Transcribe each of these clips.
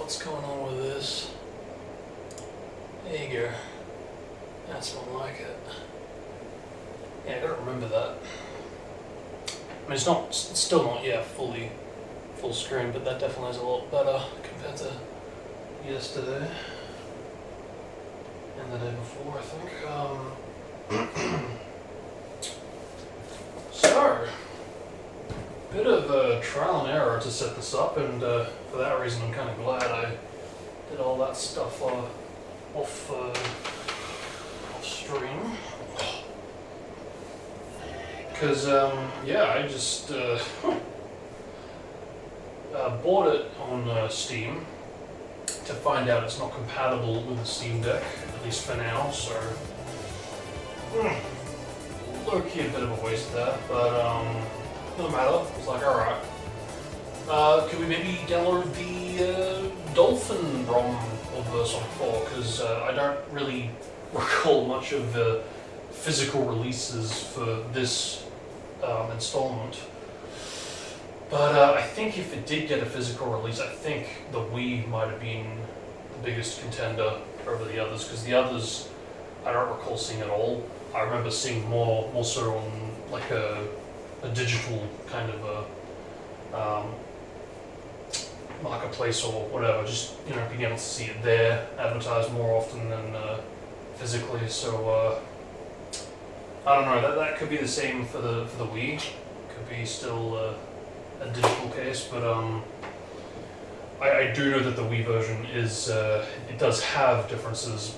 what's going on with this. There you go. That's more like it. Yeah, I gotta remember that. I mean, it's still not, yeah, fully full screen, but that definitely is a lot better compared to yesterday and the day before, I think. So, bit of a trial and error to set this up, and for that reason I'm kind of glad I did all that stuff off stream. Because, yeah, I just bought it on Steam to find out it's not compatible with the Steam Deck, at least for now, so low-key a bit of a waste of that, but no matter. It's like, alright, could we maybe download the Dolphin ROM of Sonic 4, because I don't really recall much of the physical releases for this installment. But I think if it did get a physical release, I think the Wii might have been the biggest contender over the others, because the others I don't recall seeing at all. I remember seeing more so on like a digital kind of a marketplace or whatever, just, you know, being able to see it there advertised more often than physically. So I don't know, that could be the same for the Wii. Could be still a digital case, but I do know that the Wii version is it does have differences.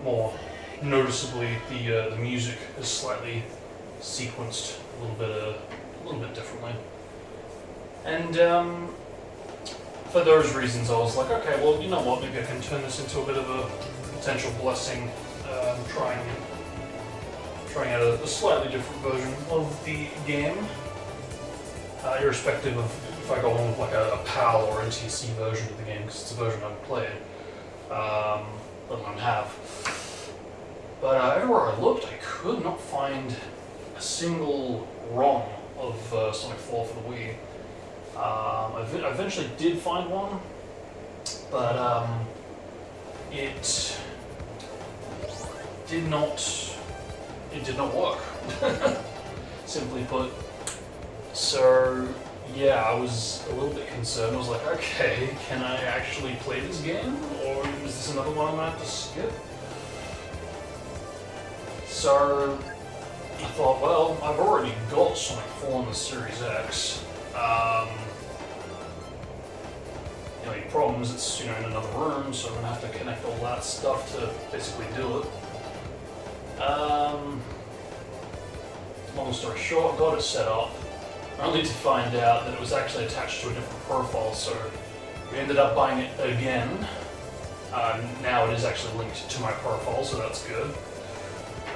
More noticeably, the music is slightly sequenced a little bit differently, and for those reasons, I was like, okay, well, you know what? Maybe I can turn this into a bit of a potential blessing, trying out a slightly different version of the game, irrespective of if I go on with like a PAL or NTC version of the game, because it's a version I haven't played, let alone have. But everywhere I looked, I could not find a single ROM of Sonic 4 for the Wii. I eventually did find one, but it did not work, simply put. So yeah, I was a little bit concerned. I was like, okay, can I actually play this game, or is this another one I'm gonna have to skip? So I thought, well, I've already got Sonic 4 on the Series X. The only problem is it's, you know, in another room, so I'm gonna have to connect all that stuff to basically do it. Long story short, I got it set up, only to find out that it was actually attached to a different profile, so we ended up buying it again. Now it is actually linked to my profile, so that's good.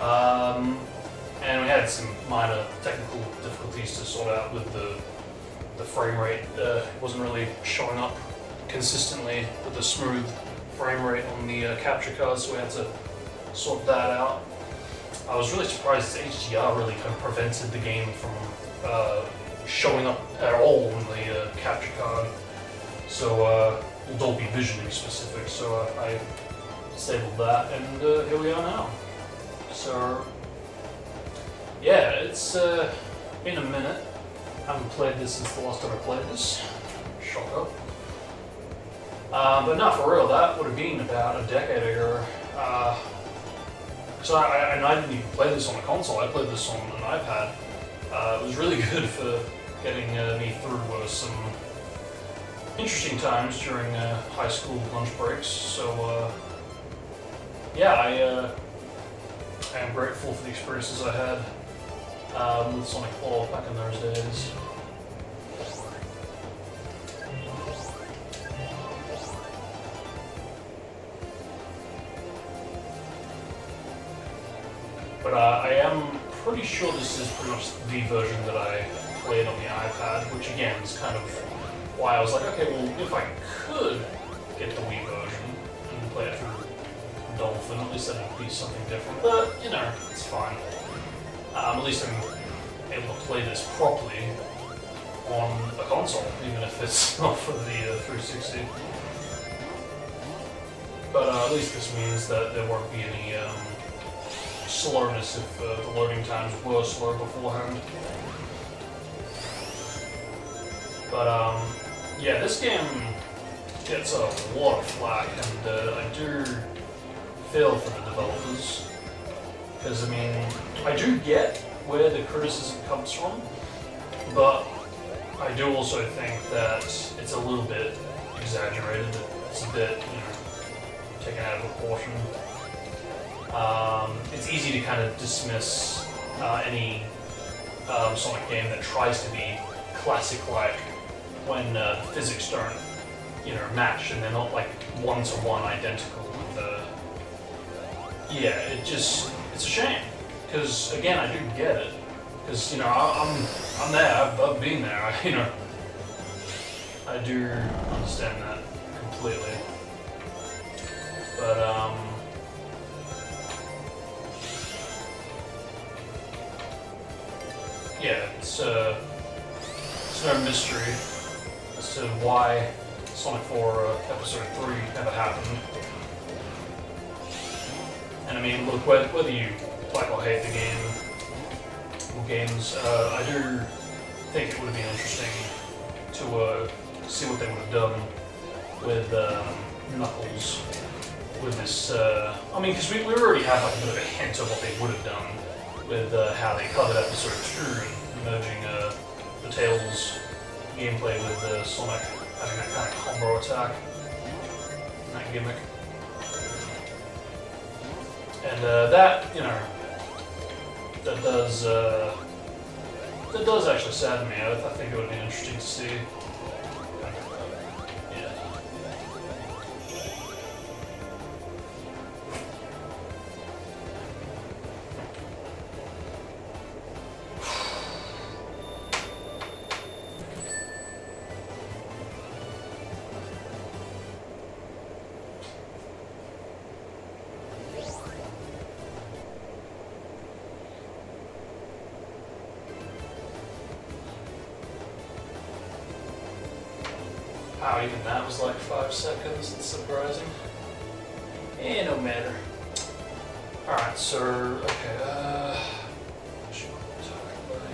And we had some minor technical difficulties to sort out with the frame rate. It wasn't really showing up consistently with a smooth frame rate on the capture card, so we had to sort that out. I was really surprised that HDR really kind of prevented the game from showing up at all on the capture card. So Dolby Vision to be specific. So I disabled that, and here we are now. So yeah, it's been a minute. I haven't played this since the last time I played this. Shocker. But no, for real, that would have been about a decade ago. So I didn't even play this on a console. I played this on an iPad. It was really good for getting me through some interesting times during high school lunch breaks. So yeah, I am grateful for the experiences I had with Sonic 4 back in those days. But I am pretty sure this is pretty much the version that I played on the iPad, which again is kind of why I was like, okay, well, if I could get the Wii version and play it through Dolphin, at least that would be something different. But, you know, it's fine. At least I'm able to play this properly on a console, even if it's not for the 360. But at least this means that there won't be any slowness if the loading times were slow beforehand. But yeah, this game gets a lot of flack, and I do feel for the developers. Because, I mean, I do get where the criticism comes from, but I do also think that it's a little bit exaggerated. It's a bit, you know, taken out of proportion. It's easy to kind of dismiss any Sonic game that tries to be classic-like when the physics don't, you know, match and they're not like one-to-one identical. Yeah, it's a shame because again I do get it because, you know, I'm there. I've been there. You know, I do understand that completely. But yeah, it's no mystery as to why Sonic 4 Episode 3 never happened. And I mean, look, whether you like or hate the game or games, I do think it would have been interesting to see what they would have done with Knuckles with this. I mean, because we already have like a bit of a hint of what they would have done with how they covered Episode 2 and merging the Tails gameplay with Sonic having that kind of combo attack and that gimmick. And that, you know, that does actually sadden me. I think it would be interesting to see. Yeah. Wow, even that was like 5 seconds. It's surprising. Eh, no matter. Alright, so, okay, what should we talk about?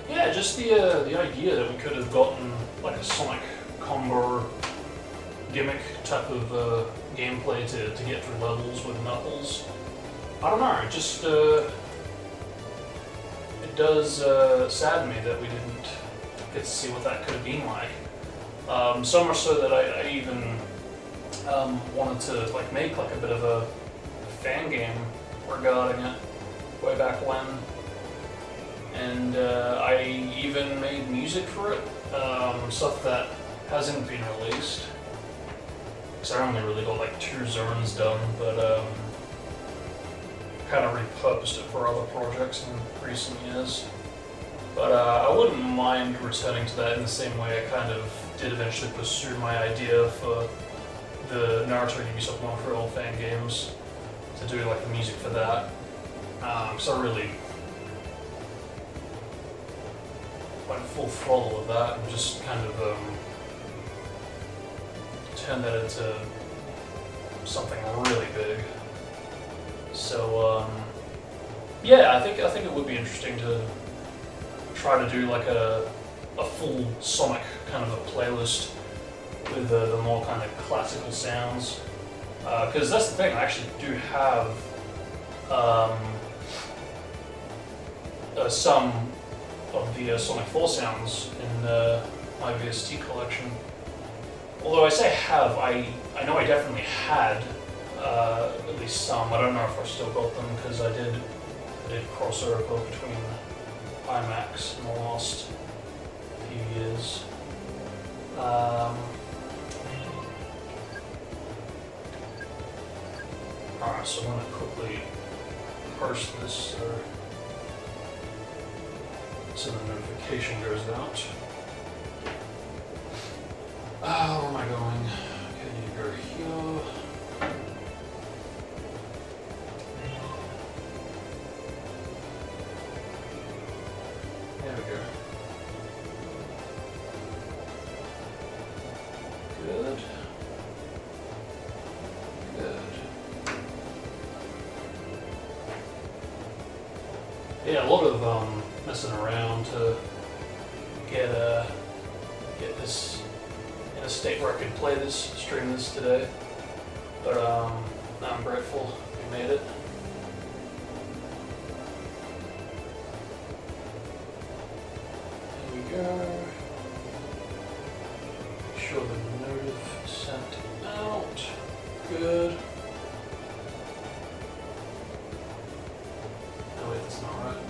Yeah, just the idea that we could have gotten like a Sonic combo gimmick type of gameplay to get through levels with Knuckles. I don't know, it just it does sadden me that we didn't get to see what that could have been like. So much so that I even wanted to like make like a bit of a fan game regarding it way back when. And I even made music for it, stuff that hasn't been released. Because I only really got like 2 zones done, but kind of repurposed it for other projects in recent years. But I wouldn't mind returning to that in the same way I kind of did eventually pursue my idea for the Naruto Ubisoft Montreal fan games, to do like the music for that. So I really went full throttle with that and just kind of turned that into something really big. So yeah, I think it would be interesting to try to do like a full Sonic kind of a playlist with the more kind of classical sounds. Because that's the thing, I actually do have some of the Sonic 4 sounds in my VST collection. Although I say have, I know I definitely had at least some. I don't know if I still got them because I did cross over between IMAX in the last few years. Alright, so I'm going to quickly parse this so the notification goes out. Where am I going? Okay, I need to go here. There we go. Good. Good. Yeah, a lot of messing around to get this in a state where I could play this, stream this today. But now I'm grateful we made it. There we go. Make sure the notif is sent out. Good. Oh wait, that's not right.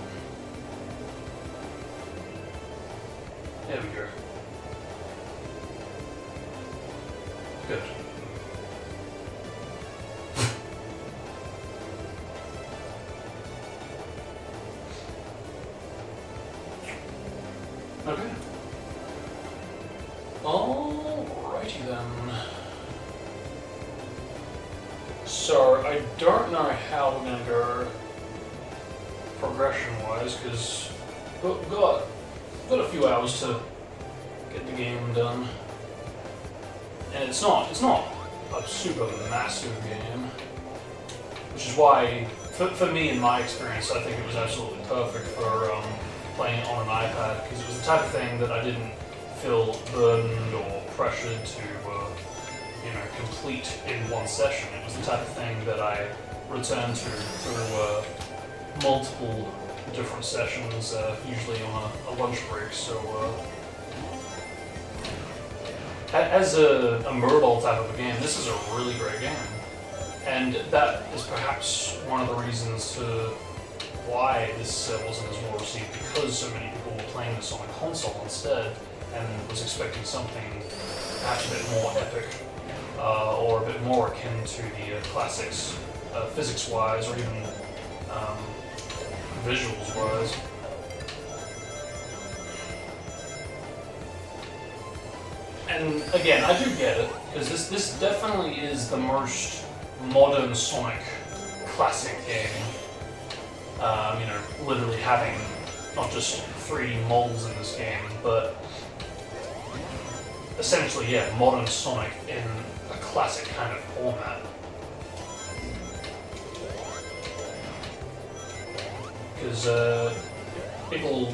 There we go. Good. Okay. Alrighty then. So I don't know how we're gonna go progression-wise because we've got a few hours to get the game done. And it's not a super massive game, which is why, for me in my experience, I think it was absolutely perfect for playing it on an iPad, because it was the type of thing that I didn't feel burdened or pressured to, complete in one session. It was the type of thing that I returned to through multiple different sessions, usually on a lunch break. So. As a mobile type of a game, this is a really great game. And that is perhaps one of the reasons to why this wasn't as well received, because so many people were playing this on a console instead and was expecting something perhaps a bit more epic or a bit more akin to the classics, physics-wise or even visuals-wise. And again, I do get it, because this definitely is the most modern Sonic classic game. Literally having not just 3D molds in this game, but essentially, yeah, modern Sonic in a classic kind of format. Because people,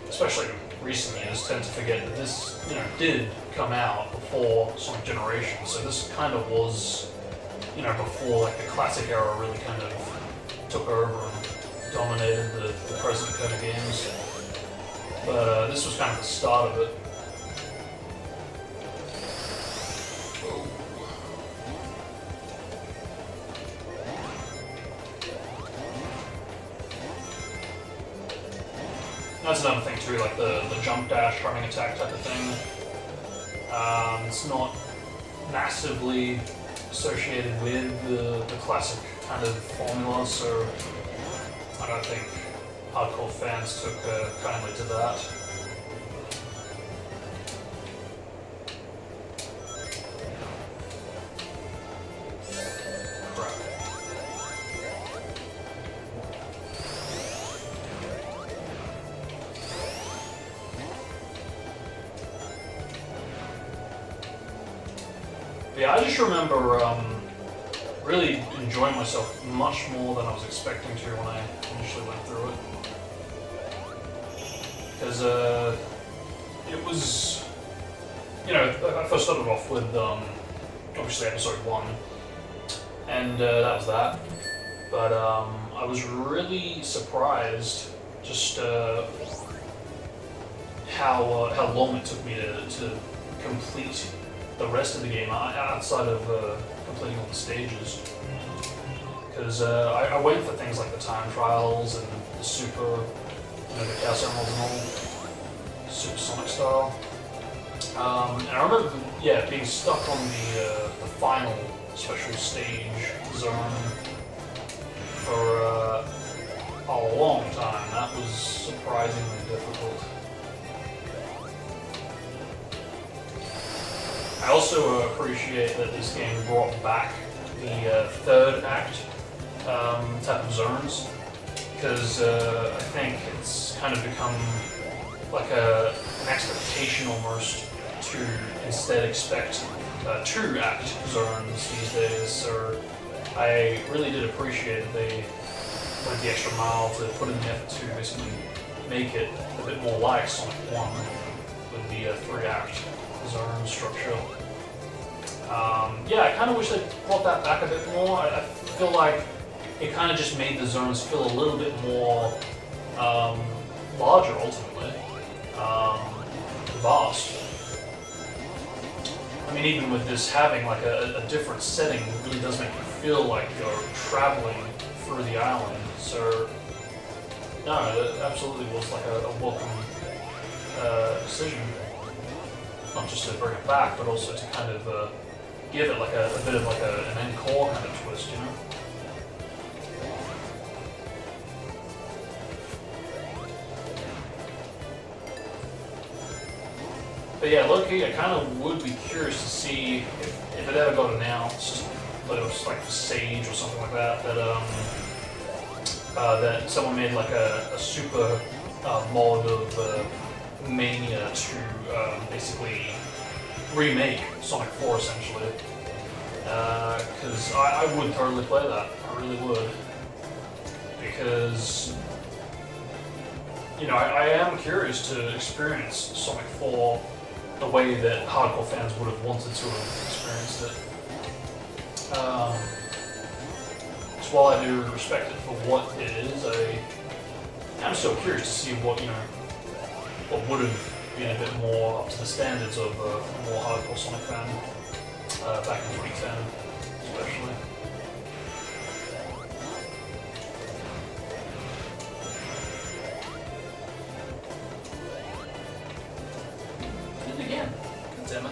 especially in recent years, tend to forget that this, did come out before Sonic Generation. So this kind of was, before like the classic era really kind of took over and dominated the present kind of games. But this was kind of the start of it. That's another thing too, like the jump dash, running attack type of thing. It's not massively associated with the classic kind of formula, so I don't think hardcore fans took kindly to that. Yeah, I just remember really enjoying myself much more than I was expecting to when I initially went through it. Because it was, I first started off with obviously episode 1, and that was that. But I was really surprised just how long it took me to complete the rest of the game outside of completing all the stages, because I went for things like the time trials and the super, the Chaos Emeralds and all, Super Sonic style. And I remember, being stuck on the final special stage zone for a long time. That was surprisingly difficult. I also appreciate that this game brought back the third act type of zones, because I think it's kind of become like an expectation almost to instead expect two-act zones these days. So I really did appreciate that they went the extra mile to put in the effort to basically make it a bit more like Sonic 1 with the three-act zone structure. Yeah, I kind of wish they brought that back a bit more. I feel like it kind of just made the zones feel a little bit more larger, ultimately. Vast. I mean, even with this having like a different setting, it really does make you feel like you're traveling through the island. So, no, it absolutely was like a welcome decision. Not just to bring it back, but also to kind of give it like a bit of like an encore kind of twist, you know? But yeah, low-key, I kind of would be curious to see if it ever got announced, but it was like for Sage or something like that, that someone made like a super mod of Mania to basically remake Sonic 4 essentially. Because I would totally play that, I really would. Because, you know, I am curious to experience Sonic 4 the way that hardcore fans would have wanted to have experienced it. So while I do respect it for what it is, I'm still curious to see what, you know, what would have been a bit more up to the standards of a more hardcore Sonic fan back in 2010, especially. Did it again. God damn it.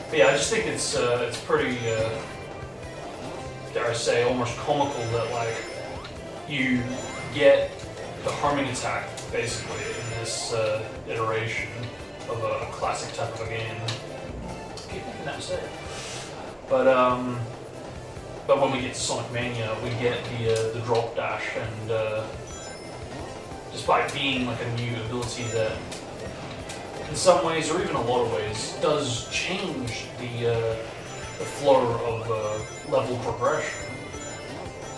But yeah, I just think it's pretty, dare I say, almost comical that like you get the homing attack basically in this iteration of a classic type of a game. I keep thinking that mistake. But when we get to Sonic Mania, we get the drop dash, and despite being like a new ability that, in some ways, or even a lot of ways, does change the flow of level progression,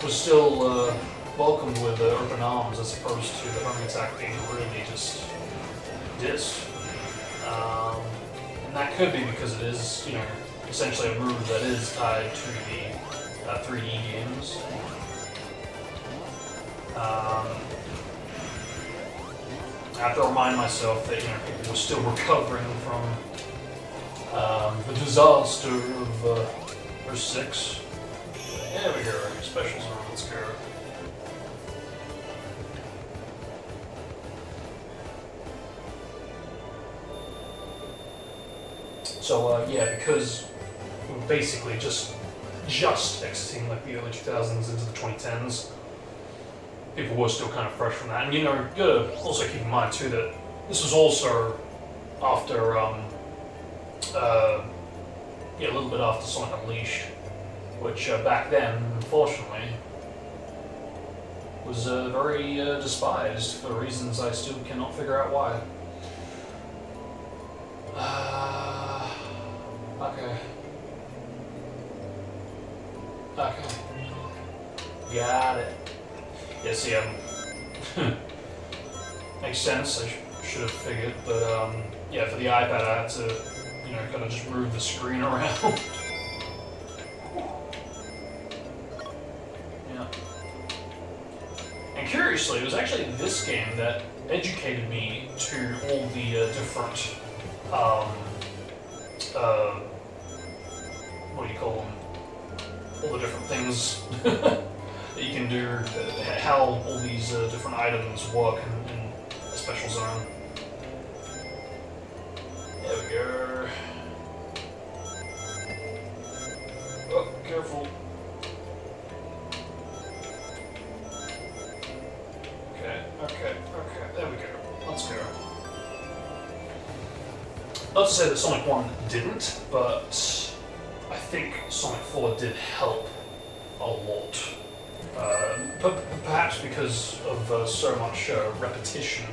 was still welcomed with open arms as opposed to the homing attack being really just dissed. And that could be because it is, you know, essentially a move that is tied to the 3D games. I have to remind myself that, you know, people were still recovering from the disaster of verse 6. There we go, special zone, let's go. So yeah, because we're basically just exiting like the early 2000s into the 2010s, people were still kind of fresh from that. And you know, you gotta also keep in mind too that this was also after, yeah, a little bit after Sonic Unleashed, which back then, unfortunately, was very despised for reasons I still cannot figure out why. Okay. Okay. Got it. Yeah, see, makes sense, I should have figured, but yeah, for the iPad I had to, you know, kind of just move the screen around. Yeah. And curiously, it was actually this game that educated me to all the different, what do you call them? all the different things that you can do, how all these different items work in a special zone. There we go. Oh, careful. Okay, there we go. Let's go. Not to say that Sonic 1 didn't, but I think Sonic 4 did help a lot. Perhaps because of so much repetition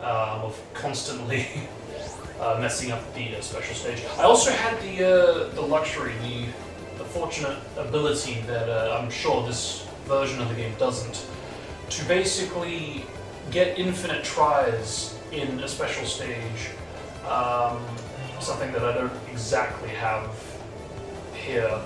of constantly messing up the special stage. I also had the luxury, the fortunate ability that I'm sure this version of the game doesn't, to basically get infinite tries in a special stage, something that I don't exactly have here,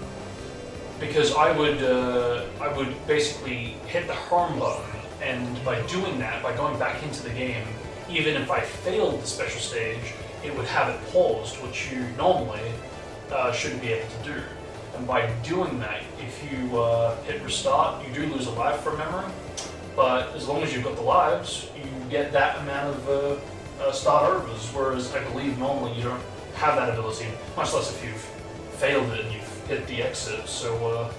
because I would basically hit the home button, and by doing that, by going back into the game, even if I failed the special stage, it would have it paused, which you normally shouldn't be able to do. And by doing that, if you hit restart, you do lose a life from memory. But as long as you've got the lives, you get that amount of start overs, whereas I believe normally you don't have that ability, much less if you've failed it and you've hit the exit. So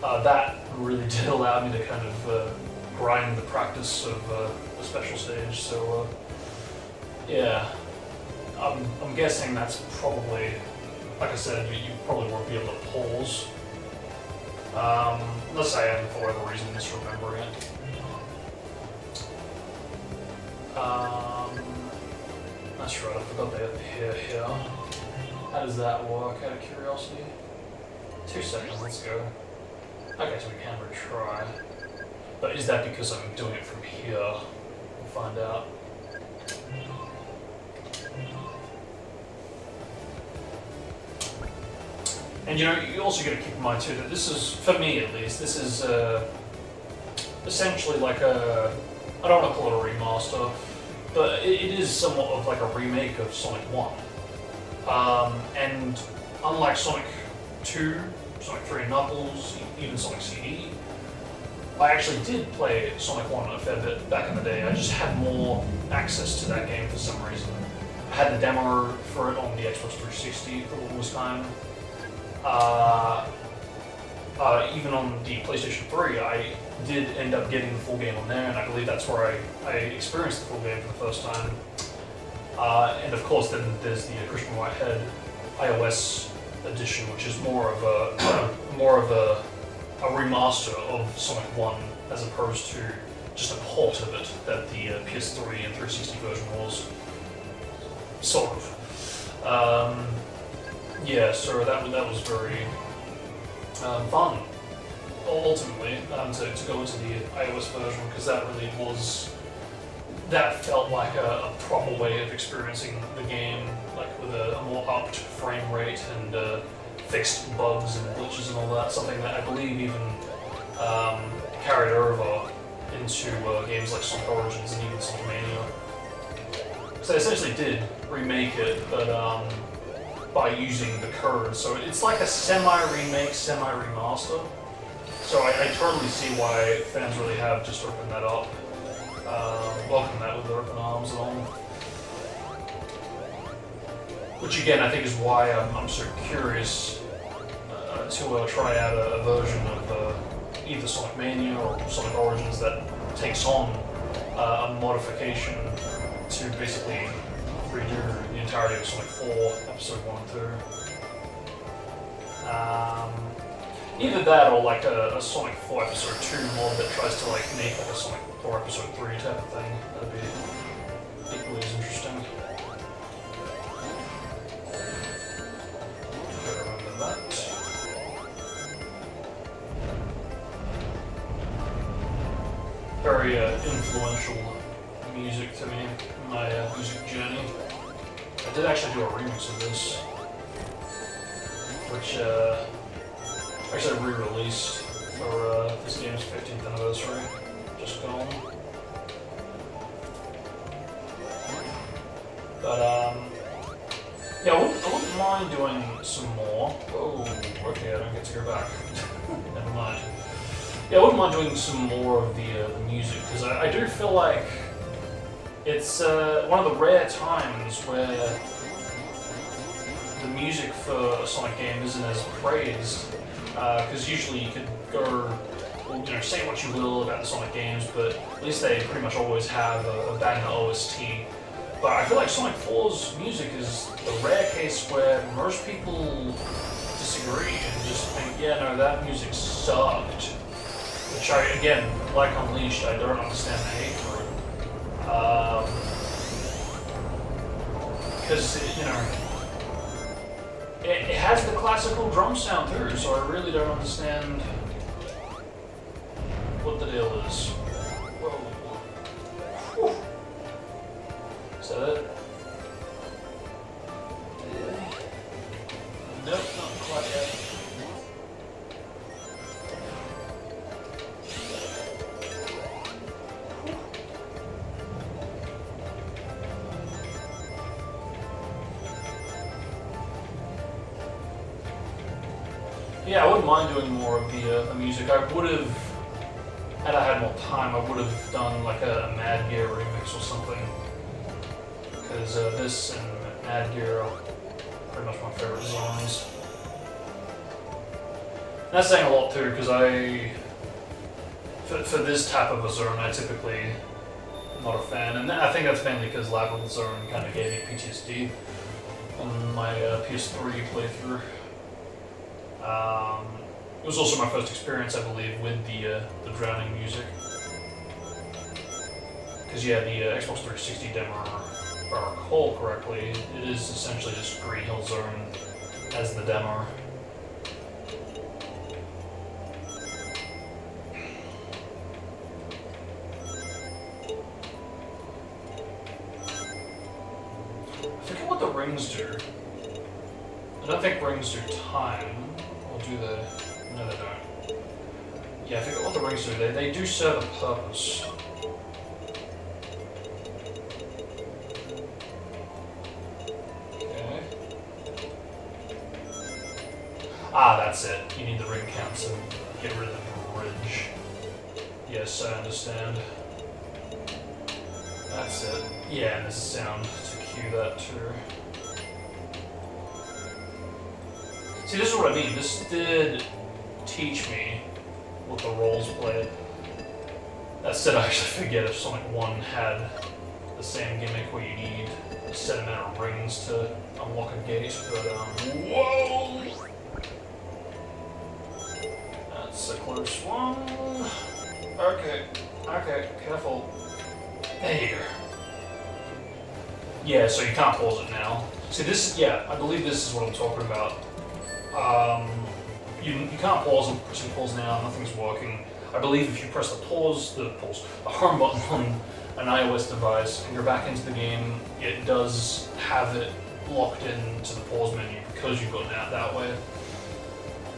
that really did allow me to kind of grind the practice of the special stage. So yeah, I'm guessing that's probably, like I said, you probably won't be able to pause. Unless I am, for whatever reason, misremembering it. That's right, I forgot they had the here. How does that work, out of curiosity? 2 seconds, let's go. Okay, so we can retry. But is that because I'm doing it from here? We'll find out. And you know, you also got to keep in mind too that this is, for me at least, this is essentially like a, I don't want to call it a remaster, but it is somewhat of like a remake of Sonic 1. And unlike Sonic 2, Sonic 3 and Knuckles, even Sonic CD, I actually did play Sonic 1 a fair bit back in the day. I just had more access to that game for some reason. I had the demo for it on the Xbox 360 for the longest time. Even on the PlayStation 3, I did end up getting the full game on there, and I believe that's where I experienced the full game for the first time. And of course, then there's the Christian Whitehead iOS edition, which is more of a remaster of Sonic 1, as opposed to just a port of it that the PS3 and 360 version was. Sort of. Yeah, so that was very fun, ultimately, to go into the iOS version, because that felt like a proper way of experiencing the game, like with a more upped frame rate and fixed bugs and glitches and all that, something that I believe even carried over into games like Sonic Origins and even Sonic Mania. So they essentially did remake it, but by using the code, so it's like a semi-remake, semi-remaster. So I totally see why fans really have just opened that up, welcomed that with open arms and all. Which again, I think is why I'm so curious to try out a version of either Sonic Mania or Sonic Origins that takes on a modification to basically redo the entirety of Sonic 4, Episode 1 and 2. Either that or like a Sonic 4 Episode 2 mod that tries to like make like a Sonic 4 Episode 3 type of thing. That'd be equally as interesting. Gotta remember that. Very influential music to me in my music journey. I did actually do a remix of this, which actually re-released for this game's 15th anniversary, just gone. But yeah, I wouldn't mind doing some more. Oh, okay, I don't get to go back. Never mind. Yeah, I wouldn't mind doing some more of the music, because I do feel like it's one of the rare times where the music for a Sonic game isn't as praised, because usually you could go, say what you will about the Sonic games, but at least they pretty much always have a banger OST. But I feel like Sonic 4's music is the rare case where most people disagree and just think, yeah, no, that music sucked. Which I, again, like Unleashed, I don't understand the hate for it. Because, it has the classical drum sound through, so I really don't understand what the deal is. Whoa. Whew. Is that it? Nope, not quite yet. Yeah, I wouldn't mind doing more of the music. I would have, had I had more time, I would have done like a Mad Gear remix or something. Because this and Mad Gear are pretty much my favorite zones. And that's saying a lot too, because for this type of a zone, I typically am not a fan. And I think that's mainly because Labyrinth Zone kind of gave me PTSD on my PS3 playthrough. It was also my first experience, I believe, with the drowning music. Because yeah, the Xbox 360 demo, if I recall correctly, it is essentially just Green Hill Zone as the demo. I forget what the rings do. I don't think rings do time. Or do they? No, they don't. Yeah, I forget what the rings do. They do serve a purpose. Okay. Ah, that's it. You need the ring count to get rid of the bridge. Yes, I understand. That's it. Yeah, and there's a sound to cue that too. See, this is what I mean. This did teach me what the roles played. That said, I actually forget if Sonic 1 had the same gimmick where you need a set amount of rings to unlock a gate, but whoa! That's a close one. Okay, careful. There you go. Yeah, so you can't pause it now. See, this, yeah, I believe this is what I'm talking about. You can't pause and pressing pause now, nothing's working. I believe if you press the home button on an iOS device and you're back into the game, it does have it locked into the pause menu because you've gotten out that way.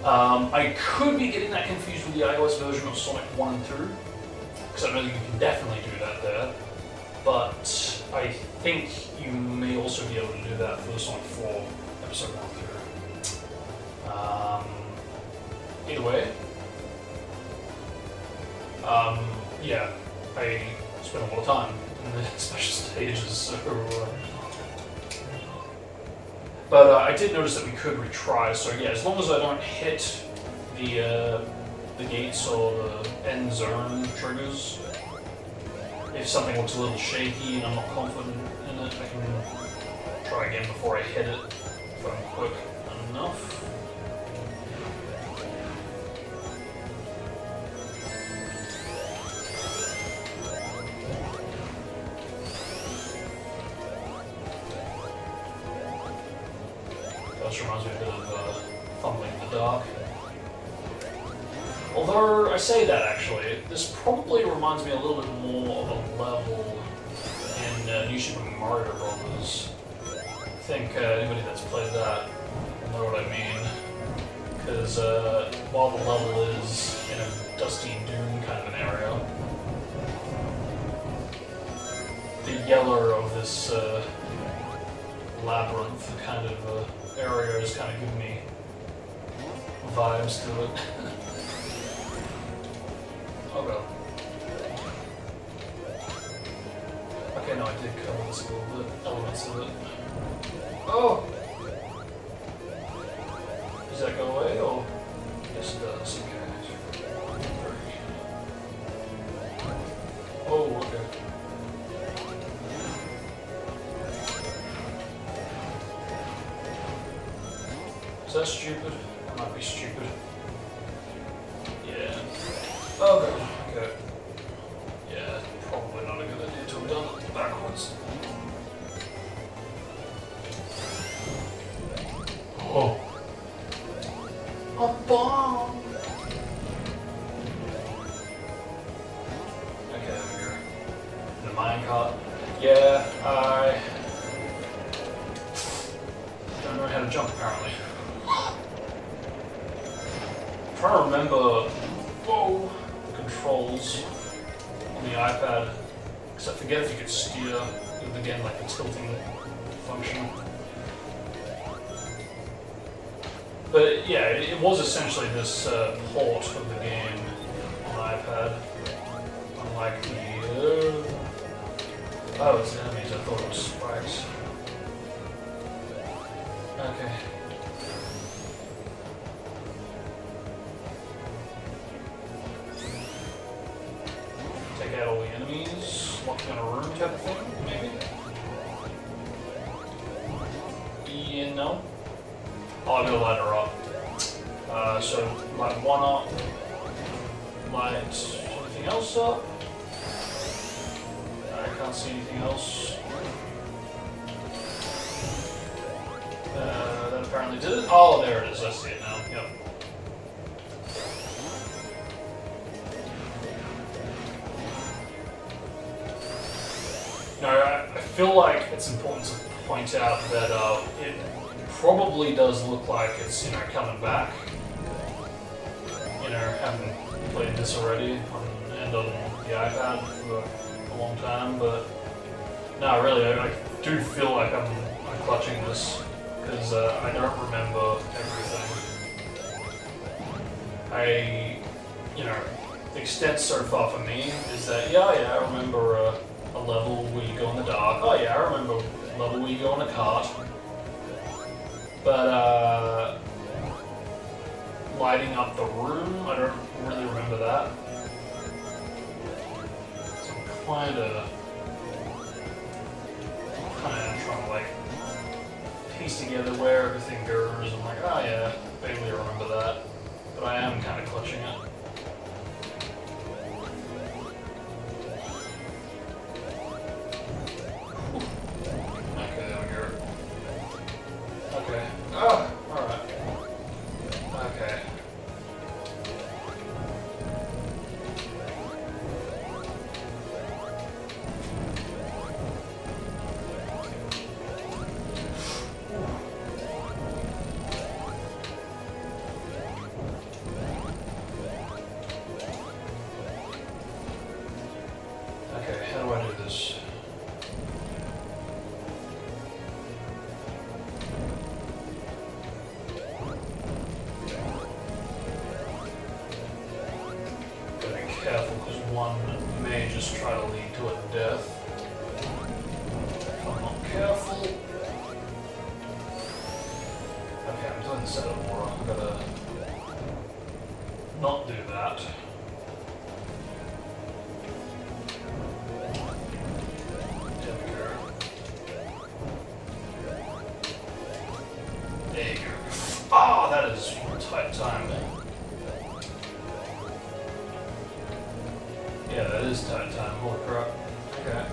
I could be getting that confused with the iOS version of Sonic 1 and 2, because I know that you can definitely do that there, but I think you may also be able to do that for the Sonic 4 episode 1 through. Either way, yeah, I spent a lot of time in the special stages, so... But I did notice that we could retry, so yeah, as long as I don't hit the gates or the end zone triggers, if something looks a little shaky and I'm not confident in it, I can try again before I hit it if I'm quick enough. This reminds me a bit of Fumbling in the Dark. Although, I say that actually, this probably reminds me a little bit more of a level in New Super Mario Bros. I think anybody that's played that will know what I mean. Because while the level is in a dusty dune kind of an area, the yellow of this labyrinth kind of area is kind of giving me vibes to it. Oh god. Okay, no, I did cover this a little bit. Elements of it. Oh! Does that go away, or? Yes, it does. Okay. Oh, okay. Is that stupid? That might be stupid. Yeah. Oh, god. Okay. Yeah, probably not a good idea to have done it backwards. Oh. A bomb! Okay, there we go. The minecart. Yeah, I don't know how to jump apparently. I'm trying to remember the controls on the iPad, because I forget if you could steer with, again, like the tilting function. But yeah, it was essentially this port of the game on iPad, unlike the oh, it's enemies. I thought it was spikes. Okay. Take out all the enemies, lock them in a room type of thing, maybe? Yeah, no. Oh, I'm gonna light her up. So light one up, light anything else up. I can't see anything else. That apparently did it. Oh, there it is. I see it now. Yep. No, I feel like it's important to point out that it probably does look like it's, coming back. Haven't played this already and on the iPad for a long time, but no, really, I do feel like I'm clutching this because I don't remember everything. The extent so far for me is that, yeah, I remember a level where you go in the dark. Oh yeah, I remember a level where you go in a cart. But, lighting up the room, I don't really remember that. So I'm kind of trying to, piece together where everything goes. I'm like, oh yeah, vaguely remember that. But I am kind of clutching it. Okay, there we go. Okay. Oh, alright. Okay. Okay, how do I do this? Careful, because one may just try to lead to a death. If I'm not careful. Okay, I'm doing this out of water. I'm gonna not do that. There we go. There you go. Ah, that is tight time. Yeah, that is tight time. Holy crap. Okay.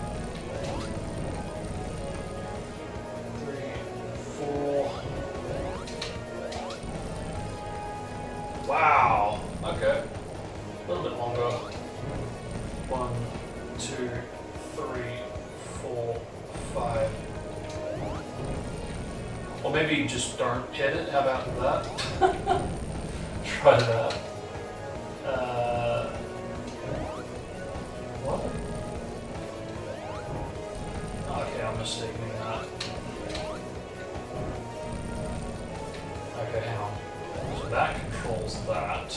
3, 4. Wow. Okay. A little bit longer. 1, 2, 3, 4, 5. Or maybe just don't hit it. How about that? Try that. What? Okay, I'm mistaking that. controls that.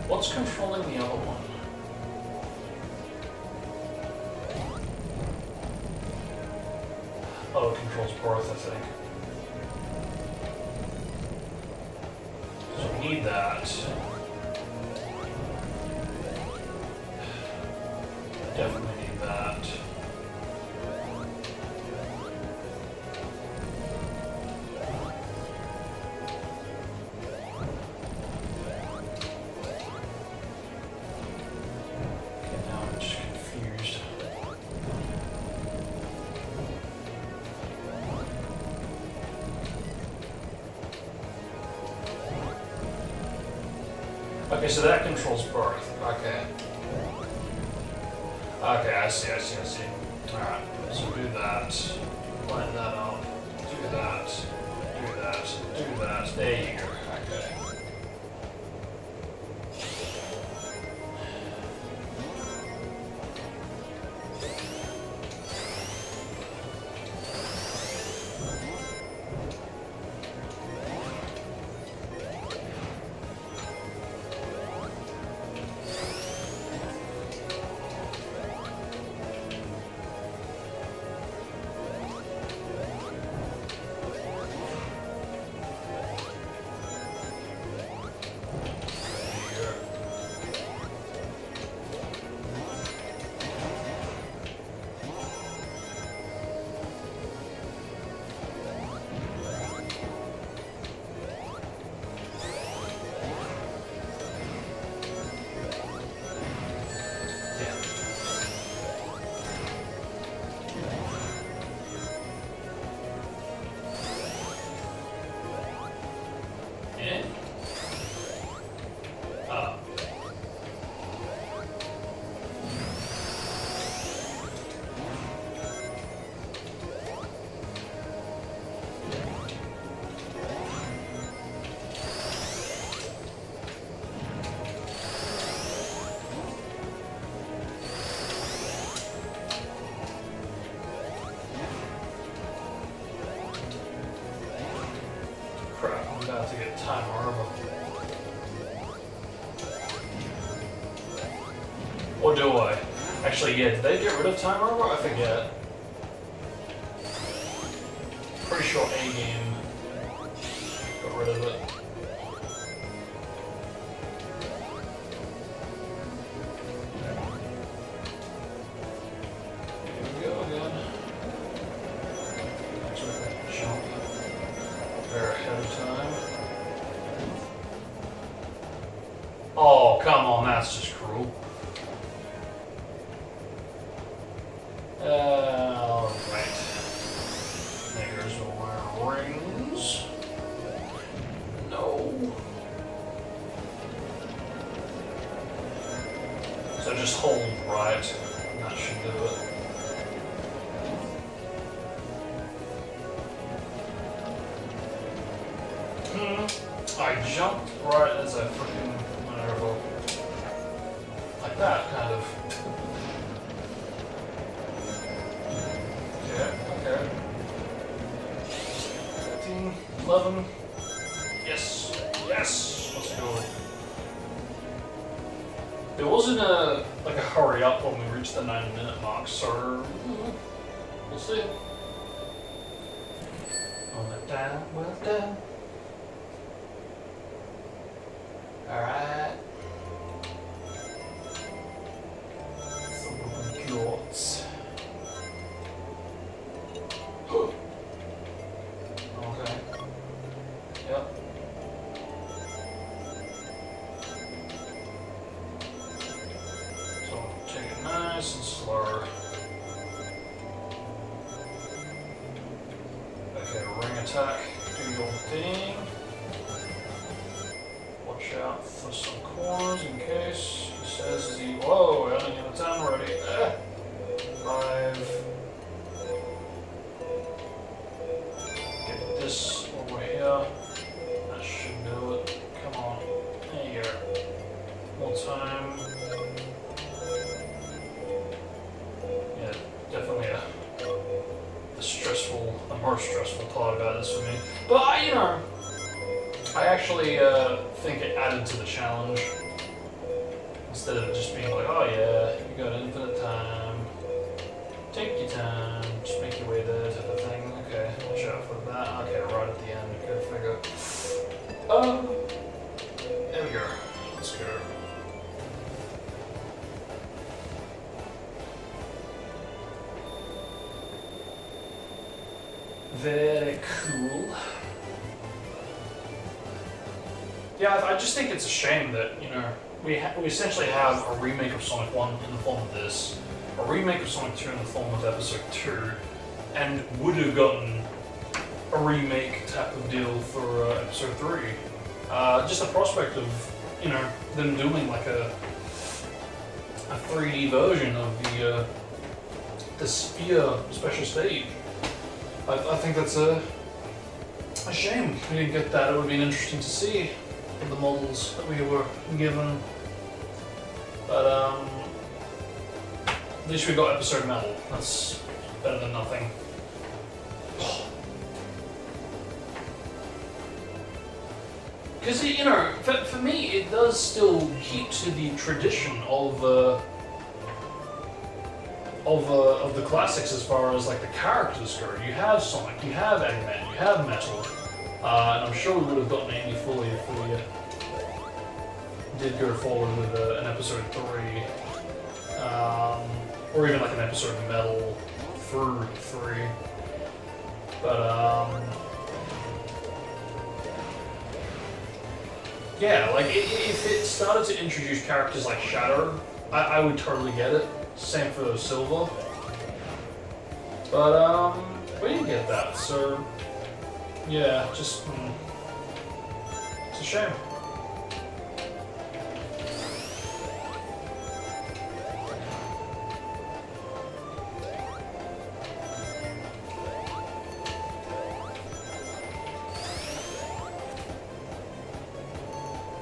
What's controlling the other one? Oh, it controls both, I think. So we need that. Definitely need that. Okay, now I'm just confused. Okay, so that controls birth. Okay. Okay, I see. Alright, so do that. Line that up. Do that. Do that. There you go. Okay. Crap, I'm about to get time armor. Or do I? Actually, yeah, did they get rid of time armor? I forget. Pretty sure A game got rid of it. Here we go again. Jump. They're ahead of time. Oh, come on, that's just cruel. Alright. Niggers will wear rings. No. So just hold right. And that should do it. I jumped right as I freaking went over. Like that, kind of. Okay. 15, 11. Yes. Let's go. There wasn't a hurry up when we reached the 9-minute mark, so we'll see. Well done. Alright. Some reports. Okay. Yep. So take it nice and slow. Okay, ring attack. Do your thing. Watch out for some corners in case he says he. Whoa, I don't get the time ready. 5. Get this over here. That should do it. Come on. There you go. More time. Yeah, definitely the stress the most stressful part about this for me. But I actually think it added to the challenge. Instead of just being like, oh yeah, you got infinite time, take your time, just make your way there type of thing. Okay, watch out for that. Okay, right at the end, go figure. There we go. Let's go. Very cool. Yeah, I just think it's a shame that, we essentially have a remake of Sonic 1 in the form of this, a remake of Sonic 2 in the form of Episode 2, and would have gotten a remake type of deal for Episode 3. Just the prospect of, them doing like a 3D version of the Sphere special stage. I think that's a shame we didn't get that. It would have been interesting to see in the models that we were given. But at least we got episode metal. That's better than nothing. Because for me, it does still keep to the tradition of the classics as far as like the characters go. You have Sonic, you have Eggman, you have Metal, and I'm sure we would have gotten Andy Foley if we did go forward with an episode 3, or even like an episode of Metal through 3. But yeah, like if it started to introduce characters like Shadow, I would totally get it. Same for Silver. But we didn't get that, so yeah, just it's a shame.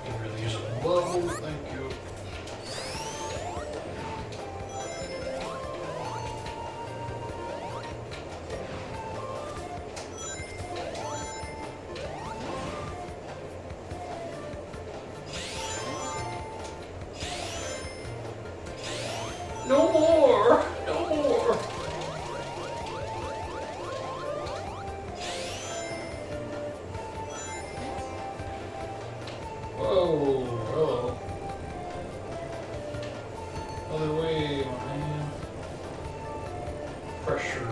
Can really use a level, thank you. No more! No more! Whoa, hello. Other way, my man. Pressure.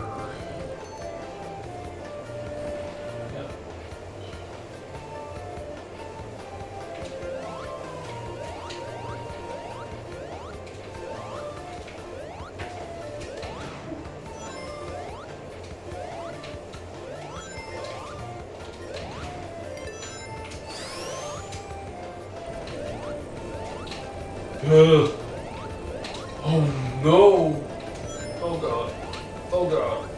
Yep. Oh no! Oh god. Oh god.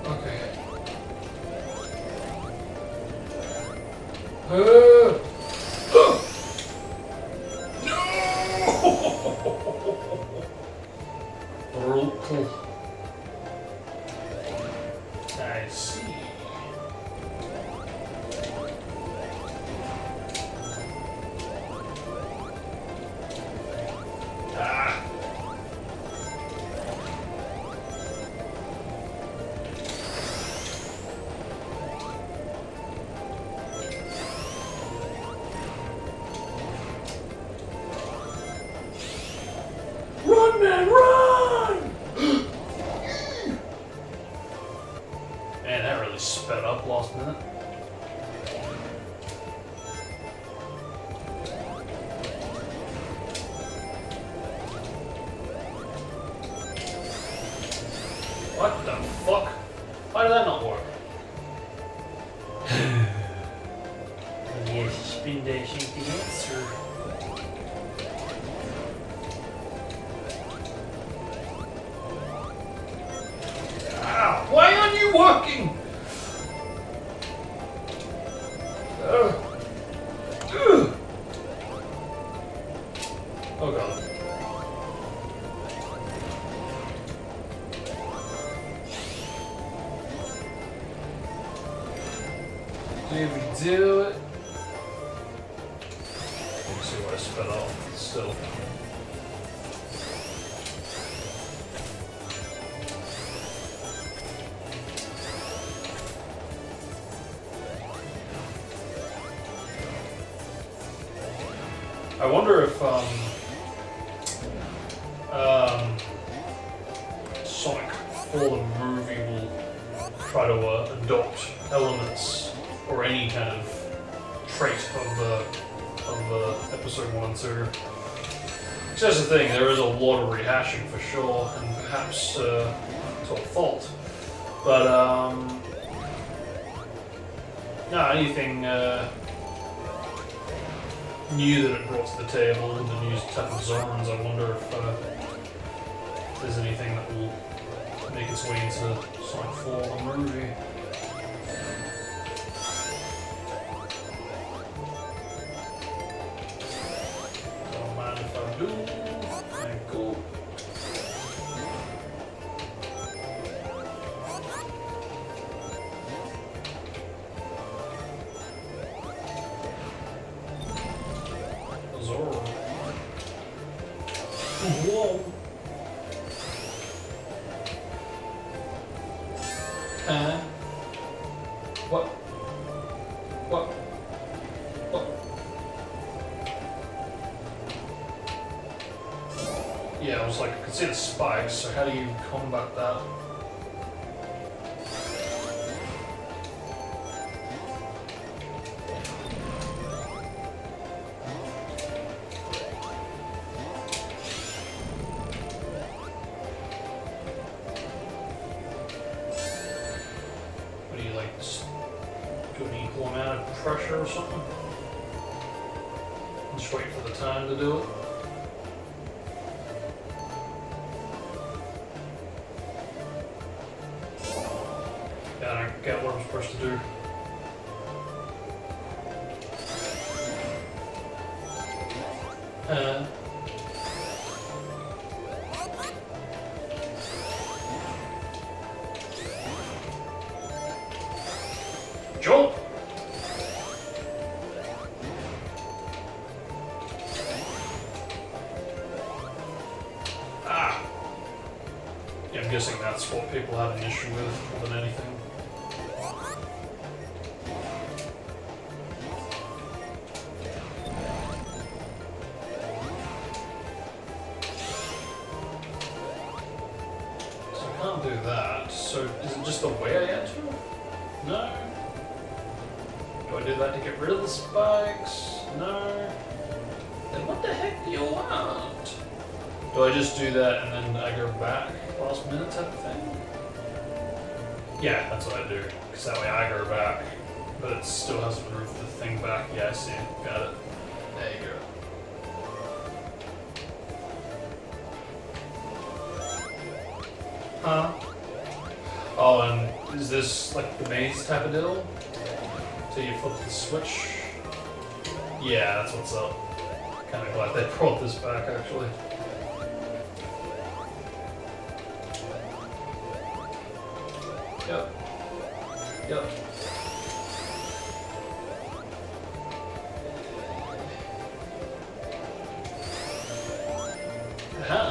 Okay. No! Brutal. I see. Run, man, run! Man, that really sped up last minute. What the fuck? Why did that not work? Yes, spin dash ain't the answer. Why aren't you working? Oh god. Did we do it? Let me see what I spit off still. I wonder if Sonic 4 the movie will try to adopt elements or any kind of trait of episode 1 and 2. Because that's the thing, there is a lot of rehashing for sure, and perhaps to a fault. But no, anything new that it brought to the table, and the new type of zones. I wonder if there's anything that will make its way into Sonic 4 the movie. Don't mind if I do. Thank you. Whoa. What? What? What? Yeah, I was like, I could see the spikes, so how do you combat that? Pressure or something? Just wait for the time to do it. Yeah, I don't get what I'm supposed to do. Jump! Yeah, I'm guessing that's what people have an issue with more than anything. So I can't do that. So is it just the way I enter? No. Do I do that to get rid of the spikes? No. Then what the heck do you want? Do I just do that and then I go back last minute type of thing? Yeah, that's what I do. Because that way I go back, but it still hasn't moved the thing back. Yeah, I see. Got it. There you go. Huh? Oh, and is this like the maze type of deal? So you flip the switch? Yeah, that's what's up. Kind of glad they brought this back, actually. Yep. Yep. Aha.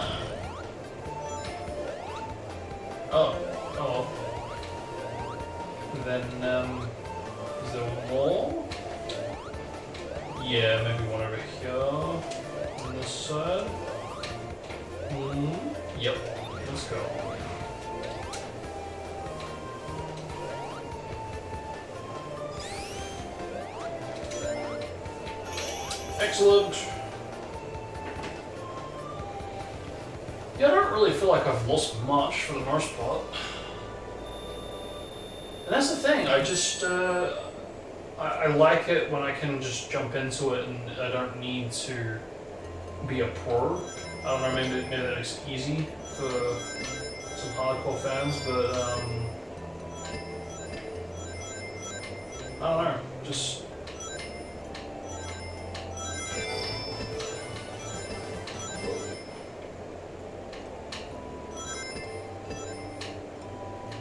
Oh. Oh. Then, is there one more? Yeah, maybe one over here. On this side. Yep. Let's go. Excellent. Yeah, I don't really feel like I've lost much for the most part. And that's the thing, I just, I like it when I can just jump into it and I don't need to be a pro. I don't know, maybe that makes it easy for some hardcore fans, but, I don't know, just...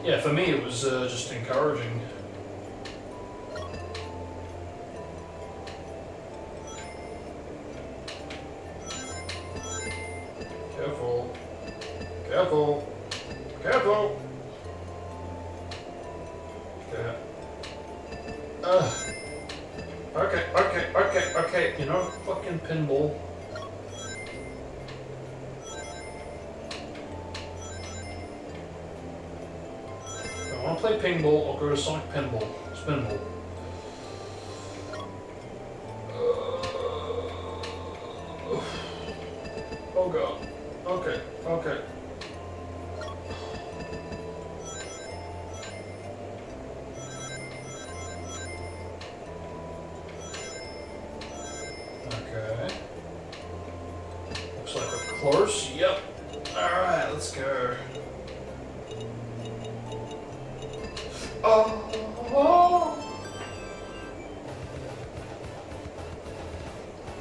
Yeah, for me it was just encouraging. Careful. Careful. Careful. Yeah. Okay. You know, fucking pinball. If I want to play pinball, I'll go to Sonic Pinball. Spinball. Oh god. Okay. Looks like we're close. Yep. Alright, let's go. Oh!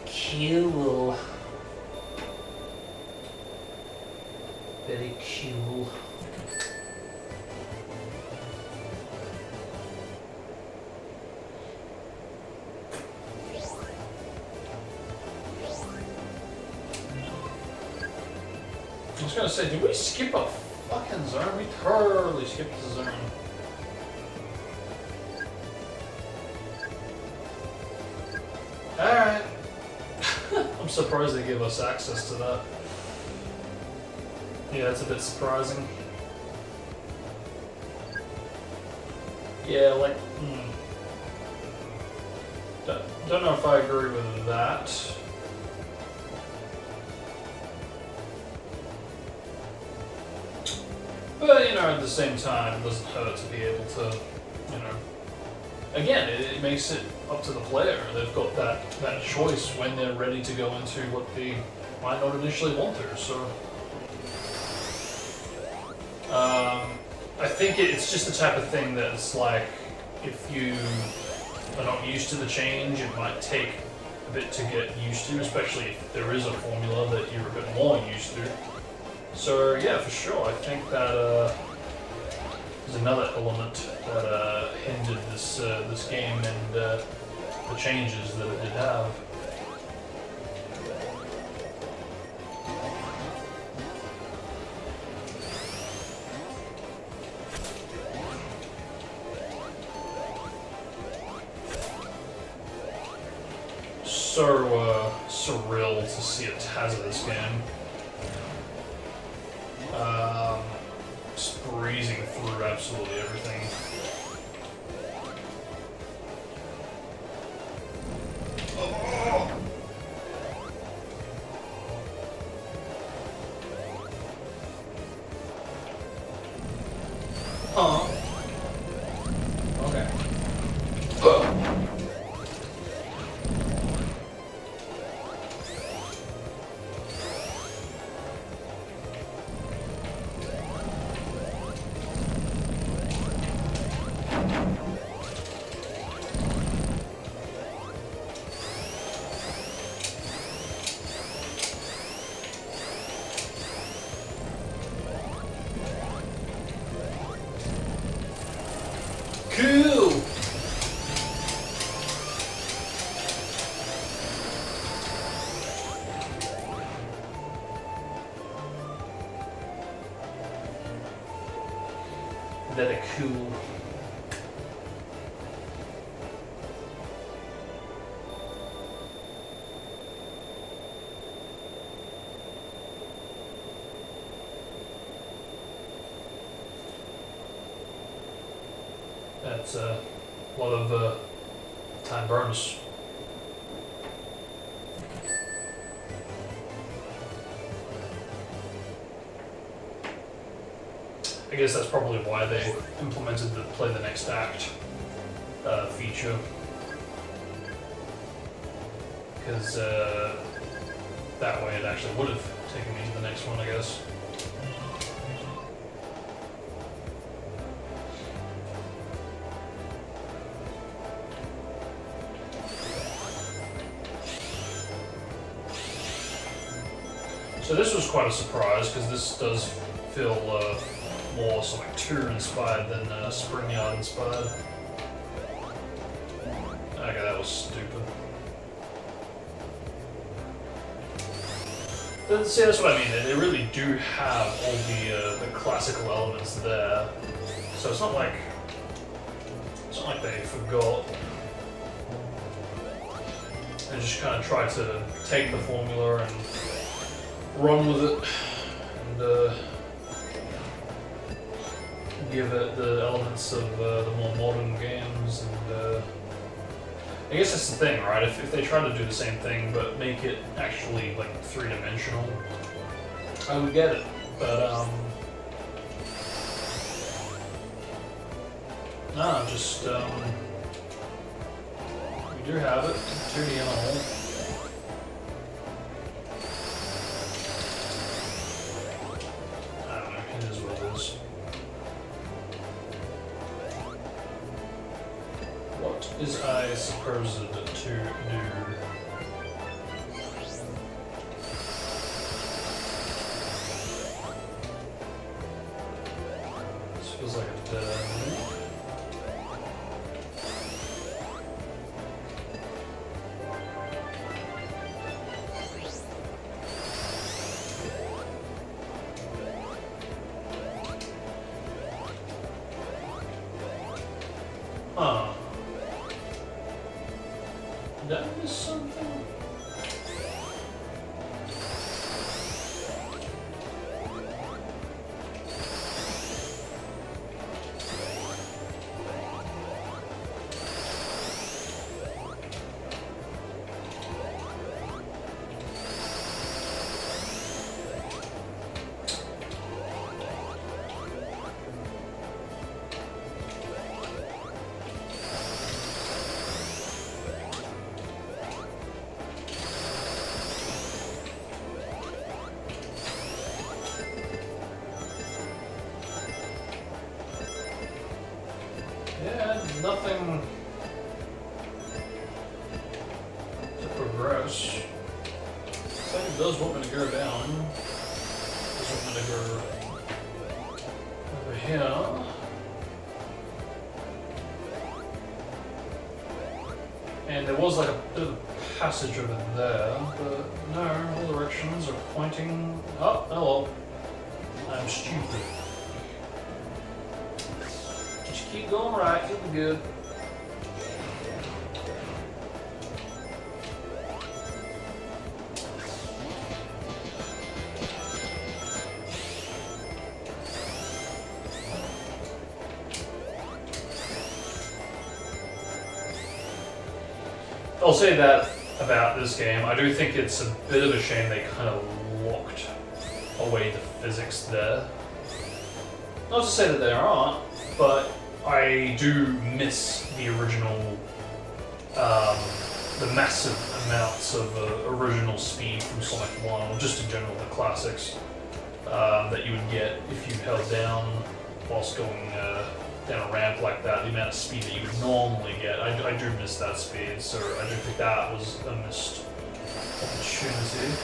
Cool. Very cool. I was gonna say, did we skip a fucking zone? We totally skipped the zone. Alright. I'm surprised they gave us access to that. Yeah, that's a bit surprising. Yeah, like, don't know if I agree with that. But, you know, at the same time, it doesn't hurt to be able to, you know... Again, it makes it up to the player. They've got that choice when they're ready to go into what they might not initially want to, so... I think it's just the type of thing that's like, if you are not used to the change, it might take a bit to get used to, especially if there is a formula that you're a bit more used to. So yeah, for sure, I think that there's another element that hindered this game and the changes that it did have. So surreal to see a hazardous game. Just breezing through absolutely everything. Oh. Okay. Cool! Very cool. That's a lot of time bonus. I guess that's probably why they implemented the play the next act feature. Because that way it actually would have taken me to the next one, I guess. So this was quite a surprise, because this does feel more Sonic 2 inspired than Spring Yard inspired. Okay, that was stupid. See, that's what I mean. They really do have all the classical elements there, so it's not like they forgot. They just kind of tried to take the formula and run with it, and give it the elements of the more modern games. And I guess that's the thing, right? If they try to do the same thing but make it actually like three-dimensional, I would get it. But no, just we do have it, 2D and all. I don't know, it is what it is. What is I supposed to do? This feels like a dead end. Huh. That is something. Yeah, nothing to progress. It's like it does want me to go down. It does want me to go over here. And there was like a bit of a passage over there, but no, all directions are pointing up. Oh well, I'm stupid. Keep going right, you'll be good. I'll say that about this game. I do think it's a bit of a shame they kind of locked away the physics there. Not to say that they aren't, but I do miss the original, the massive amounts of original speed from Sonic 1, or just in general the classics, that you would get if you held down whilst going down a ramp like that, the amount of speed that you would normally get. I do miss that speed, so I do think that was a missed opportunity.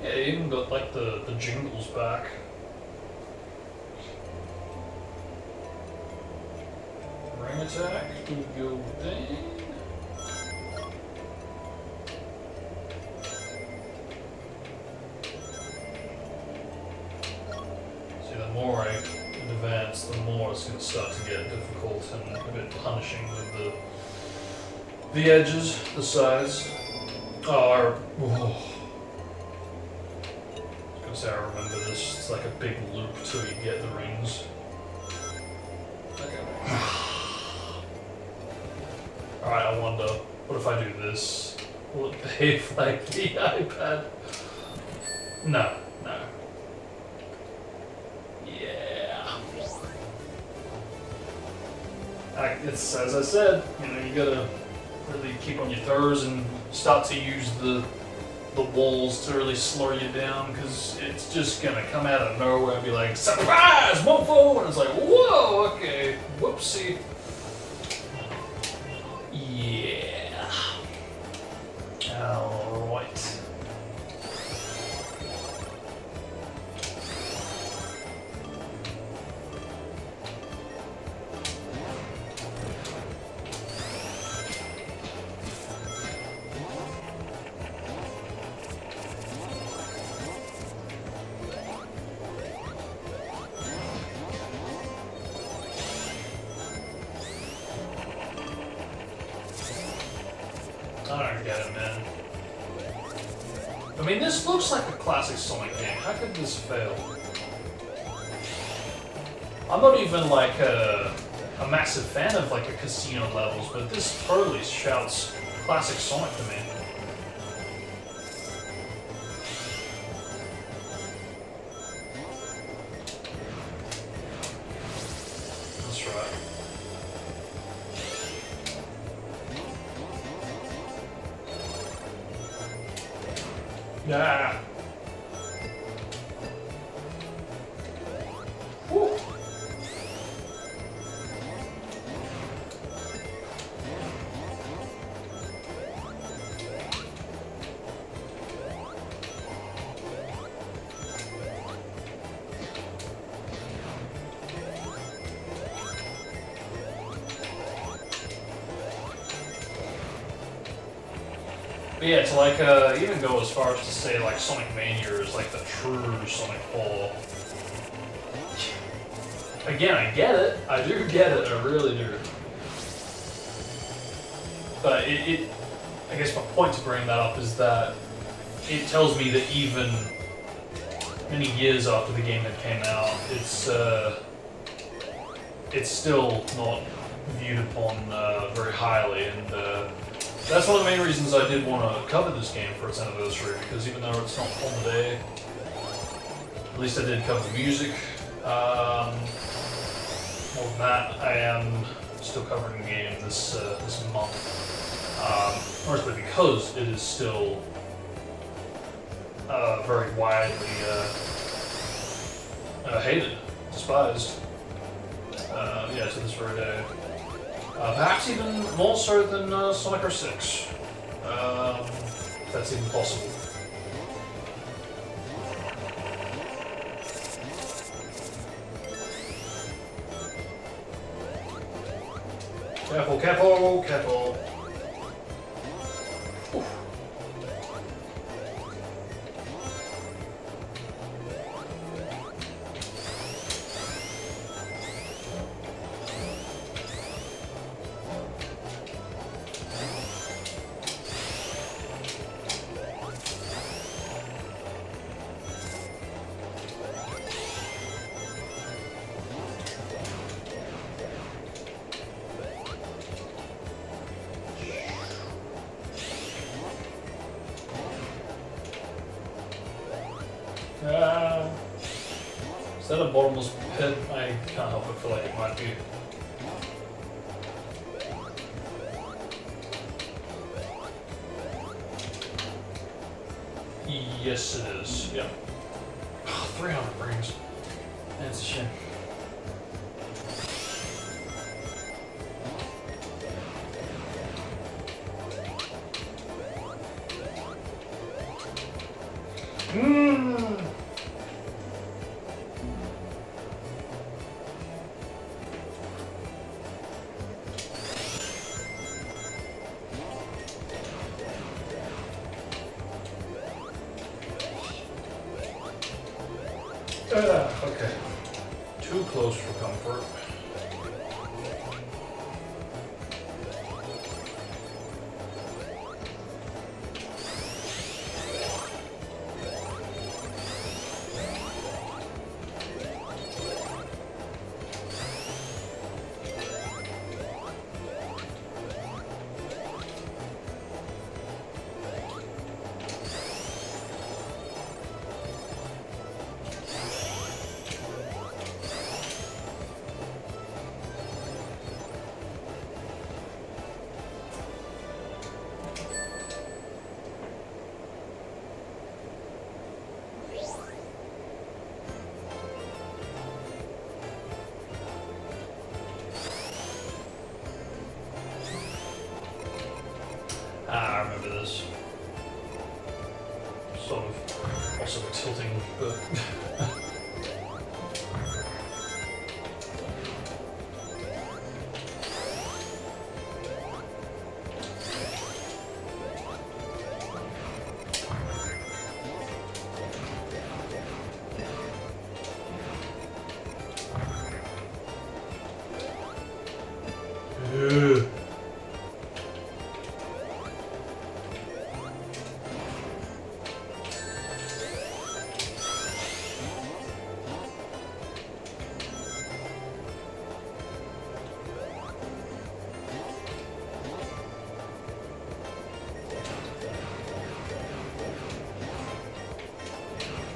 They even got like the jingles back. Ring attack, do your thing. it's going to start to get difficult and a bit punishing with the edges, the sides. Oh, I was going to say I remember this. It's like a big loop till you get the rings. Okay. Alright, I wonder, what if I do this? Will it behave like the iPad? No, no. Yeah. It's, as I said, you gotta really keep on your toes and start to use the walls to really slow you down, because it's just gonna come out of nowhere and be like, surprise, mofo! And it's like, whoa, okay, whoopsie. Yeah. Alright. I don't get it, man. I mean, this looks like a classic Sonic game. How could this fail? I'm not even like a massive fan of like a casino levels, but this totally shouts classic Sonic to me. That's right. Yeah. Woo. But yeah, to like even go as far as to say like Sonic Mania is like the true Sonic 4. Again, I get it. I do get it. I really do. But I guess my point to bring that up is that it tells me that even many years after the game had came out, it's still not viewed upon very highly, and that's one of the main reasons I did want to cover this game for its anniversary, because even though it's not on the day, at least I did cover the music. More than that, I am still covering the game this month, mostly because it is still very widely hated, despised. Yeah, to this very day. Perhaps even more so than Sonic 06, if that's even possible. Careful, careful, careful. Oof. Is that a bottomless pit? I can't help but feel like it might be. Yes, it is. Yep. Oh, 300 rings. That's a shame. Okay. Too close for comfort. tilting, but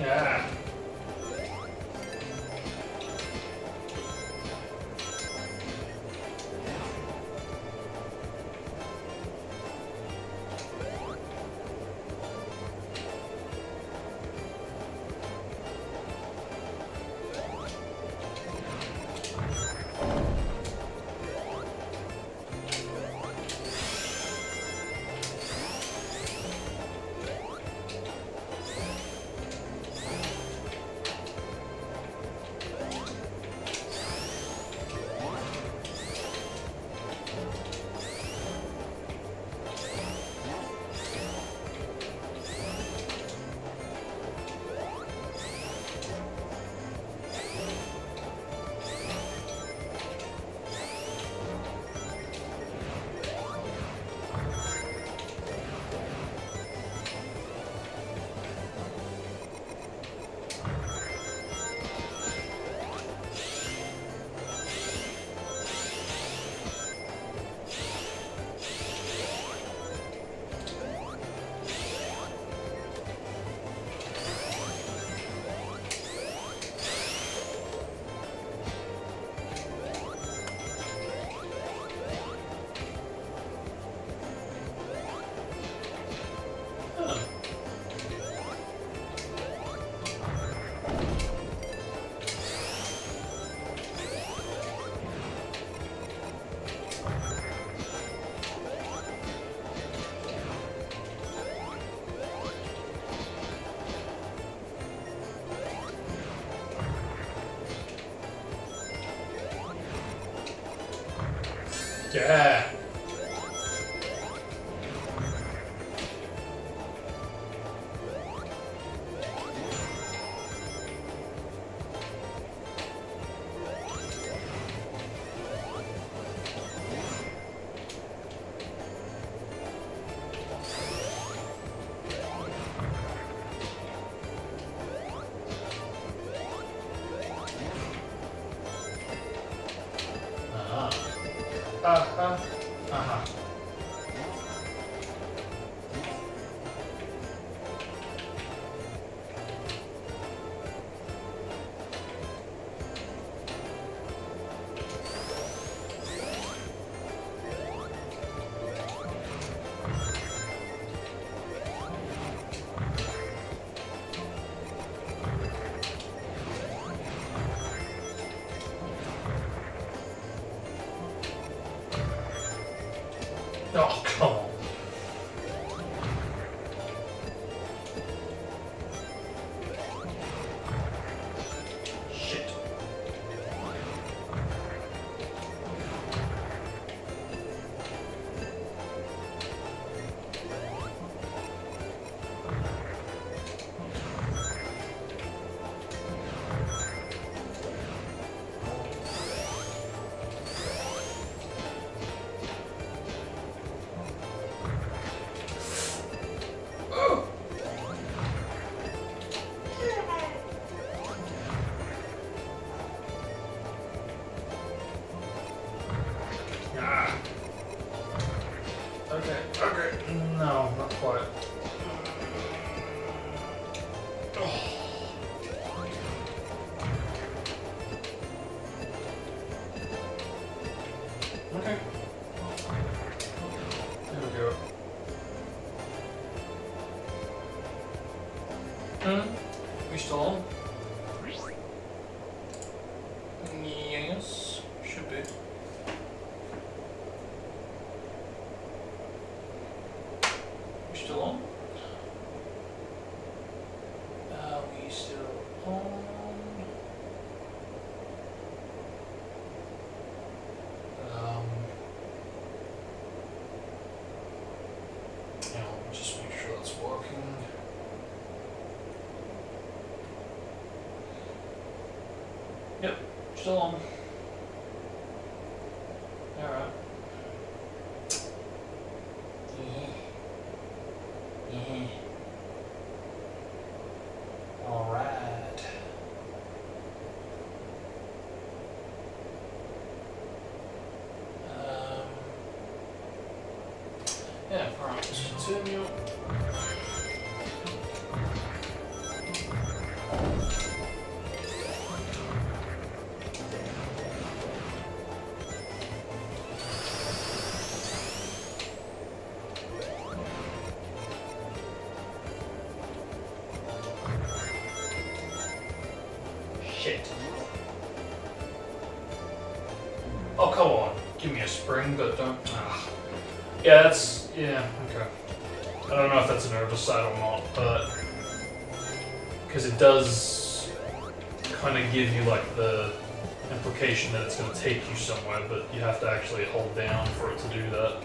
yeah. Yeah. Uh-huh. Yeah, just make sure that's working. Yep, still on. Alright. Yeah. Alright. Yeah, alright, let's continue. Shit. Oh, come on. Give me a spring, but don't. Yeah, that's. Yeah, okay. I don't know if that's an oversight or not, but. Because it does kind of give you, like, the implication that it's going to take you somewhere, but you have to actually hold down for it to do that.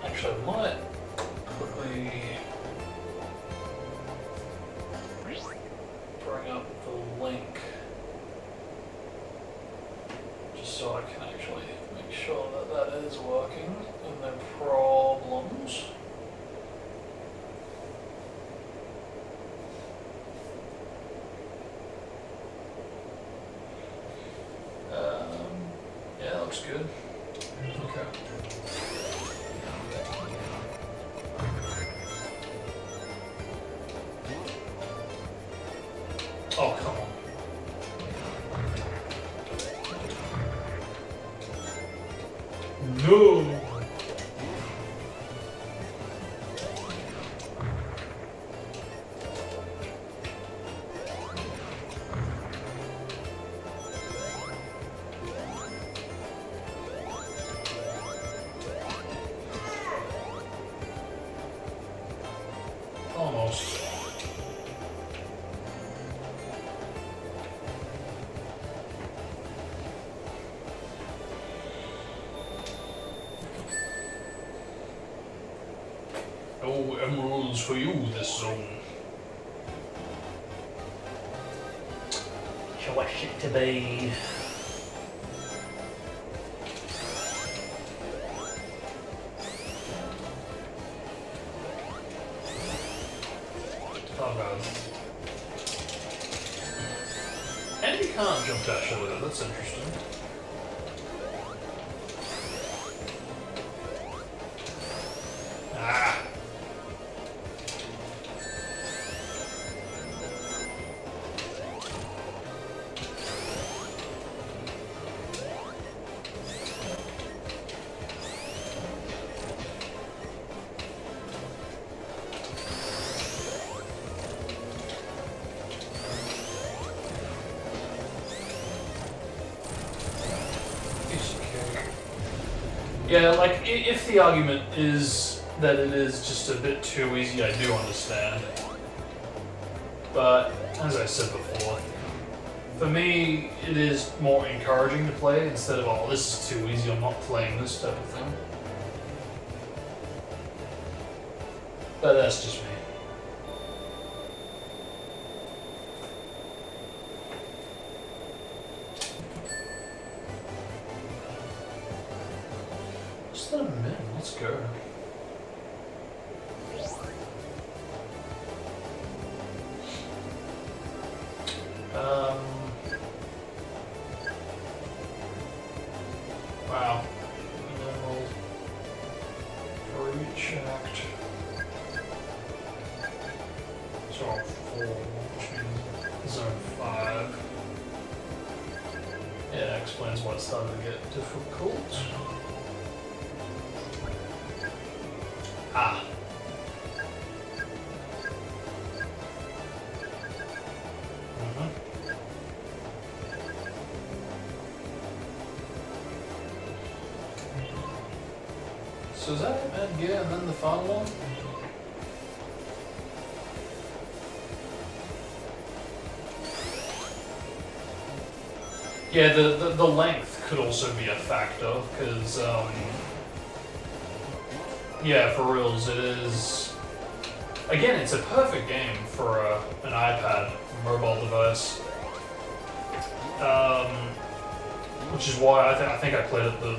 Actually, I might quickly bring up the link just so I can actually make sure that that is working and no problems. Yeah, looks good. Okay. Oh, come on. No! Almost. No emeralds for you this zone. Shall wish it to be. Oh god. And you can't jump dash over there, that's interesting. Ah! Yeah, like, if the argument is that it is just a bit too easy, I do understand. But, as I said before, for me, it is more encouraging to play instead of, oh, this is too easy, I'm not playing this type of thing. But that's just me. What's that a min? Let's go. Wow. Minimal for each act. So 4, which means zone 5. Yeah, that explains why it started to get difficult. Ah. So is that it, man? Yeah, and then the final one? Yeah, the length could also be a factor, because, yeah, for reals, it is... Again, it's a perfect game for an iPad mobile device. Which is why I think I played it the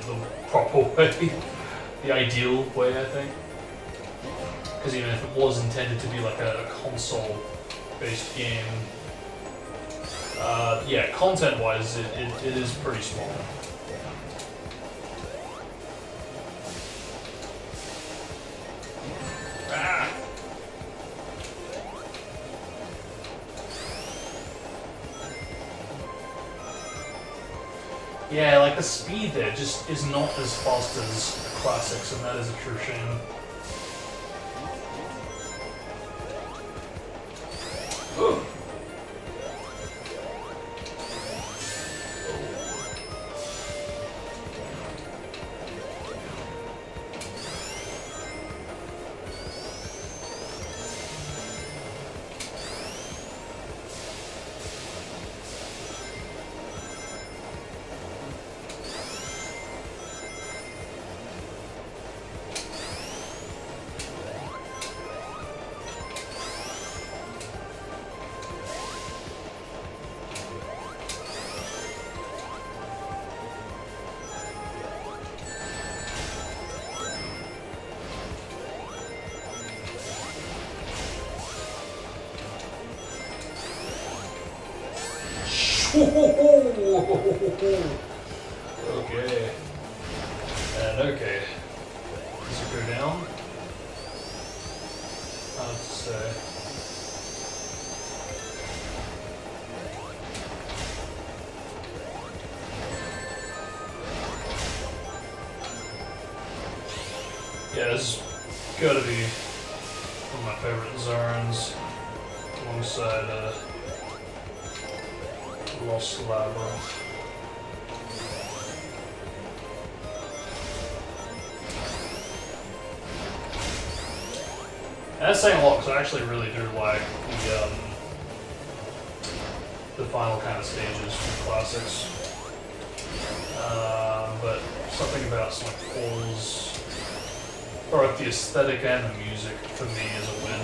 proper way. The ideal way, I think. Because even if it was intended to be like a console-based game, yeah, content-wise, it is pretty small. Ah. Yeah, like the speed there just is not as fast as the classics, and that is a true shame. Ooh. Okay. And okay. Does it go down? Hard to say. Yeah, this has got to be one of my favorite zones, alongside Lost Labyrinth. And that's saying a lot, because I actually really do like the final kind of stages from classics. But something about Sonic 4's, or the aesthetic and the music, for me, is a win.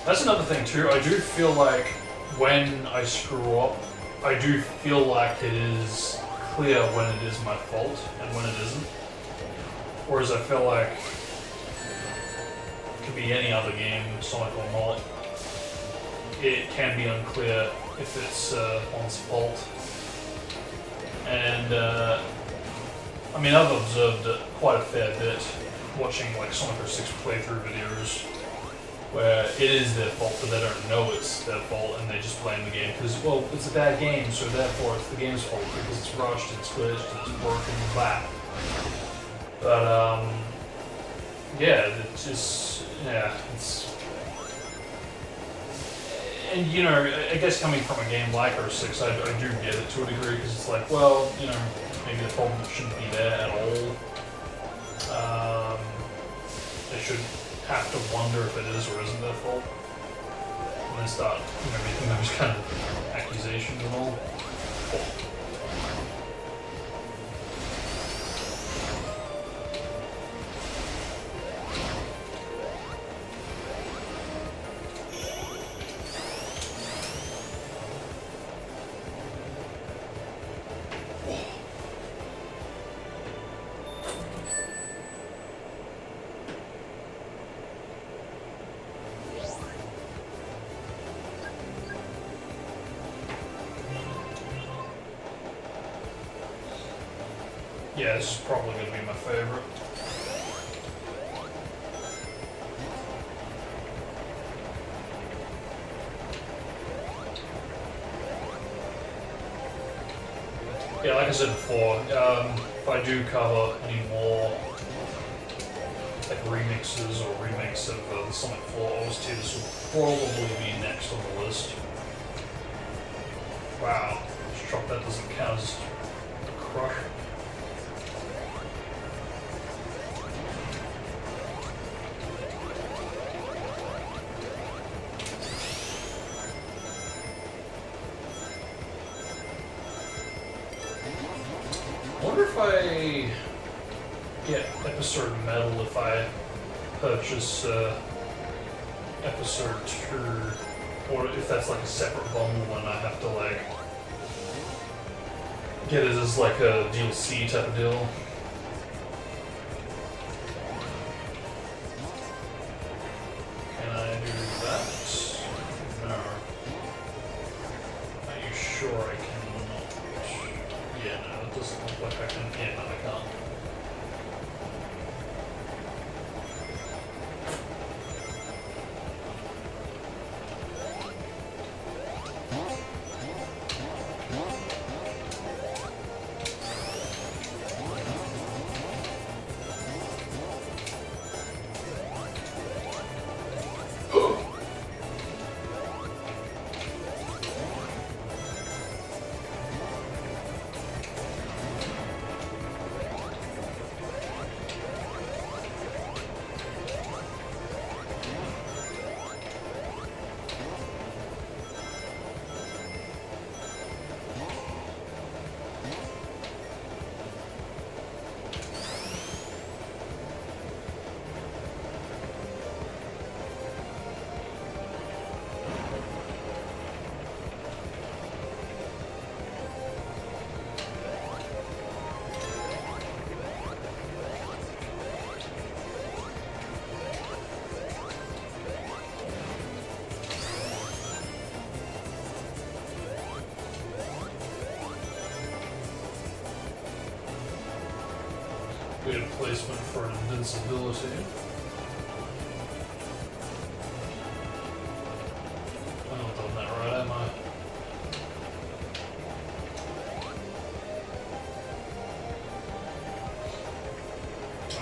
That's another thing too, I do feel like when I screw up, I do feel like it is clear when it is my fault and when it isn't. Whereas I feel like it could be any other game, Sonic or not, it can be unclear if it's one's fault. And I mean, I've observed it quite a fair bit watching like Sonic 06 playthrough videos, where it is their fault, but they don't know it's their fault, and they just blame the game because, well, it's a bad game, so therefore it's the game's fault because it's rushed, it's glitched, it's broken, blah. But yeah, it's just, yeah, it's, and you know, I guess coming from a game like 06, I do get it to a degree because it's like, well, you know, maybe the problem shouldn't be there at all. They should have to wonder if it is or isn't their fault. And then start, you know, making those kind of accusations and all. this is probably going to be my favorite. Yeah, like I said before, if I do cover any more like remixes or remakes of the Sonic 4 OST, this will probably be next on the list. Wow, this drop that doesn't count as the crush. I wonder if I get episode medal if I purchase episode 2, or if that's like a separate bundle and I have to like get it as like a DLC type of deal. Can I do that? No. Are you sure I cannot? Yeah, no, it doesn't look like I can. Yeah, no, I can't. Good placement for invincibility. I'm not doing that right, am I?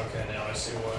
Okay, now I see why.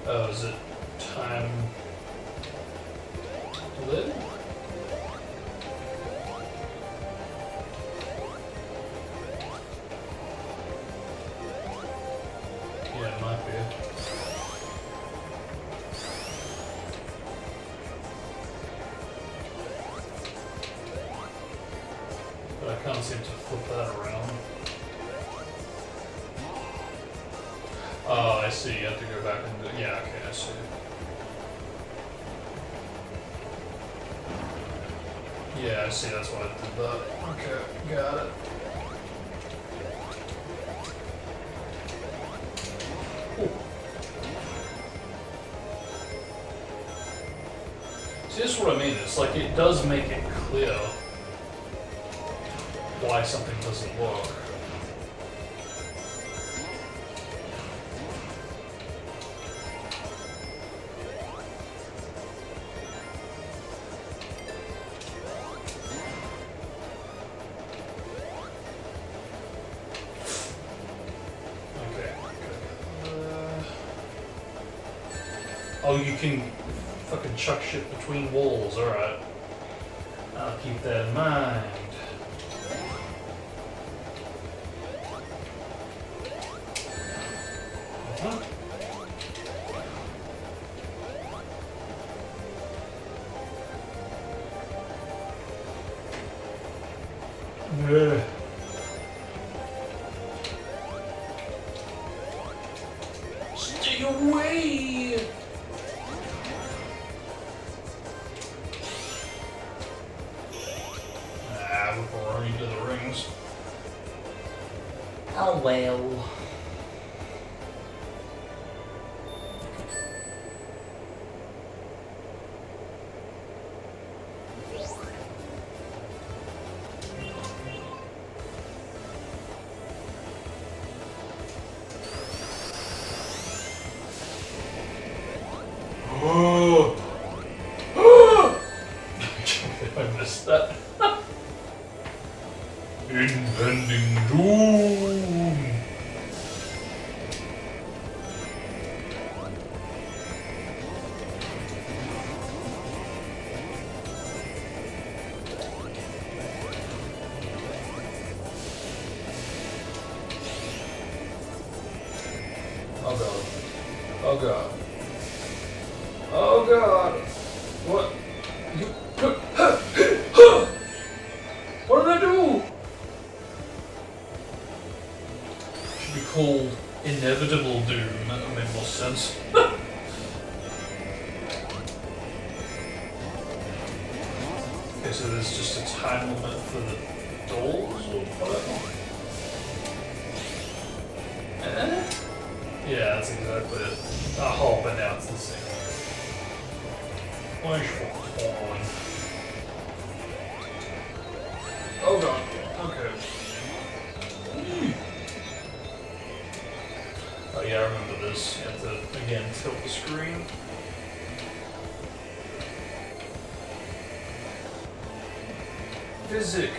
Oh, is it time to live? Yeah, it might be. But I can't seem to flip that around. Oh, I see. You have to go back and do. Yeah, okay, I see. Yeah, I see. That's why I did that. Okay, got it. Ooh. See, this is what I mean. It's like it does make it clear why something doesn't work. Oh, you can fucking chuck shit between walls, alright. I'll keep that in mind. Uh-huh. Yeah. Stay away! Ah, we're running into the rings. Oh well. Oh! I missed that. Impending doom! Oh god. Oh god. Oh god. What? You. What did I do? Should be called Inevitable Doom. That would make more sense. Okay, so there's just a time limit for the doors or whatever? Yeah, that's exactly it. Oh, but now it's the same. Wish for porn. Oh god. Okay. Oh yeah, I remember this. You have to, again, tilt the screen. Physic.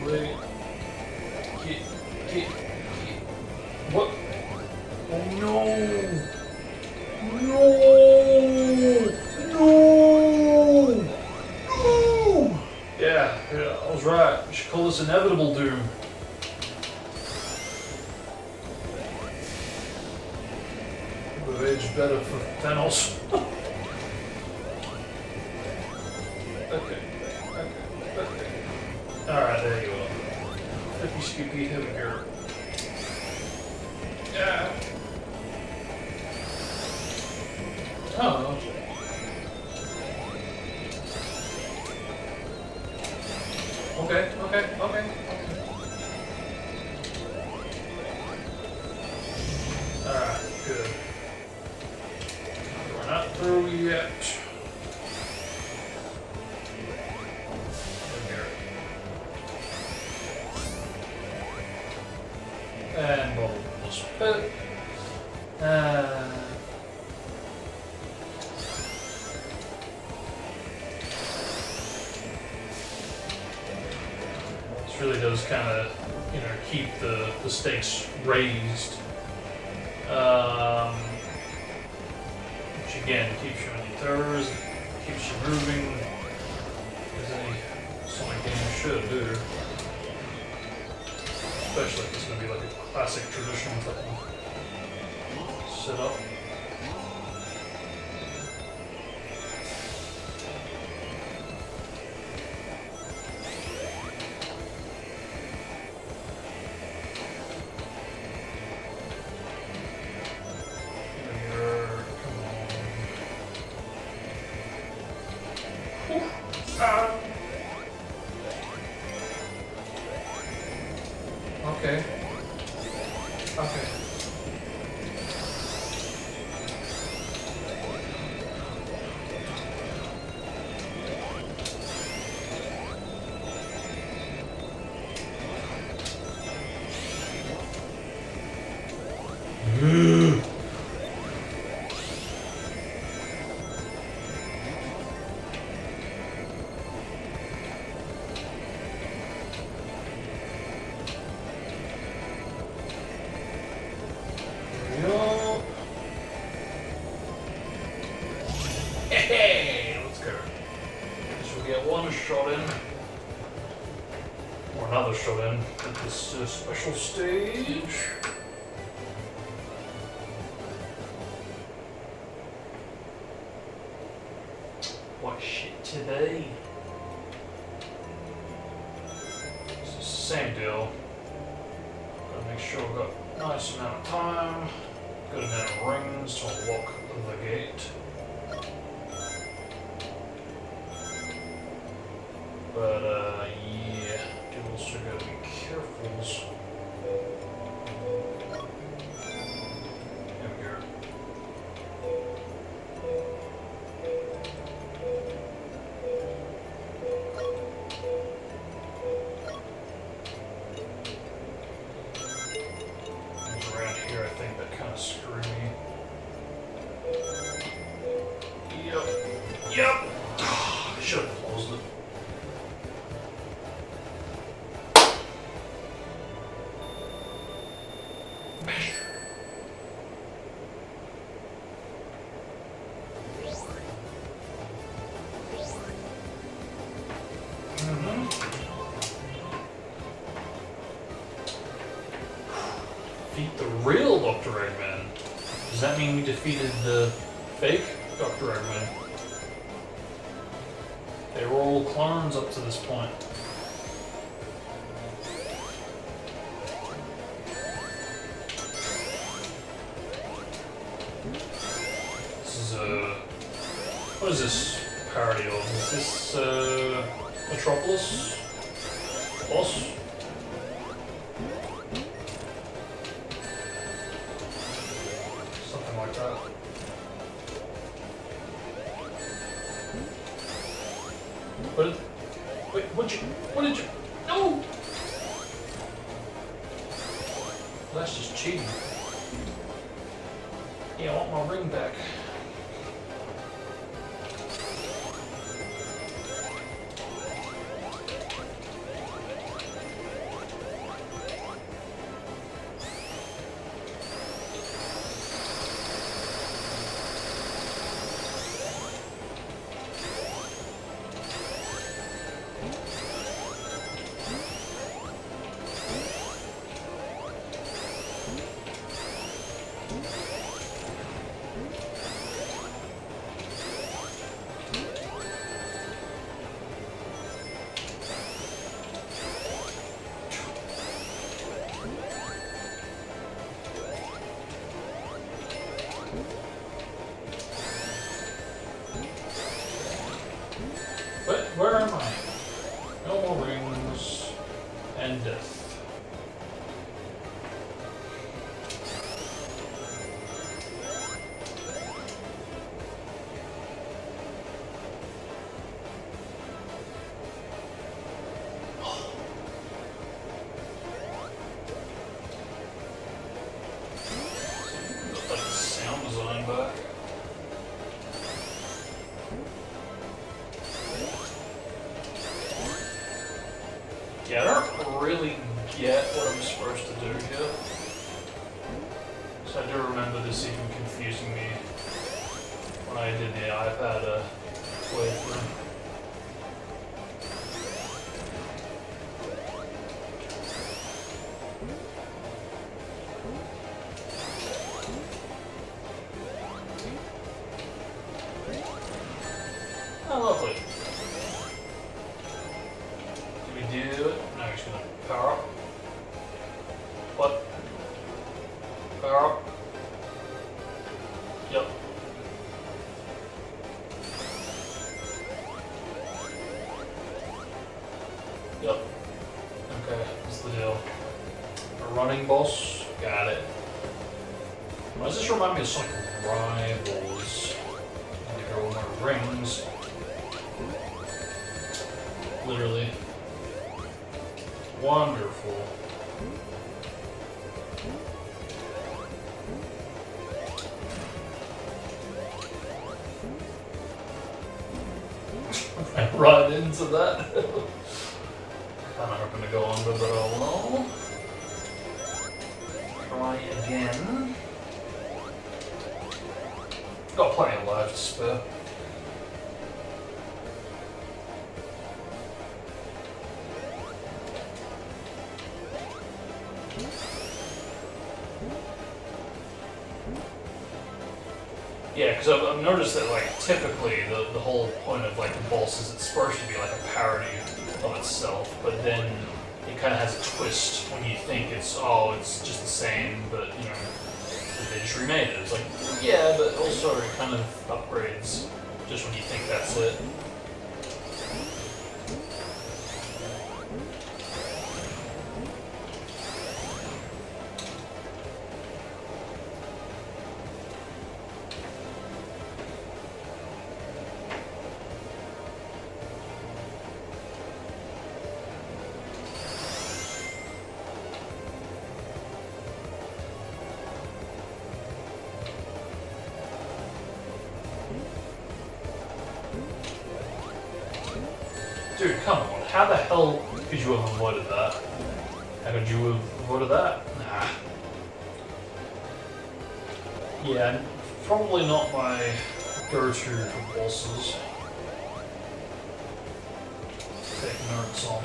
Wait. Get. What? Oh no! No! No! No! Yeah, I was right. We should call this Inevitable Doom. Would have aged better for Thanos. Okay. Alright, there you go. Flippy Scoopy, here we go. Yeah. Oh. Okay. Alright, good. We're not through yet. And bubble spit. This really does kind of, keep the stakes raised. Which again keeps you on your toes, keeps you moving, as any Sonic game should do. Especially if it's going to be like a classic traditional type of setup. Okay. shot in. Or another shot in at this special stage. What shit today? It's the same deal. Gotta make sure I've got a nice amount of time, good amount of rings to unlock the gate. But yeah, do also gotta be careful. There we go. Around here, I think that kind of screwed me. Yep. Should have closed it. Defeat the real Dr. Eggman. Does that mean we defeated the fake Dr. Eggman? They were all clones up to this point. This is what is this parody of? Is this Metropolis? Boss? Something like that. What did you, no! That's just cheating. Yeah, I want my ring back. Where am I? No more rings and death. Got like sound design back. Yeah, I don't really get what I'm supposed to do here. So I do remember this even confusing me when I did the iPad playthrough. Oh, lovely. Do it. No, he's gonna power up. What? Power up. Yep. Yep. Okay, what's the deal? A running boss? Got it. Why does this remind me of Sonic Rivals? And they go on my rings. Literally. Wonderful. Right into that. I'm not going to go under, but oh well. Try again. Got plenty of life to spare. Yeah, because I've noticed that like typically the whole point of like the boss is it's supposed to be like a parody of itself, but then it kind of has a twist when you think it's just the same, but you know they just remade it. It's like yeah, but also it kind of upgrades just when you think that's it. Dude, come on. How the hell could you have avoided that? How could you have avoided that? Nah. Yeah, probably not my go-to for bosses. Take notes on.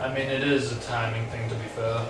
I mean, it is a timing thing to be fair.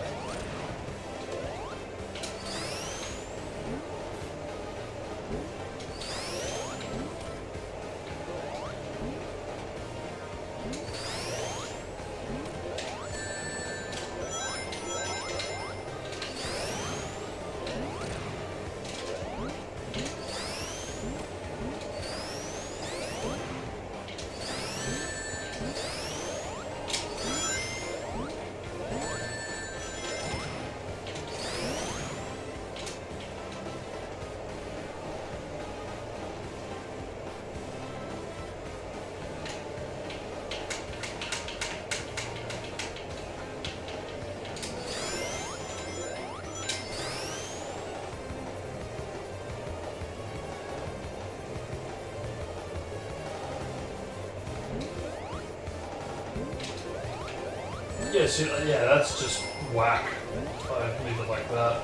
Yeah, so, yeah, that's just whack if I leave it like that.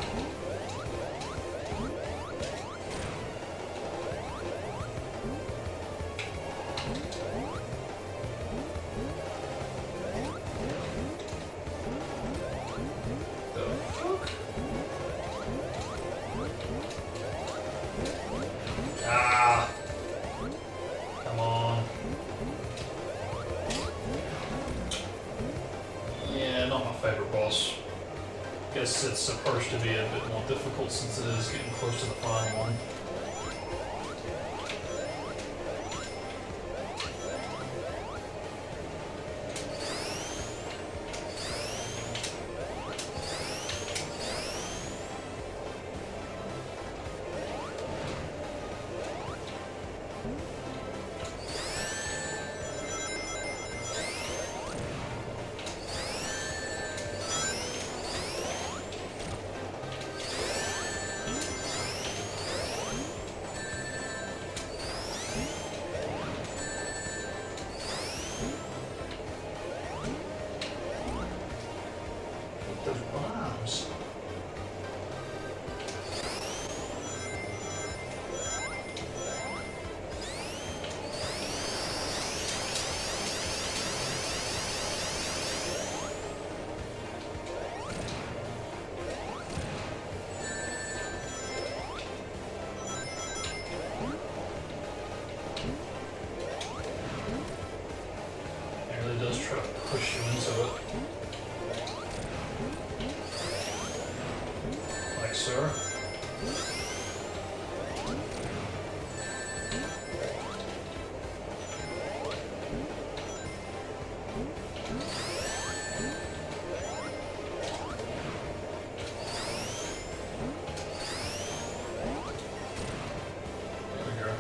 The fuck? Ah! Come on. Yeah, not my favorite boss. Guess it's supposed to be a bit more difficult since it is getting close to the final one. Those bombs. It really does try to push you into it. Sir. There we go.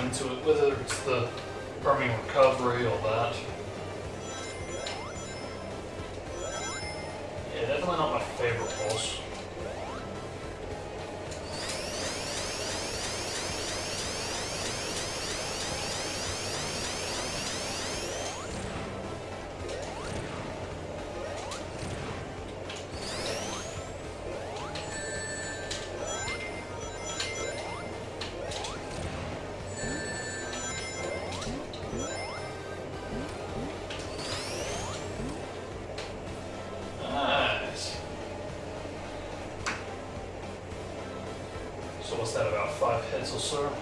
into it, whether it's the roaming recovery or that. Yeah, definitely not my favorite boss. So what's that, about 5 heads or so?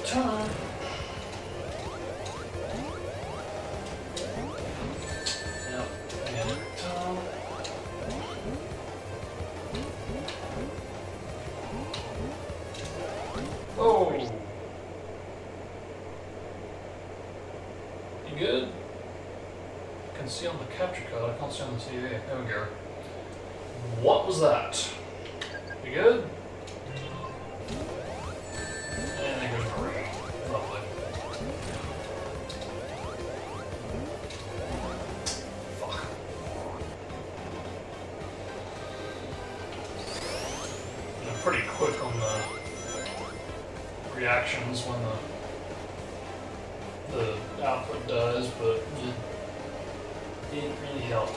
Turn. Yep. And turn. Oh! You good? I can see on the capture card, I can't see on the TV. There we go. What was that? You good? And there goes Marie. Lovely. Fuck. I'm pretty quick on the reactions when the output dies, but it didn't really help.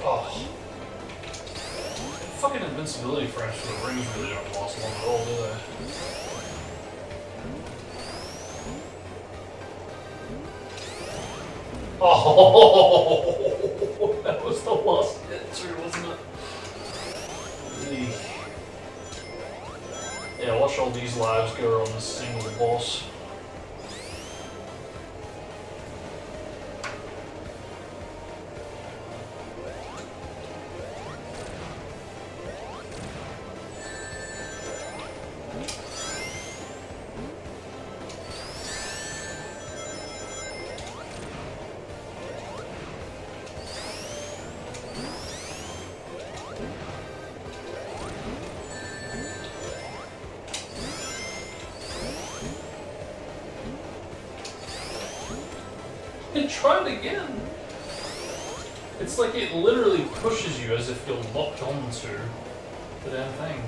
Oh. Fucking invincibility frames for the rings really don't last long at all, do they? Oh, that was the last hit too, wasn't it? Eek. Yeah, watch all these lives go on this single boss. And try it again. It's like it literally pushes you as if you're locked onto the damn thing.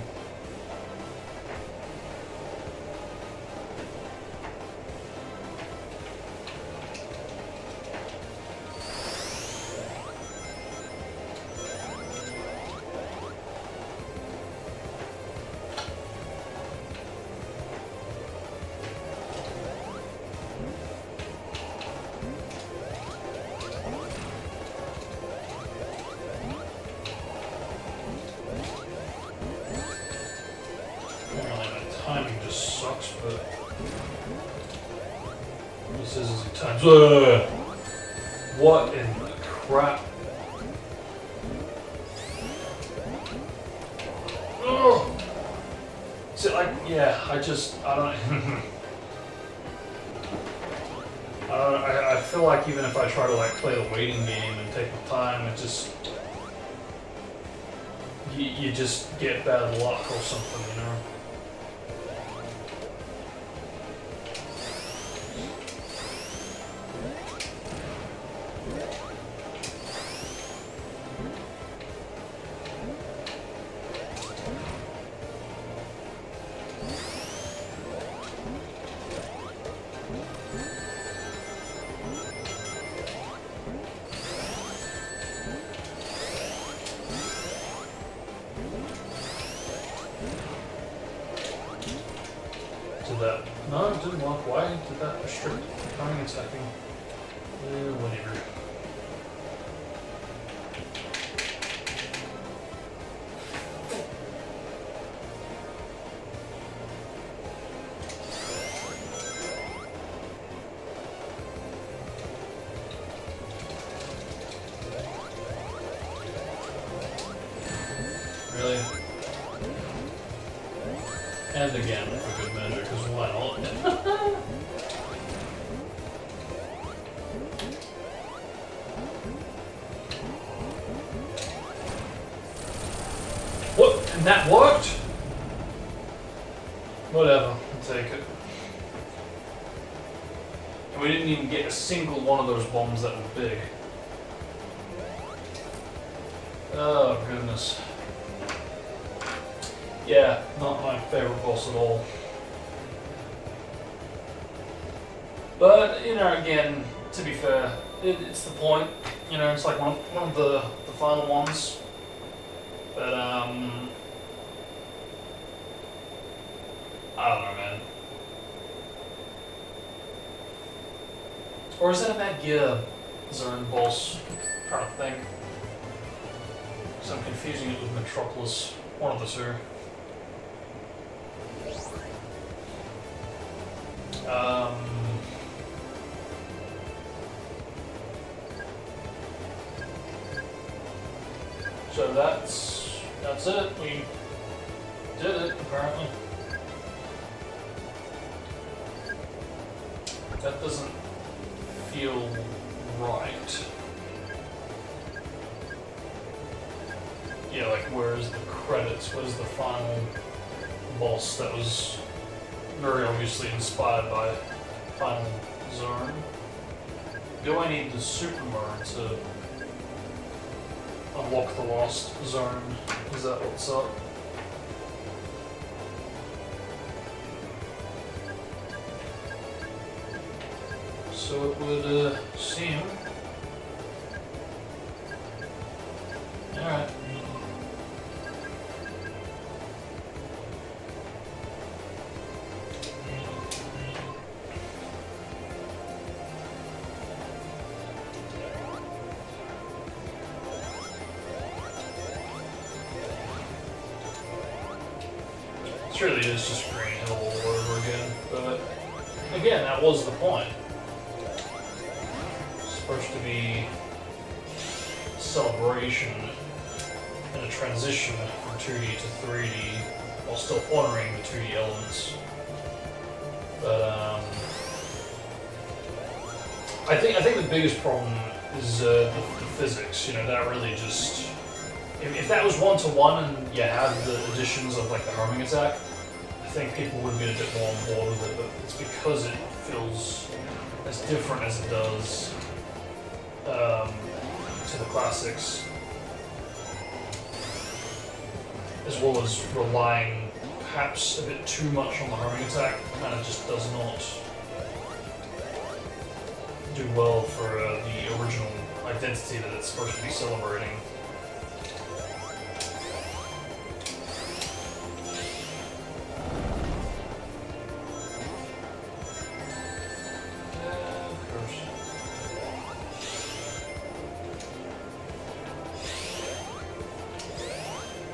Timing just sucks, but he says as he times. What in the crap? Ugh. See, I don't. I feel like even if I try to like play the waiting game and take the time, it just you just get bad luck or something, you know. did that. No, it didn't work. Why did that restrict homing attacking? Whatever. Really? And again, for good measure, because why not? What? And that worked? Whatever, I'll take it. And we didn't even get a single one of those bombs that was big. Oh, goodness. Yeah, not my favorite boss at all. But, you know, again, to be fair, it's the point. You know, it's like one of the final ones. But, I don't know, man. Or is that a Mad Gear Zone boss? I'm trying to think. So I'm confusing it with Metropolis. One of the two. So that's it. We did it, apparently. That doesn't feel right. Yeah, like where's the credits? Where's the final boss that was very obviously inspired by Final Zone? Do I need the super mode to unlock the Lost Zone? Is that what's up? So it would seem. Alright. It really is just Green Hill all over again, but again, that was the point. It's supposed to be a celebration and a transition from 2D to 3D while still honoring the 2D elements. But I think the biggest problem is the physics. You know, that really just. If that was one-to-one and you had the additions of like the homing attack, I think people would be a bit more on board with it, but it's because it feels as different as it does to the classics, as well as relying perhaps a bit too much on the homing attack, and it just does not do well for the original identity that it's supposed to be celebrating.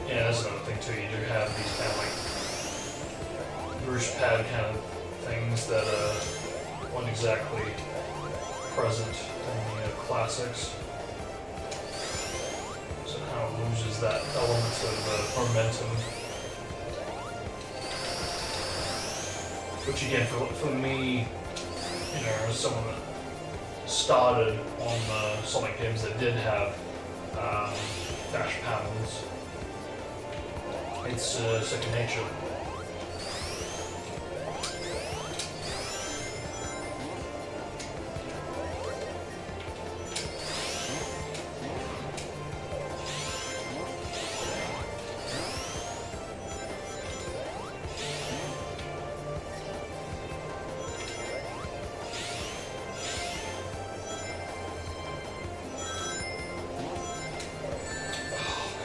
Yeah, that's another thing too. You do have these kind of like Bruce pad kind of things that weren't exactly present in the classics. So it kind of loses that element of momentum. Which again, for me, you know, as someone that started on Sonic games that did have dash panels, it's second nature.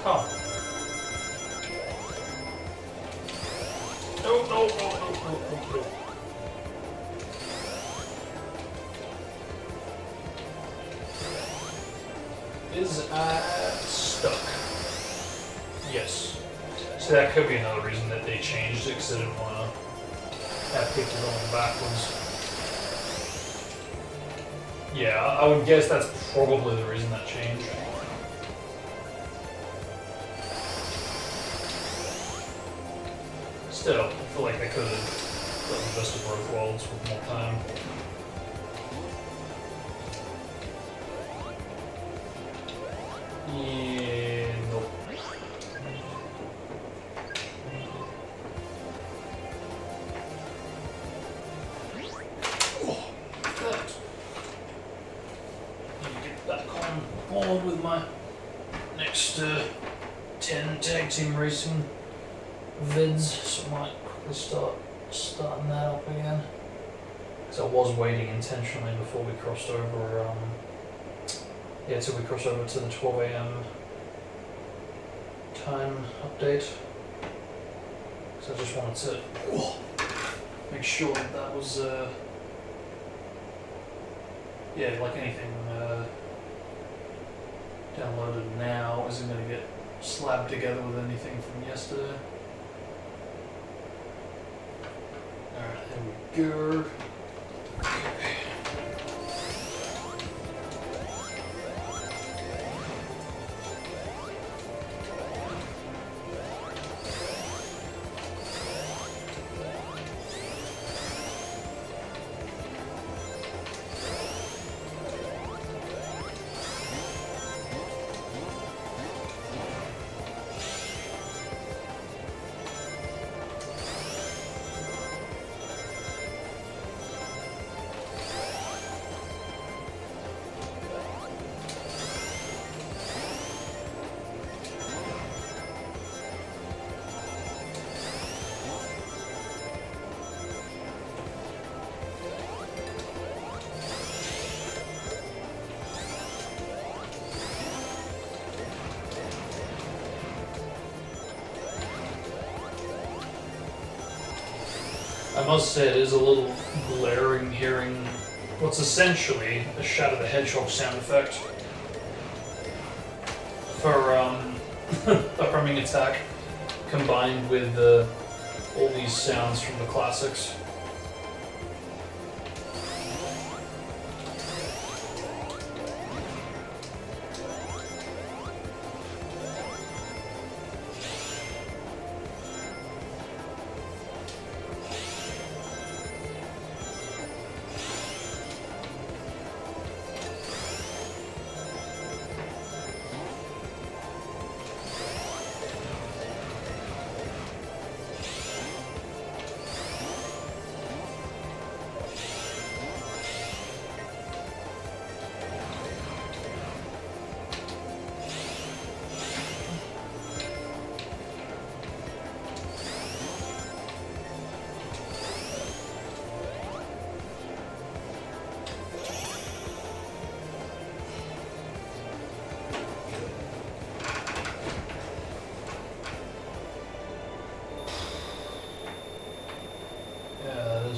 Huh. No. is stuck. Yes. So that could be another reason that they changed it, because they didn't want to have people going backwards. Yeah, I would guess that's probably the reason that changed. Still, I feel like they could have done the best of both worlds with more time. Yeah, nope. Oh, that. Need to get back on board with my next 10 tag team racing vids, so I might quickly starting that up again. Because I was waiting intentionally before we crossed over. Yeah, till we cross over to the 12 AM time update. So I just wanted to make sure that that was, yeah, like anything downloaded now isn't going to get slabbed together with anything from yesterday. Alright, there we go. Okay. I must say it is a little glaring hearing what's essentially a Shadow the Hedgehog sound effect for a humming attack combined with all these sounds from the classics.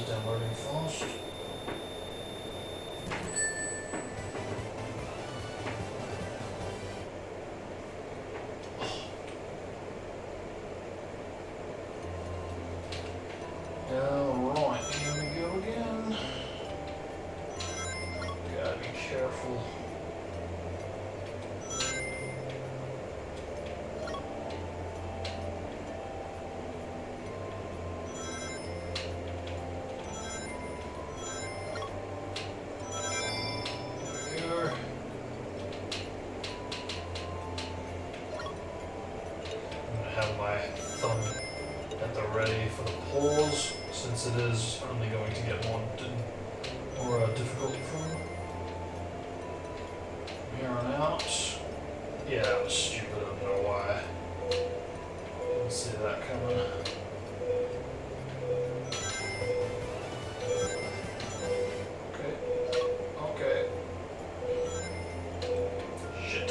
Downloading fast. Alright, here we go again. Gotta be careful. Have my thumb at the ready for the pause, since it is only going to get more difficult from here on out. Yeah, that was stupid, I don't know why. Didn't see that coming. Okay. Shit.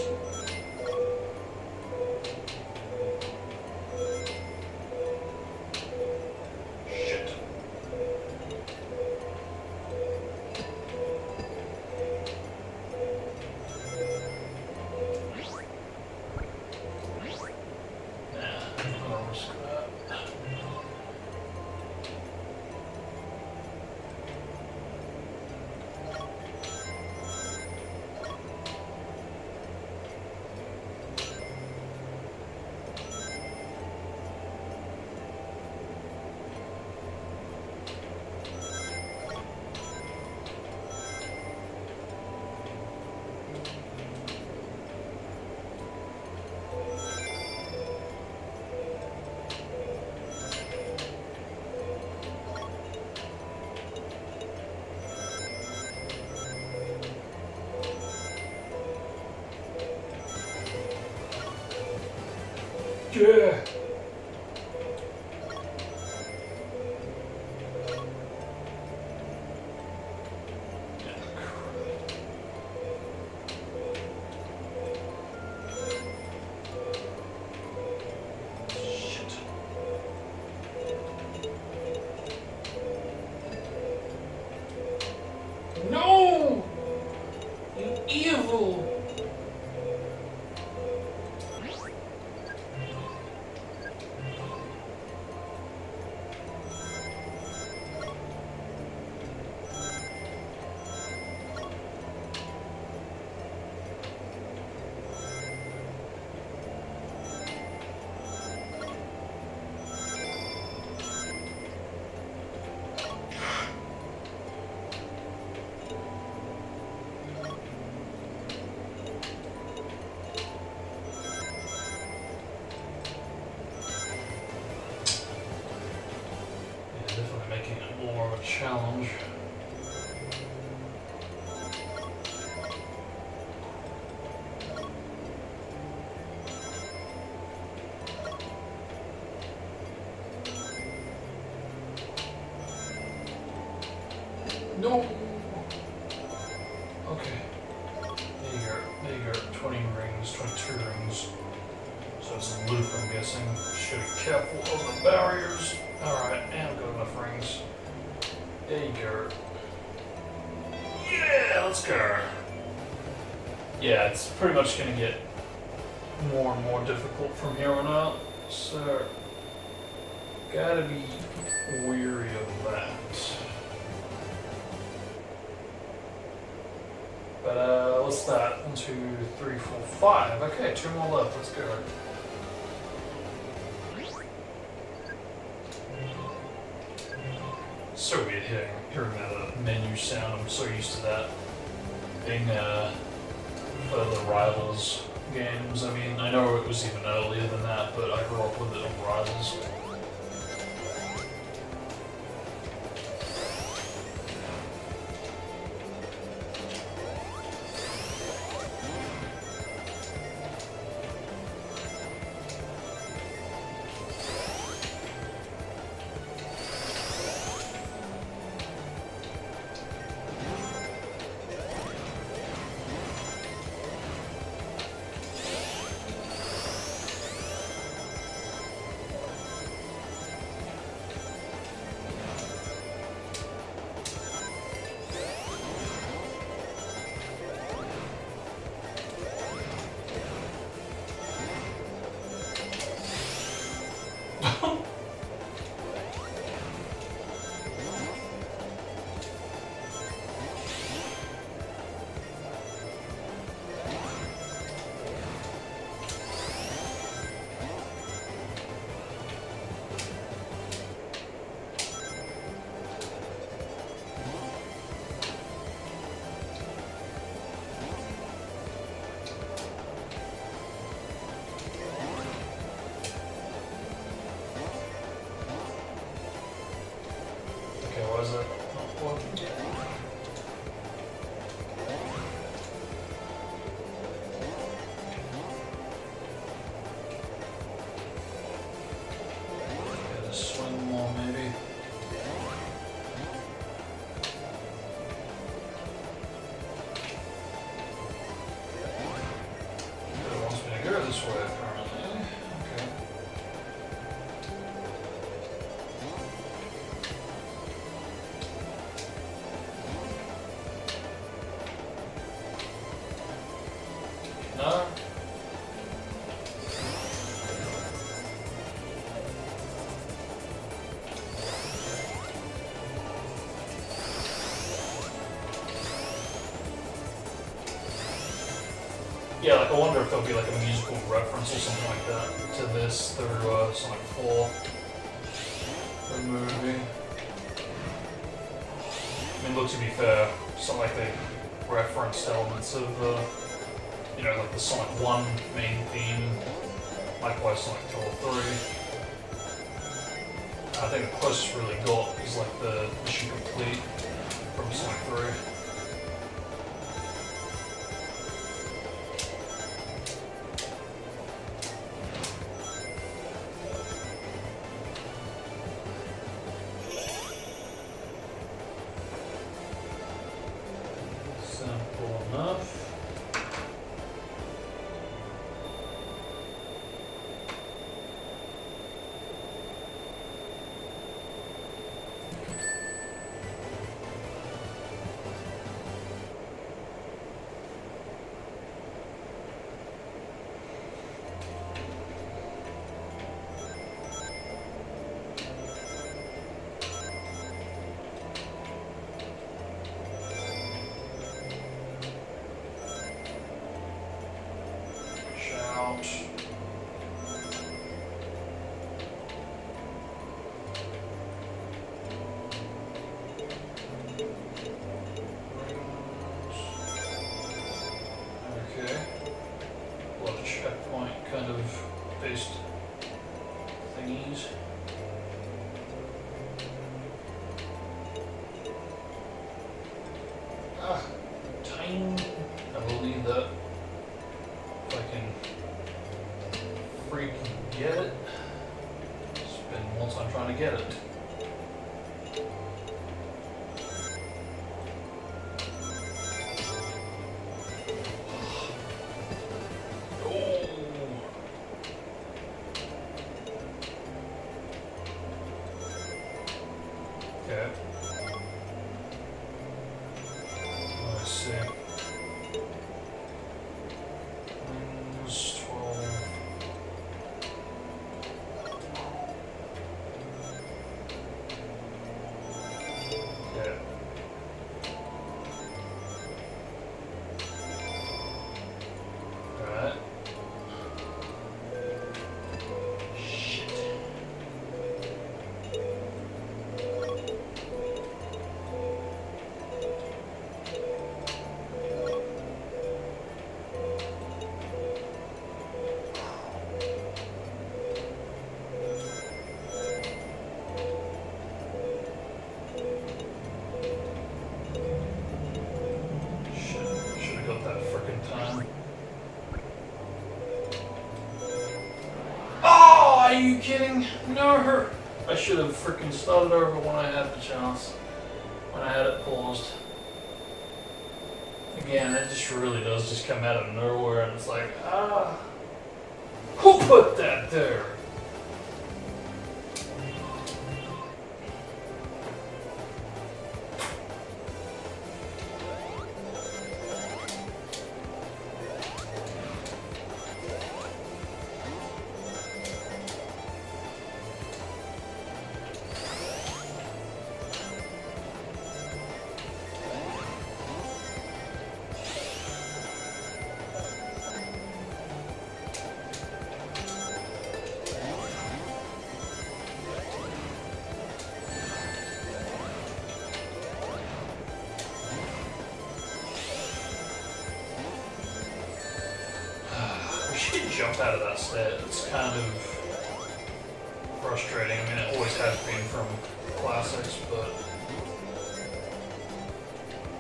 Yeah. No! You evil! Definitely making it more of a challenge. No! Okay. There you go. 20 rings, 22 rings. So it's a loop, I'm guessing. Should be careful of the barriers. Alright, and I've got enough rings. There you go. Yeah, let's go. Yeah, it's pretty much going to get more and more difficult from here on out. So, gotta be weary of that. But what's that? 1, 2, 3, 4, 5. Okay, 2 more left. Let's go. So weird hearing that menu sound. I'm so used to that being for the Rivals games. I mean, I know it was even earlier than that, but I grew up with it on Rivals. Was it not working? Gotta swing more, maybe. It wants me to go this way, apparently. Okay. No? Yeah, like I wonder if there'll be like a musical reference or something like that to this through Sonic 4, the movie. I mean, look, to be fair, it's not like they referenced elements of you know, like the Sonic 1 main theme, likewise Sonic 2 or 3. I think the closest we really got is like the Mission Complete from Sonic 3. out. Okay. A lot of checkpoint kind of based thingies. Ah, time. I believe that. If I can freaking get it. Spend more time trying to get it. Okay. Let's see. Minus 12. Okay. Alright. Shit. Should have got that frickin' time. Oh, are you kidding? No! I should have frickin' started over when I had the chance. When I had it paused. Again, it just really does just come out of nowhere and it's like, ah. Who put that there? She didn't jump out of that set. It's kind of frustrating. I mean, it always has been from classics, but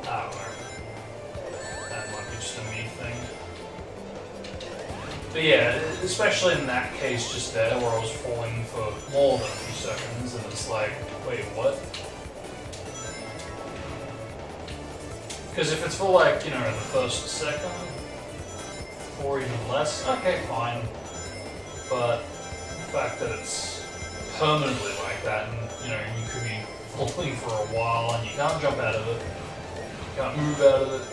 I don't know. That might be just a me thing. But yeah, especially in that case just there where I was falling for more than a few seconds, and it's like, wait, what? Because if it's for like, you know, the first second, or even less, okay, fine. But the fact that it's permanently like that, and you know, you could be falling for a while and you can't jump out of it, you can't move out of it.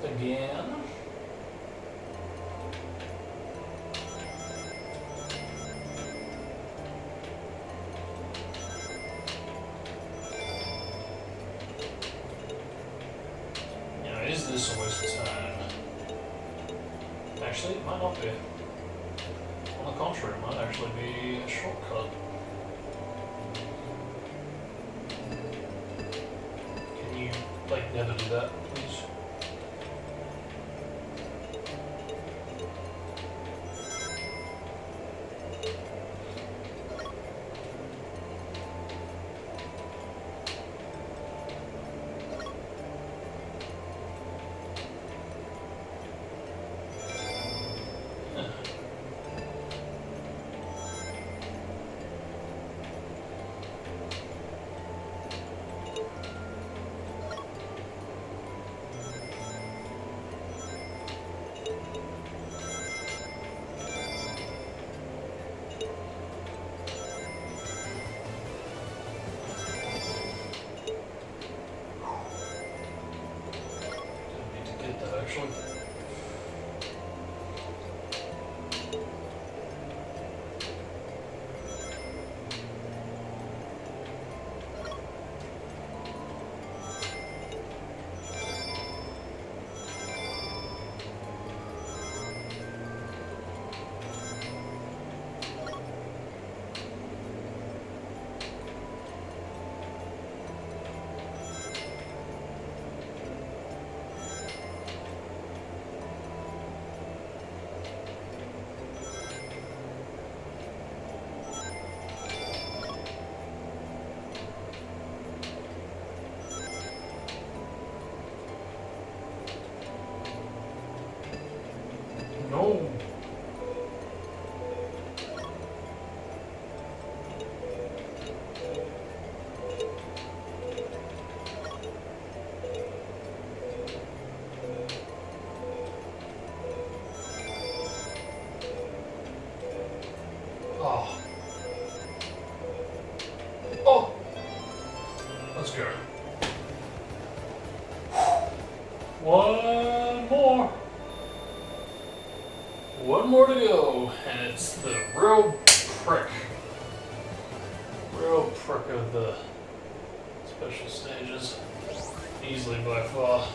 Again. You know, is this a waste of time? Actually, it might not be. On the contrary, it might actually be a shortcut. Can you, like, never do that, please? actually. No. Oh. Oh. Let's go. One more. One more to go, and it's the real prick. Real prick of the special stages. Easily by far.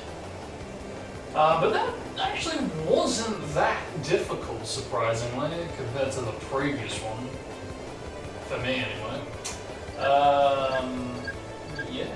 But that actually wasn't that difficult, surprisingly, compared to the previous one. For me, anyway. Yeah.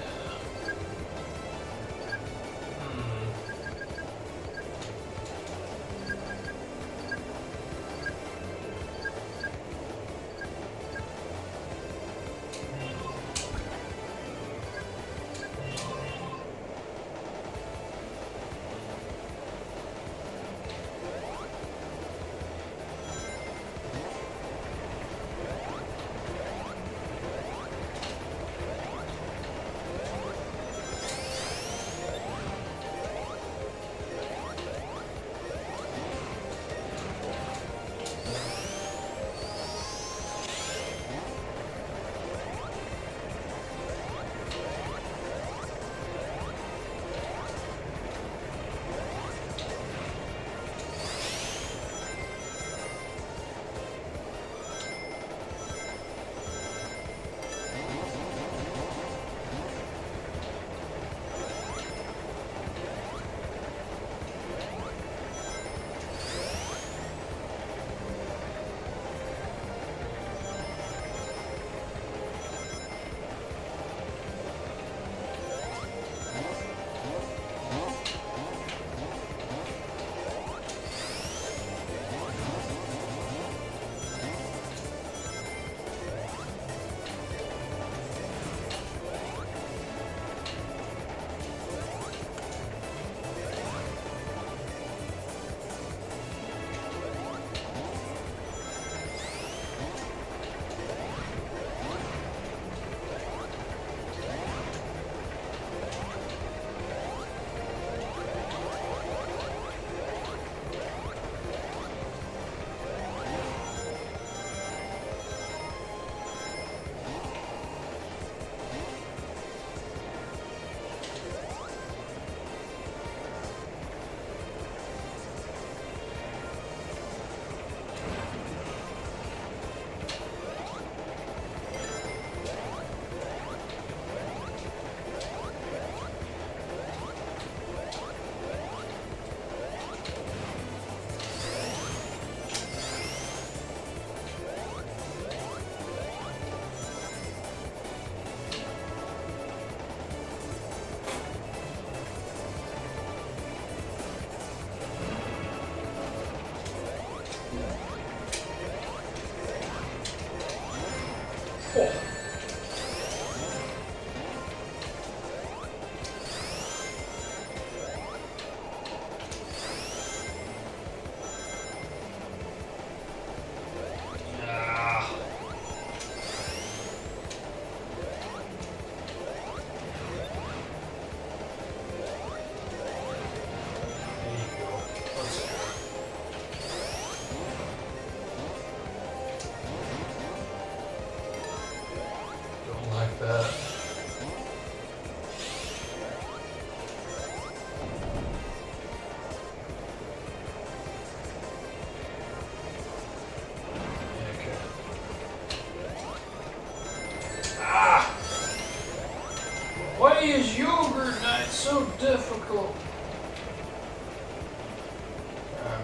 up.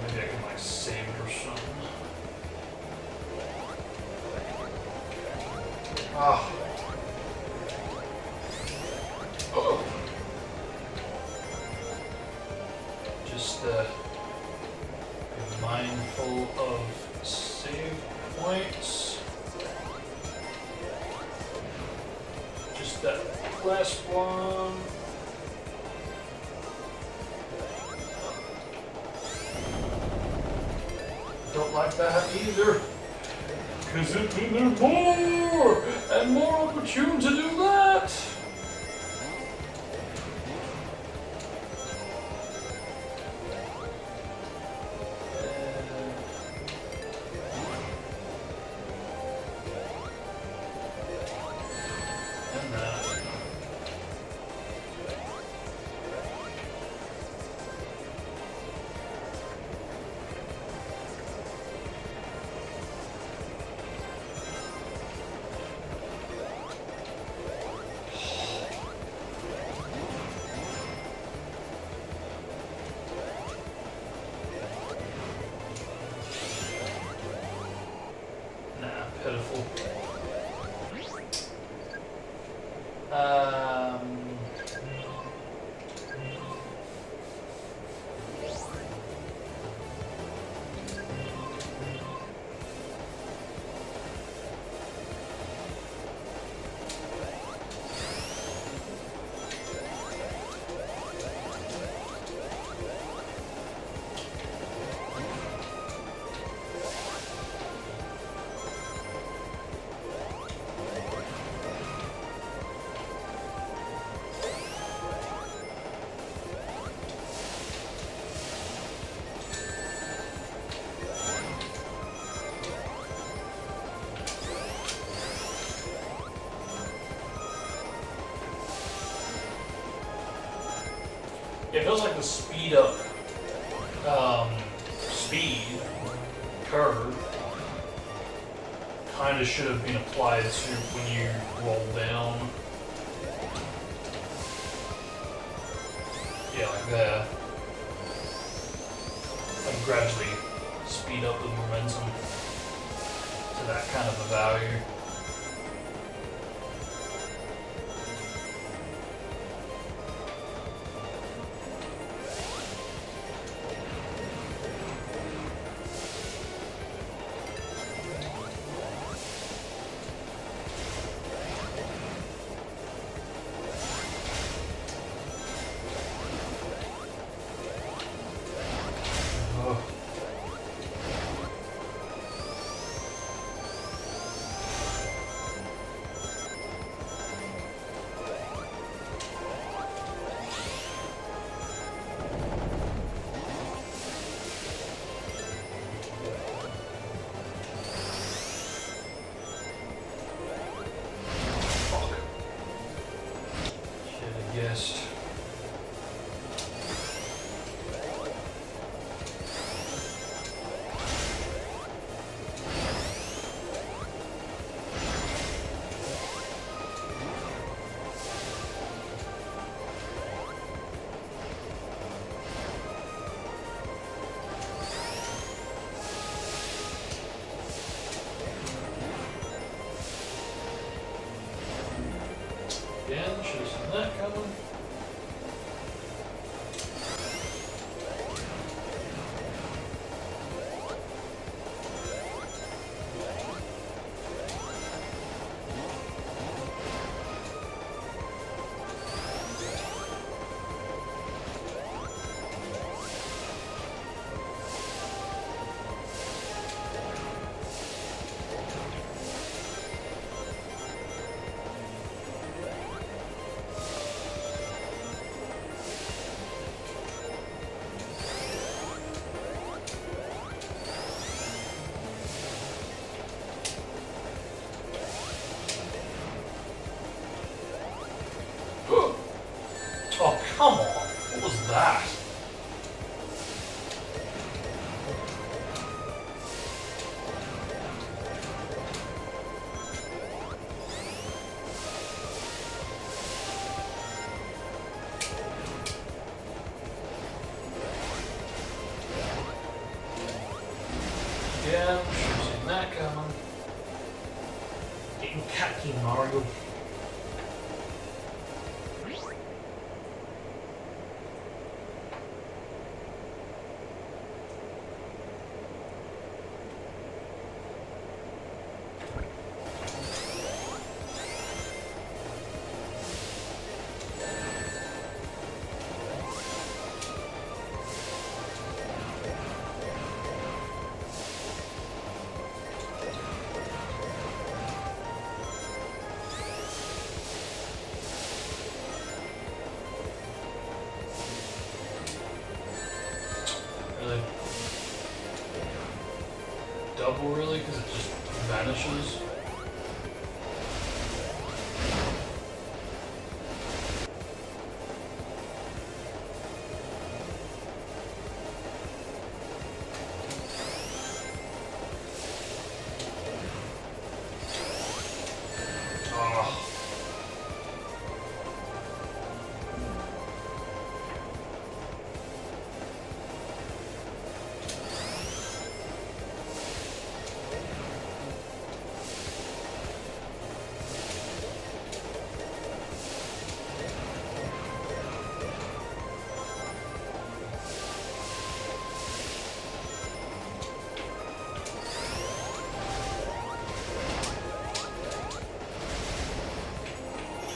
Maybe I can like save it or something. Ah. Oh. Just be mindful of save points. Just that last one. Don't like that either. Because it means there's more and more opportunity to do that. And that. Pitiful. It feels like the speed up speed curve kind of should have been applied to when you roll down. Yeah, like that. Like gradually speed up the momentum to that kind of a value. Yes. Again, should have seen that coming. again. Should have seen that coming. Getting cocky, Mario. Really? Double, really? Because it just vanishes?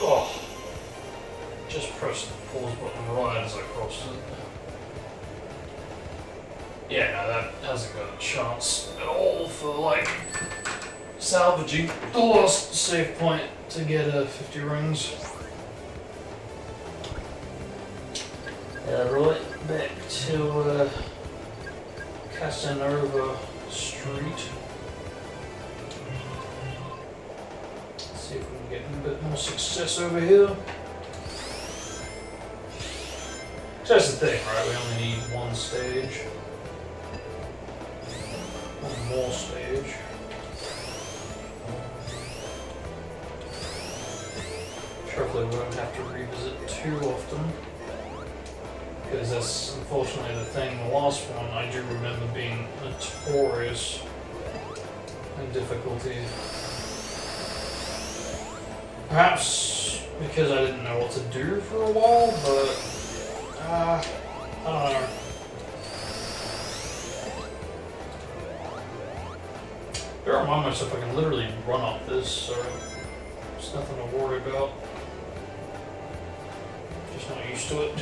Oh, just press the pause button right as I crossed it. Yeah, no, that hasn't got a chance at all for like salvaging the last save point to get 50 rings. Right back to Casanova Street. See if we can get a bit more success over here. So that's the thing, right? We only need one stage. One more stage. Hopefully we won't have to revisit too often. Because that's unfortunately the thing. The last one I do remember being notorious in difficulty. Perhaps because I didn't know what to do for a while, but I don't know. I remind myself I can literally run up this, so there's nothing to worry about. Just not used to it.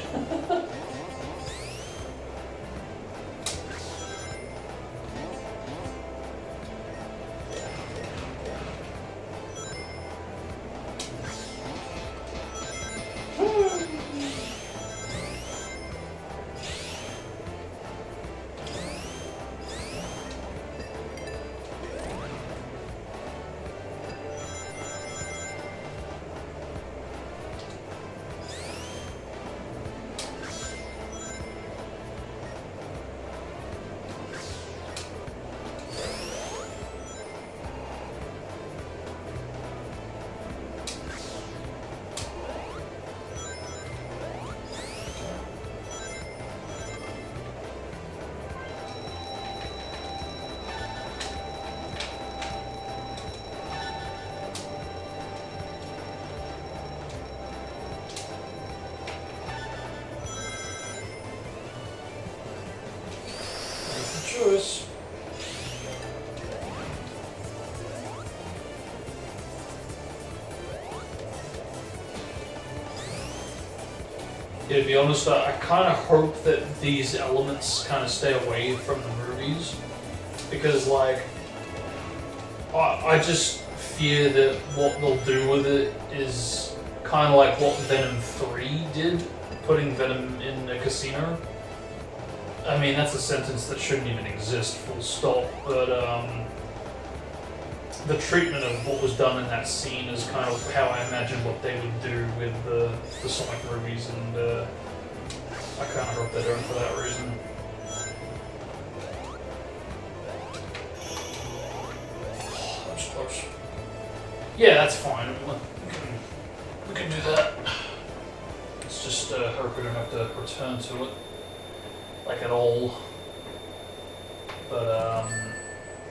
Choice. Yeah, to be honest, I kind of hope that these elements kind of stay away from the movies, because like I just fear that what they'll do with it is kind of like what Venom 3 did, putting Venom in a casino. I mean, that's a sentence that shouldn't even exist, full stop, but the treatment of what was done in that scene is kind of how I imagine what they would do with the Sonic movies, and I kind of hope they don't for that reason. That was close. Yeah, that's fine. We can do that. It's just hope we don't have to return to it. Like at all, but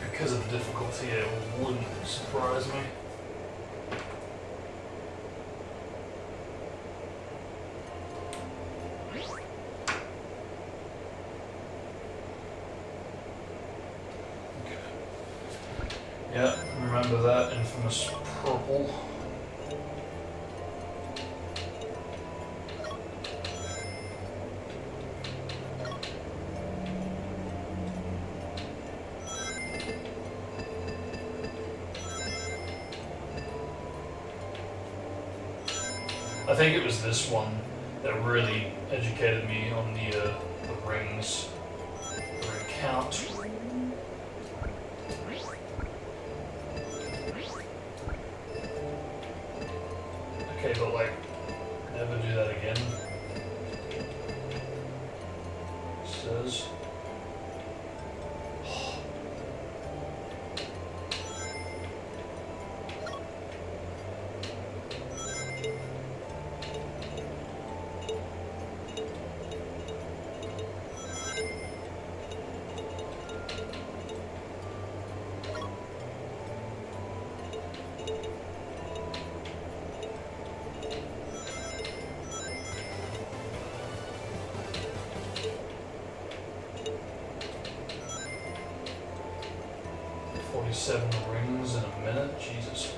because of the difficulty, it wouldn't surprise me. Yeah, remember that infamous purple. I think it was this one that really educated me on the rings, the ring count. Okay, but like, never do that again. It says. Seven rings in a minute? Jesus.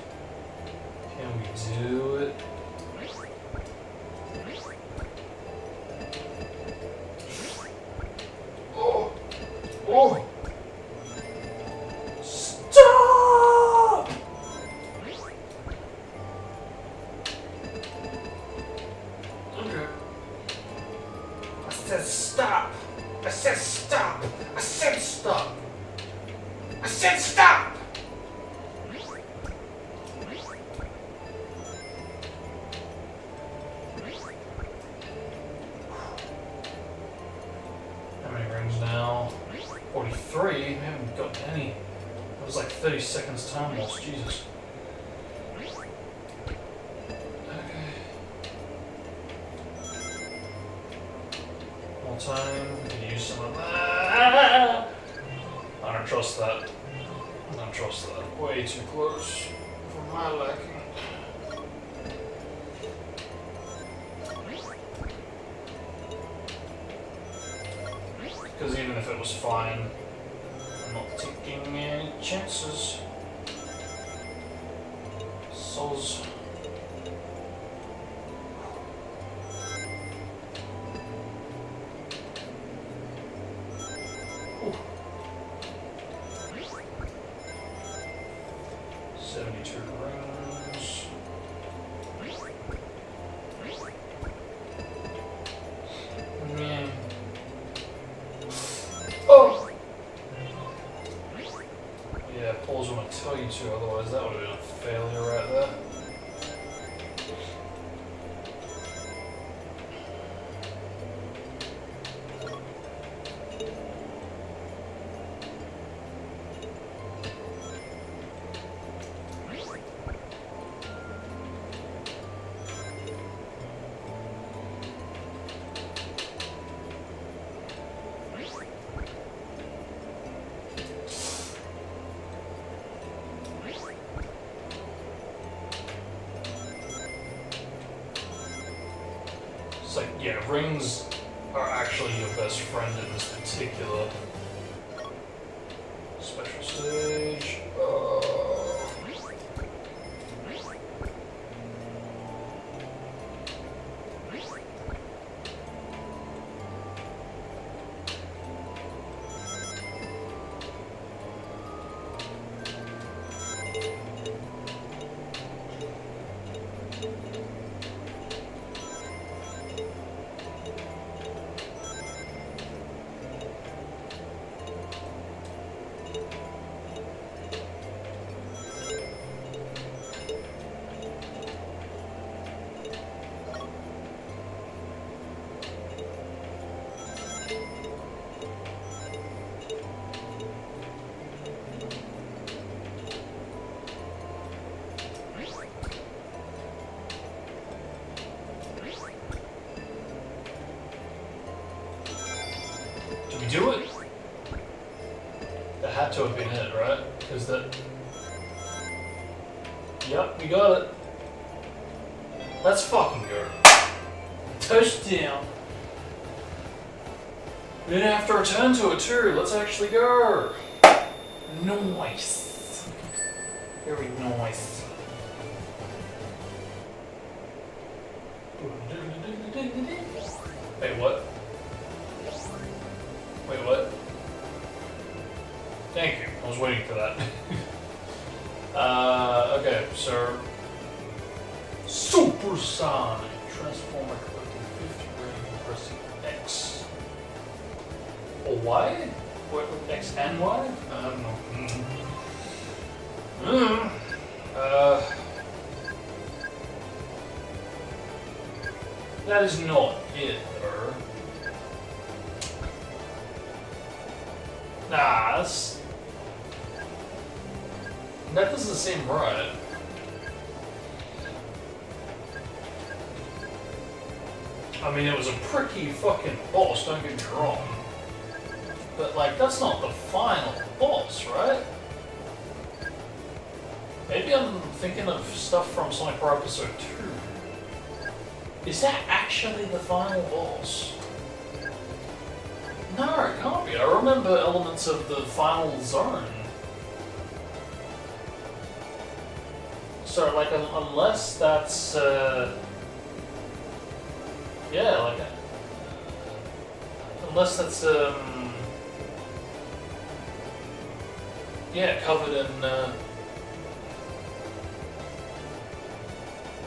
Can we do it? Oh! Oh! Stop! Okay. I said stop! I said stop! I said stop! I said stop! How many rings now? 43? We haven't got any. It was like 30 seconds time loss, Jesus. Okay. More time. Can use some of that. I don't trust that. I don't trust that. Way too close for my liking. Because even if it was fine, I'm not taking any chances. Souls. Ooh. 72 rings. Man. Oh! Yeah, pause when I tell you to, otherwise that would have been a failure right there. It's like, yeah, rings are actually your best friend in this particular special stage. had to have been it, right? Because that... Yep, we got it. Let's fucking go. Touchdown. We didn't have to return to it too. Let's actually go. Nice. Very nice. Wait, what? Wait, what? Thank you. I was waiting for that. Okay, so... Supersonic. Transformer collecting 50 range, pressing X. Or Y? What, X and Y? I don't know. That is not it, though. Nah, that's... That doesn't seem right. I mean, it was a pretty fucking boss, don't get me wrong. But, like, that's not the final boss, right? Maybe I'm thinking of stuff from Sonic Pro Episode 2. Is that actually the final boss? No, it can't be. I remember elements of the final zone. So, like, unless that's, yeah, like, unless that's, yeah, covered in,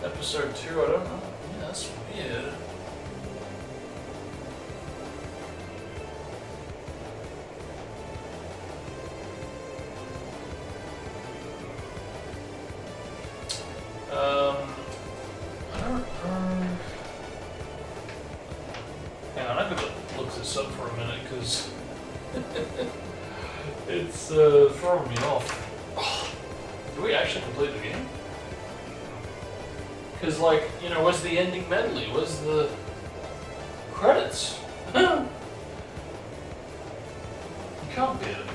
episode 2, I don't know. Yeah, that's weird. I don't know. Hang on, I'm gonna look this up for a minute because it's throwing me off. Oh, do we actually complete the game? Because, like, you know, where's the ending medley? Where's the credits? You can't beat it.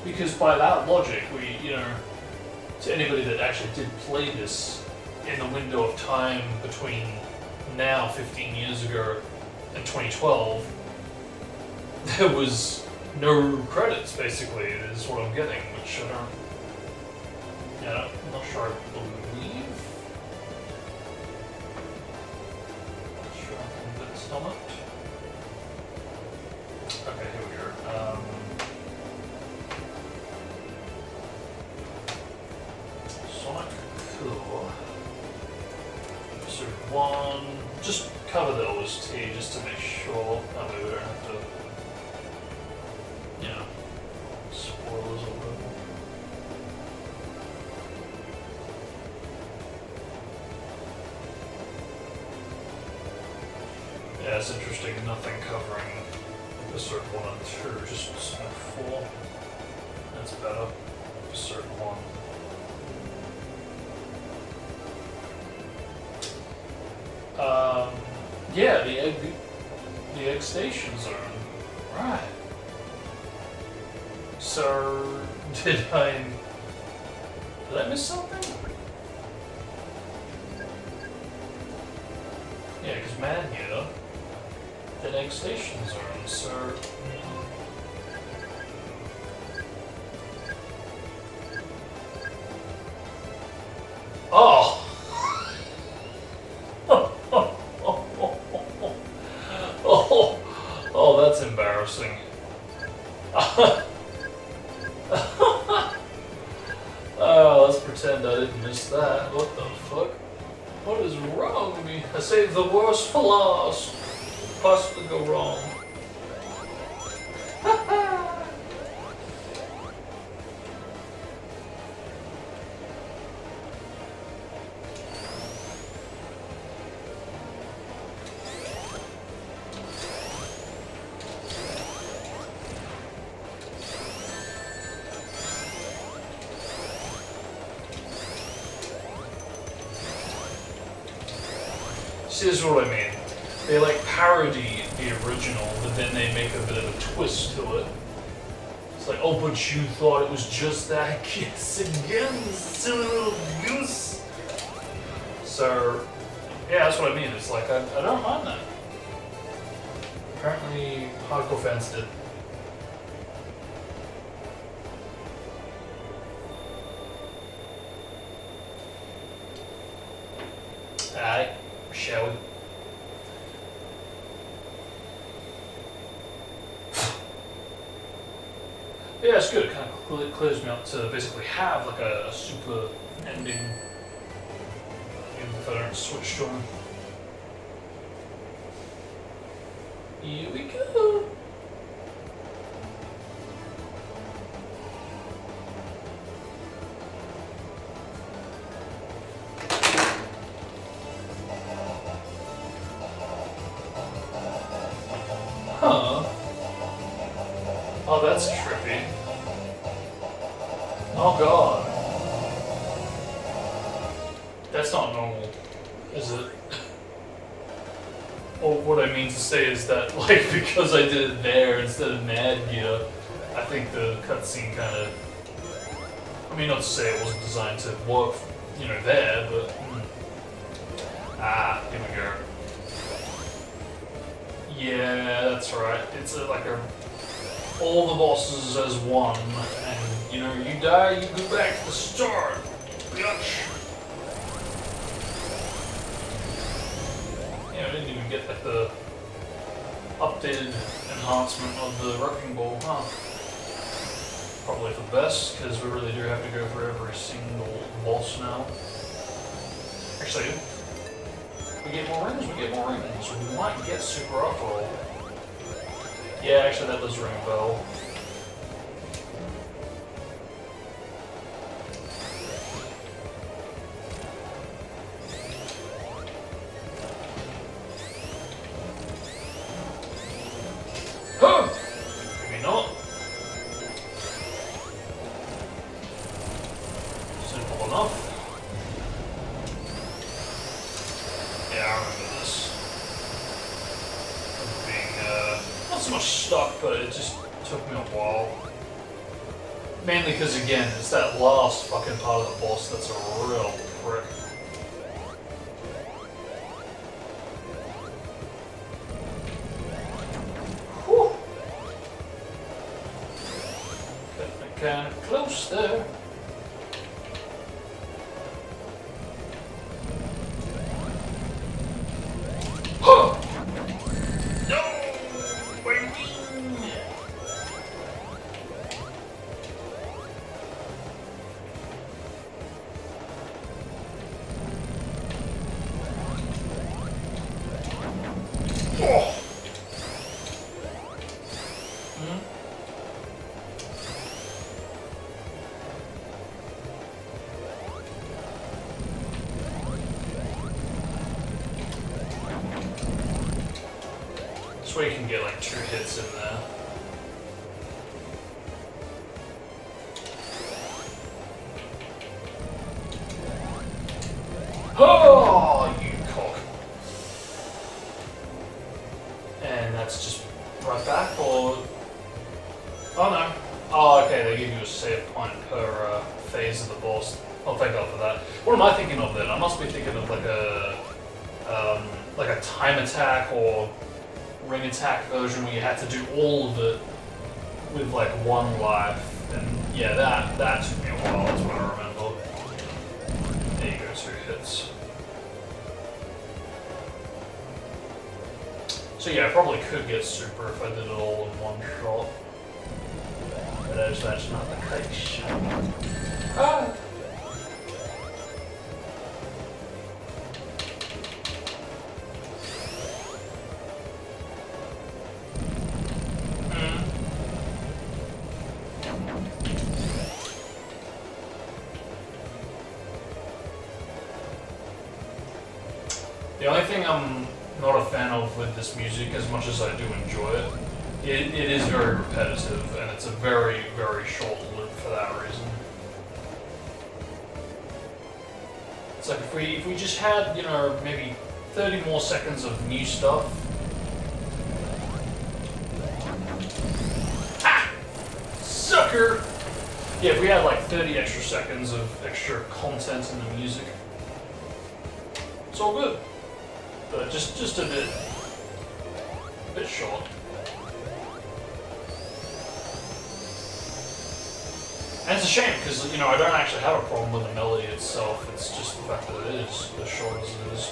Because by that logic, we, you know, to anybody that actually did play this in the window of time between now, 15 years ago, and 2012, there was no credits, basically, is what I'm getting, which I don't... Yeah, I'm not sure I believe. Not sure I'm convinced on it. Okay, here we go. Sonic, cool. Episode 1. Just cover the OST just to make sure. That way we don't have to, you know, spoilers or whatever. Yeah, it's interesting. Nothing covering episode 1 and 2, just Sonic 4. That's better. Episode 1. Yeah, the egg station zone. Right. So, did I miss something? Yeah, because Mania, the egg station zone, so... Oh! Oh, that's embarrassing. Oh, let's pretend I didn't miss that. What the fuck? What is wrong with me? I saved the worst for last. What could possibly go wrong? See, this is what I mean. they like parody the original, but then they make a bit of a twist to it. It's like, oh, but you thought it was just that kiss again, silly little goose. So, yeah, that's what I mean. It's like, I don't mind that. Apparently, hardcore fans did. Alright, shall we? Yeah, it's good. It kind of clears me up to basically have like a super ending, even if I don't switch to them. Here we go. Huh. Oh, that's trippy. Oh god. That's not normal, is it? Or what I mean to say is that, like, because I did it there instead of Mad Gear, I think the cutscene kind of... I mean, not to say it wasn't designed to work, you know, there, but... Ah, here we go. Yeah, that's right. It's like all the bosses as one, and you know, you die, you go back to the start. Bitch. Yeah, I didn't even get like the updated enhancement of the wrecking ball, huh? Probably for the best, because we really do have to go for every single boss now. Actually, we get more rings, we might get super after all. Yeah, actually that does ring a bell. Huh! Maybe not. Simple enough. Yeah, I remember this. Being, not so much stuck, but it just took me a while. Mainly because, again, it's that last fucking part of the boss that's a real prick. Whew! Getting kind of close there. Huh! This way you can get like 2 hits in there. Oh, you cock. And that's just right back, or... Oh no. Oh, okay, they give you a save point per phase of the boss. Oh, thank God for that. What am I thinking of then? I must be thinking of like a time attack or ring attack version where you had to do all of it with like 1 life. And yeah, that took me a while, that's what I remember. There you go, 2 hits. So yeah, I probably could get super if I did it all in 1 shot. But that's not the case. Ah! The only thing I'm not a fan of with this music, as much as I do enjoy it, it is very repetitive, and it's a very, very short loop for that reason. It's like if we just had, you know, maybe 30 more seconds of new stuff. Ah! Sucker! Yeah, if we had like 30 extra seconds of extra content in the music, it's all good. But just a bit short. And it's a shame because, you know, I don't actually have a problem with the melody itself. It's just the fact that it is as short as it is.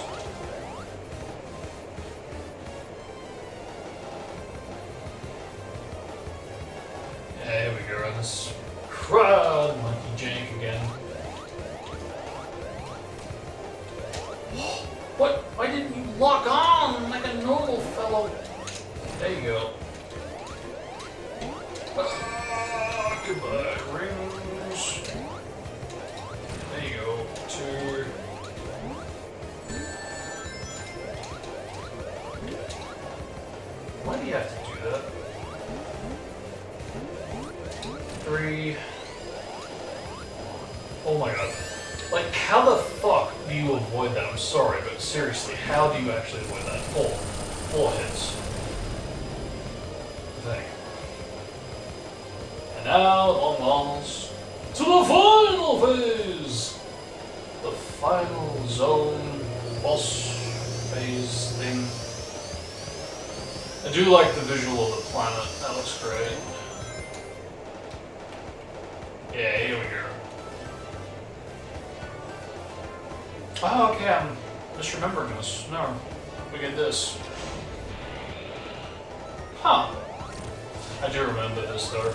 Yeah, here we go. This crowd monkey jank again. What? Why didn't you lock on like a normal fellow? There you go. Goodbye, rings. There you go. 2. Why do you have to do that? 3. Oh my god. Like, how the fuck do you avoid that? I'm sorry, but seriously, how do you actually avoid that? 4 hits. Thing. And now, long lost to the final phase! The final zone, boss phase thing. I do like the visual of the planet, that looks great. Yeah, here we go. Oh, okay, I'm misremembering this. No, we get this. Huh. I do remember this though.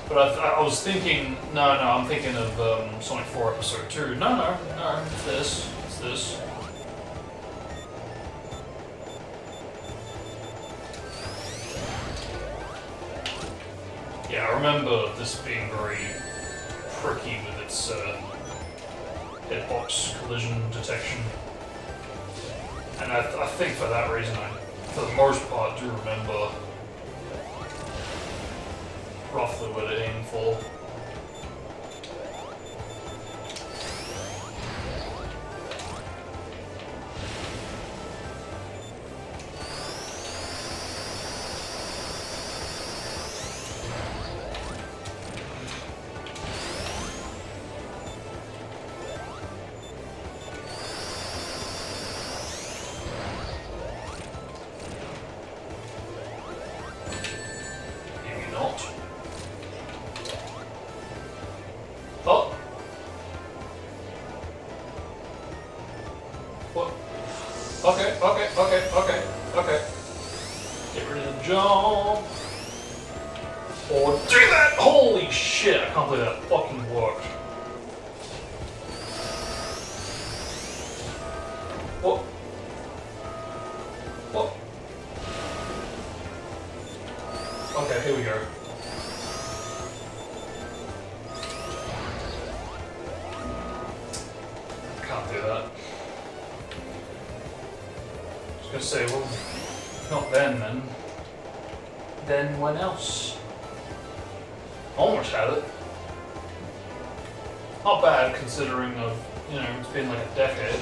But I was thinking, no, I'm thinking of Sonic 4 Episode 2. No, it's this. It's this. Yeah, I remember this being very pricky with its hitbox collision detection. And I think for that reason, I, for the most part, do remember roughly what it aimed for. Okay. Get rid of the jump. Or do that! Holy shit, I can't believe that fucking worked. What? What? Okay, here we go. Can't do that. I was gonna say, well, not then. Then when else? Almost had it. Not bad considering of, you know, it's been like a decade.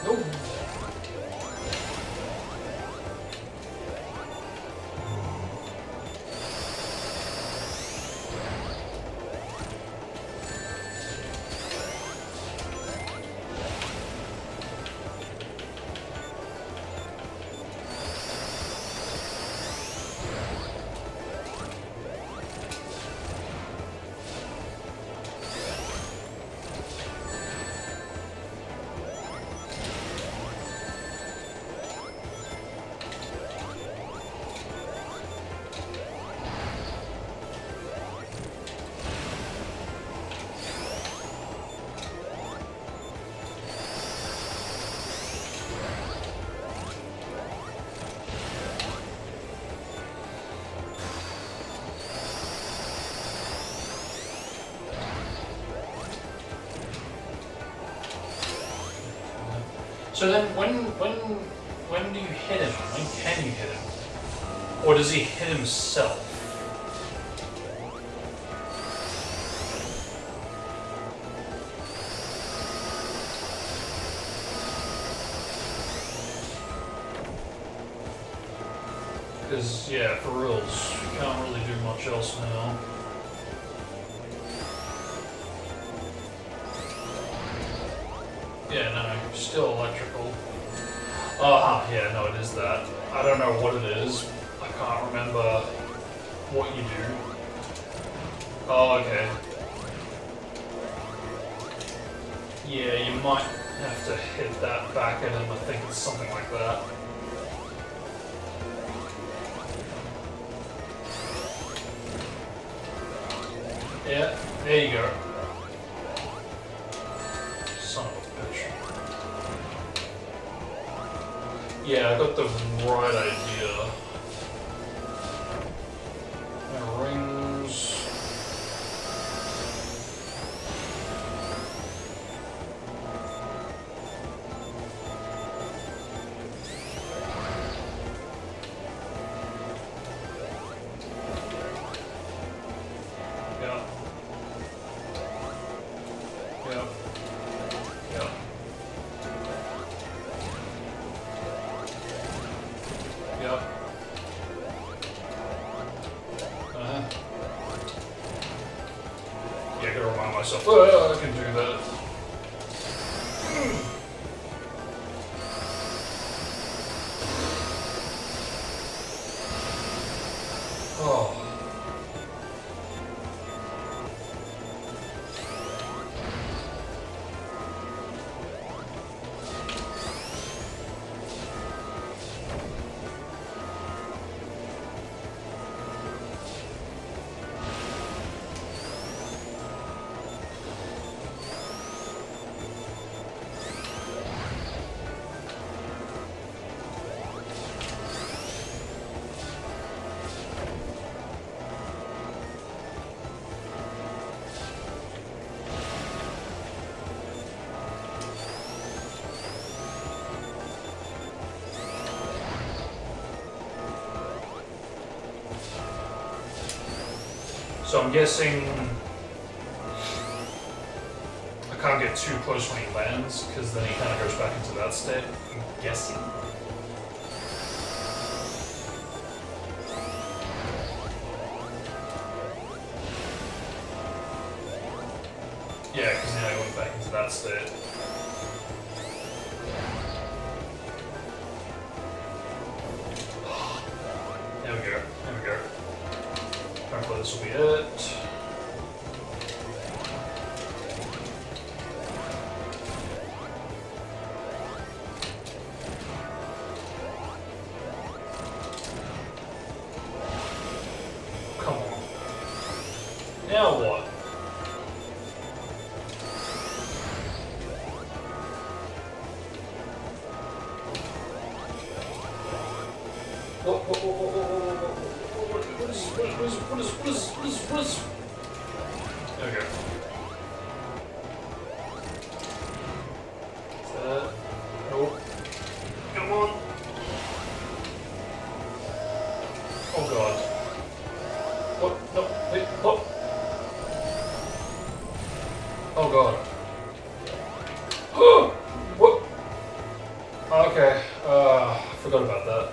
Nope. So then, when do you hit him? When can you hit him? Or does he hit himself? Because, yeah, for reals, you can't really do much else now. Yeah, no, still electrical. Yeah, no, it is that. I don't know what it is. I can't remember what you do. Oh, okay. Yeah, you might have to hit that back at him. I think it's something like that. Yeah, there you go. Son of a bitch. Yeah, I got the right idea. Rings. Yeah. Yeah. Yeah. Yeah. Yeah, I gotta remind myself, I can do that. Oh. So I'm guessing I can't get too close when he lands, because then he kind of goes back into that state. I'm guessing. Yeah, because now he went back into that state. There we go. There we go. Hopefully this will be it. Come on. Now what? What is... There we go. Is that... Nope. Come on. Oh god. What? No, wait, what? Oh god. What? Okay, forgot about that.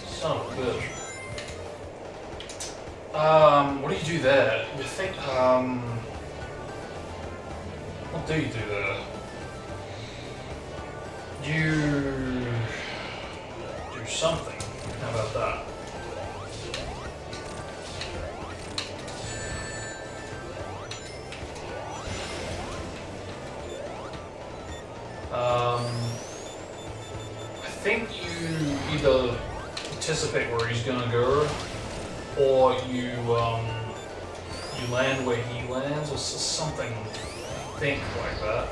Son of a bitch. What do you do there? You think, what do you do there? You do something. How about that? I think you either anticipate where he's gonna go, or you land where he lands, or something. Think like that.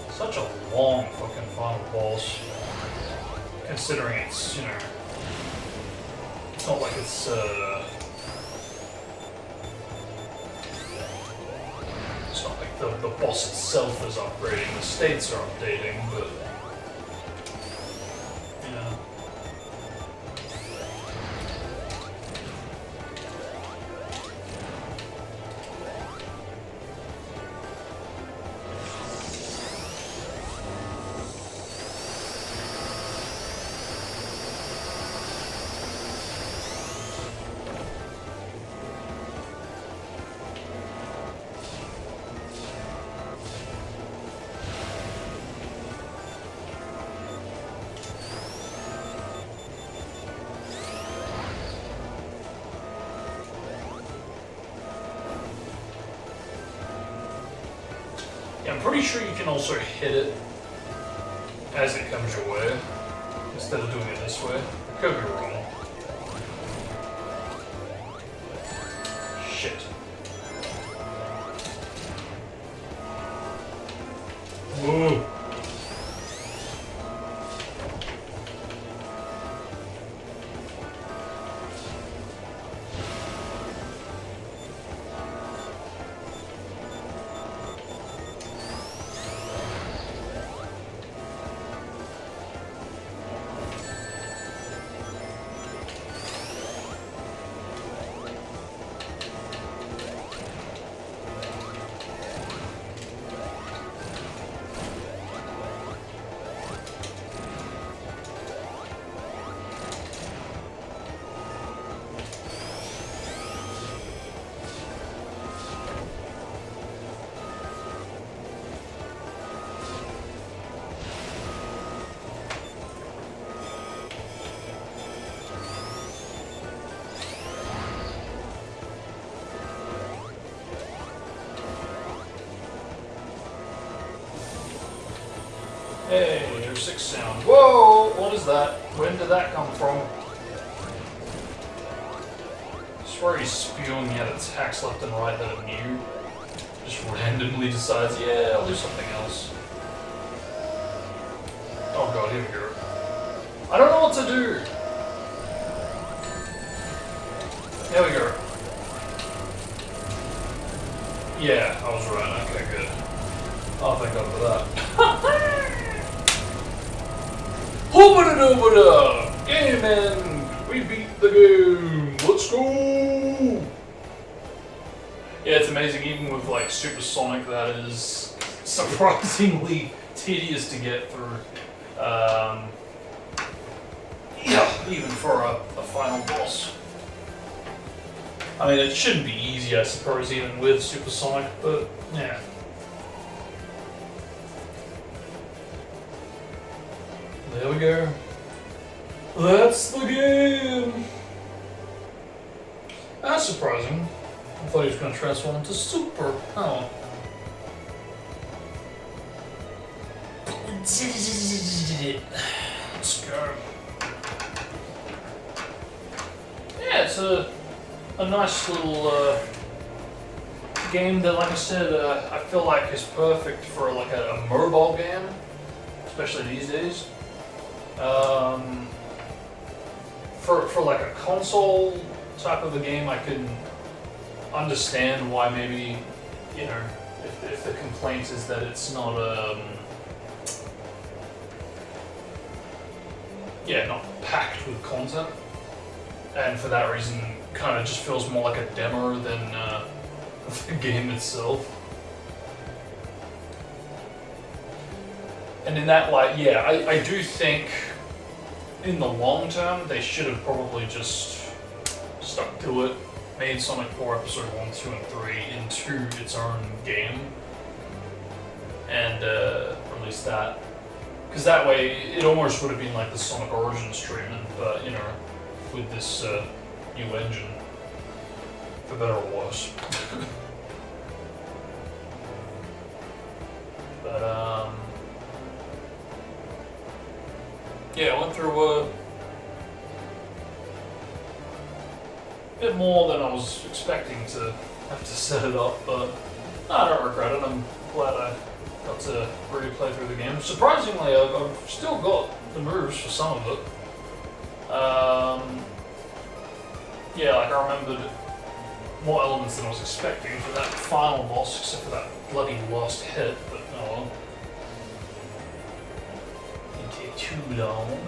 Such a long fucking final boss, considering it's, you know, it's not like it's, the boss itself is upgrading, the states are updating, but yeah. I'm pretty sure you can also hit it as it comes your way, instead of doing it this way. I could be wrong. Shit. Whoa. Hey, there's 6 sound. Whoa! What is that? When did that come from? I swear he's spewing out attacks left and right that are new. Just randomly decides, yeah, I'll do something else. Oh god, here we go. I don't know what to do! There we go. Yeah, I was right. Okay, good. Oh, thank god for that. Hoobada-doobada! Game end! We beat the game! Let's go! Yeah, it's amazing, even with like Supersonic, that is surprisingly tedious to get through. Yeah, even for a final boss. I mean, it shouldn't be easy, I suppose, even with Supersonic, but yeah. There we go. That's the game! That's surprising. I thought he was going to transform into Super. Oh. Let's go. Yeah, it's a nice little game that, like I said, I feel like is perfect for like a mobile game, especially these days. For like a console type of a game, I could understand why maybe, you know, if the complaint is that it's not not packed with content, and for that reason kind of just feels more like a demo than the game itself. And in that light, yeah, I do think in the long term they should have probably just stuck to it, made Sonic 4 Episode 1, 2, and 3 into its own game, and released that. Because that way, it almost would have been like the Sonic Origins treatment, but, you know, with this new engine, for better or worse. But, yeah, I went through a bit more than I was expecting to have to set it up, but I don't regret it. I'm glad I got to really play through the game. Surprisingly, I've still got the moves for some of it. Yeah, like I remembered more elements than I was expecting for that final boss, except for that bloody last hit, but oh well. Didn't take too long.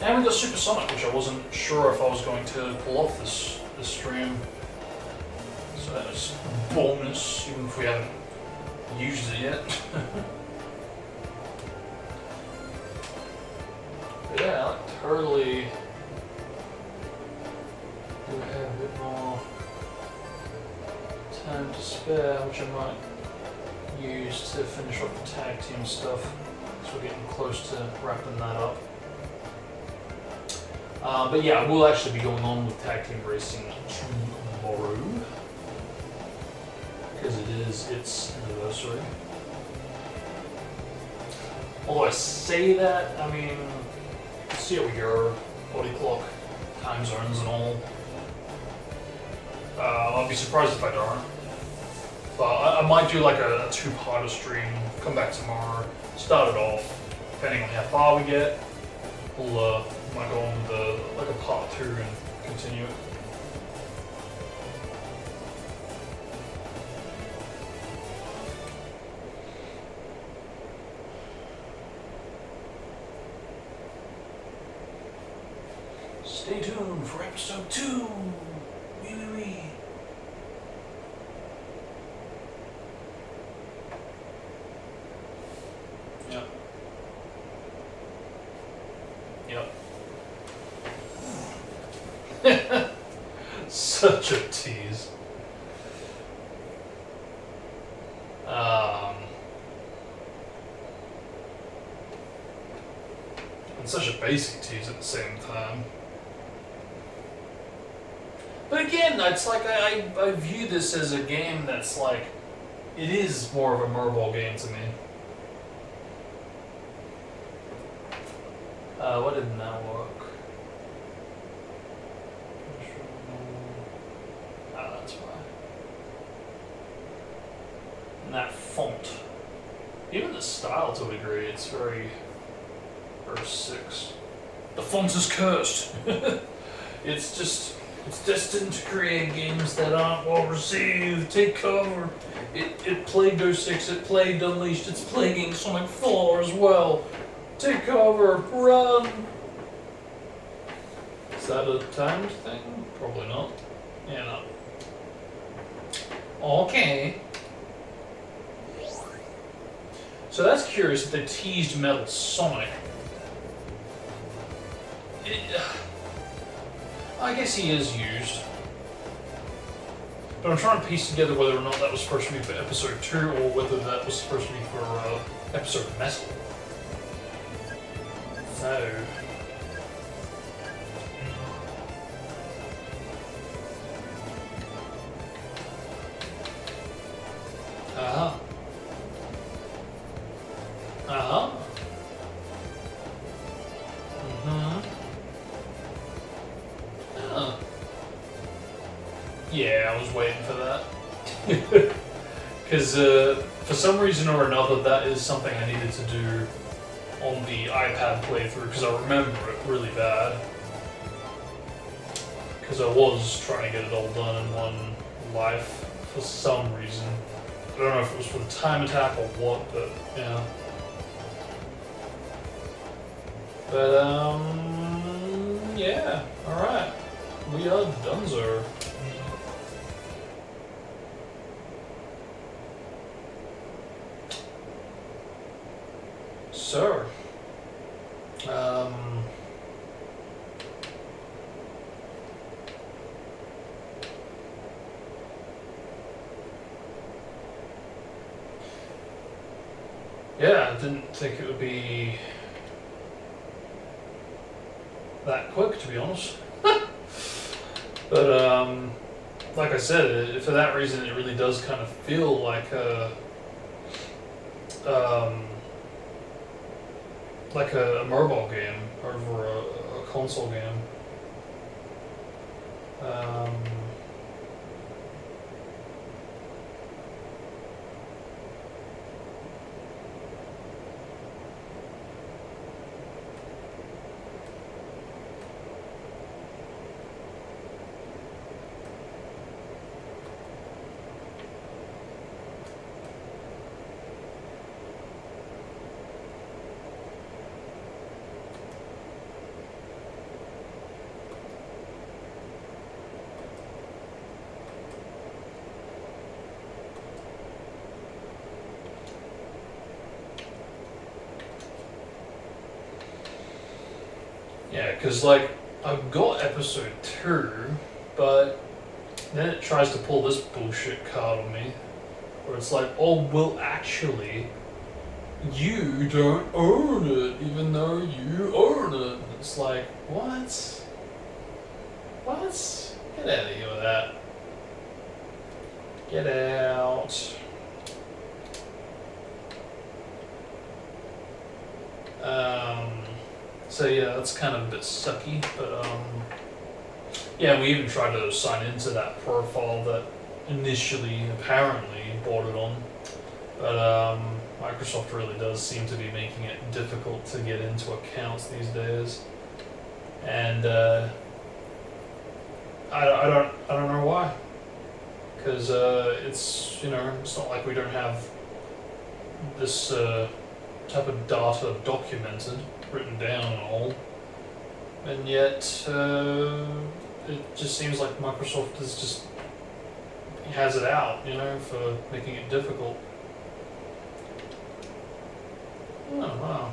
And we got Supersonic, which I wasn't sure if I was going to pull off this stream. So that was a bonus, even if we haven't used it yet. But yeah, I totally do have a bit more time to spare, which I might use to finish off the tag team stuff. So we're getting close to wrapping that up. But yeah, we'll actually be going on with tag team racing tomorrow because it is its anniversary. Although I say that, I mean, see how we go, body clock, time zones and all. I'll be surprised if I don't. But I might do like a two-parter stream, come back tomorrow, start it off, depending on how far we get. We'll might go on with like a part 2 and continue it. Stay tuned for episode 2. Wee. Yep. Such a tease. And such a basic tease at the same time. But again, it's like I view this as a game that's like, it is more of a Murball game to me. Why didn't that work? That's why. And that font. Even the style to a degree, it's very verse 6. The font is cursed. It's destined to create games that aren't well received. Take cover. It plagued 06, it plagued Unleashed, it's plaguing Sonic 4 as well. Take cover, run! Is that a timed thing? Probably not. Yeah, no. Okay. So that's curious that they teased Metal Sonic. I guess he is used. But I'm trying to piece together whether or not that was supposed to be for episode 2 or whether that was supposed to be for episode Metal. So... Uh-huh. Uh-huh. Mm-hmm. Huh. Yeah, I was waiting for that. Because for some reason or another, that is something I needed to do on the iPad playthrough, because I remember it really bad. Because I was trying to get it all done in one life for some reason. I don't know if it was for the time attack or what, but yeah. But yeah, alright. We are donezo. So, yeah, I didn't think it would be that quick, to be honest. But like I said, for that reason, it really does kind of feel like a mobile game over a console game. Yeah, because like I've got episode 2, but then it tries to pull this bullshit card on me, where it's like, oh well, actually, you don't own it, even though you own it. And it's like, what? What? Get out of here with that. Get out. So yeah, that's kind of a bit sucky, but yeah, we even tried to sign into that profile that initially apparently bought it on, but Microsoft really does seem to be making it difficult to get into accounts these days, and I don't know why, because it's, you know, it's not like we don't have this type of data documented, written down and all, and yet it just seems like Microsoft is just has it out, you know, for making it difficult. Oh wow.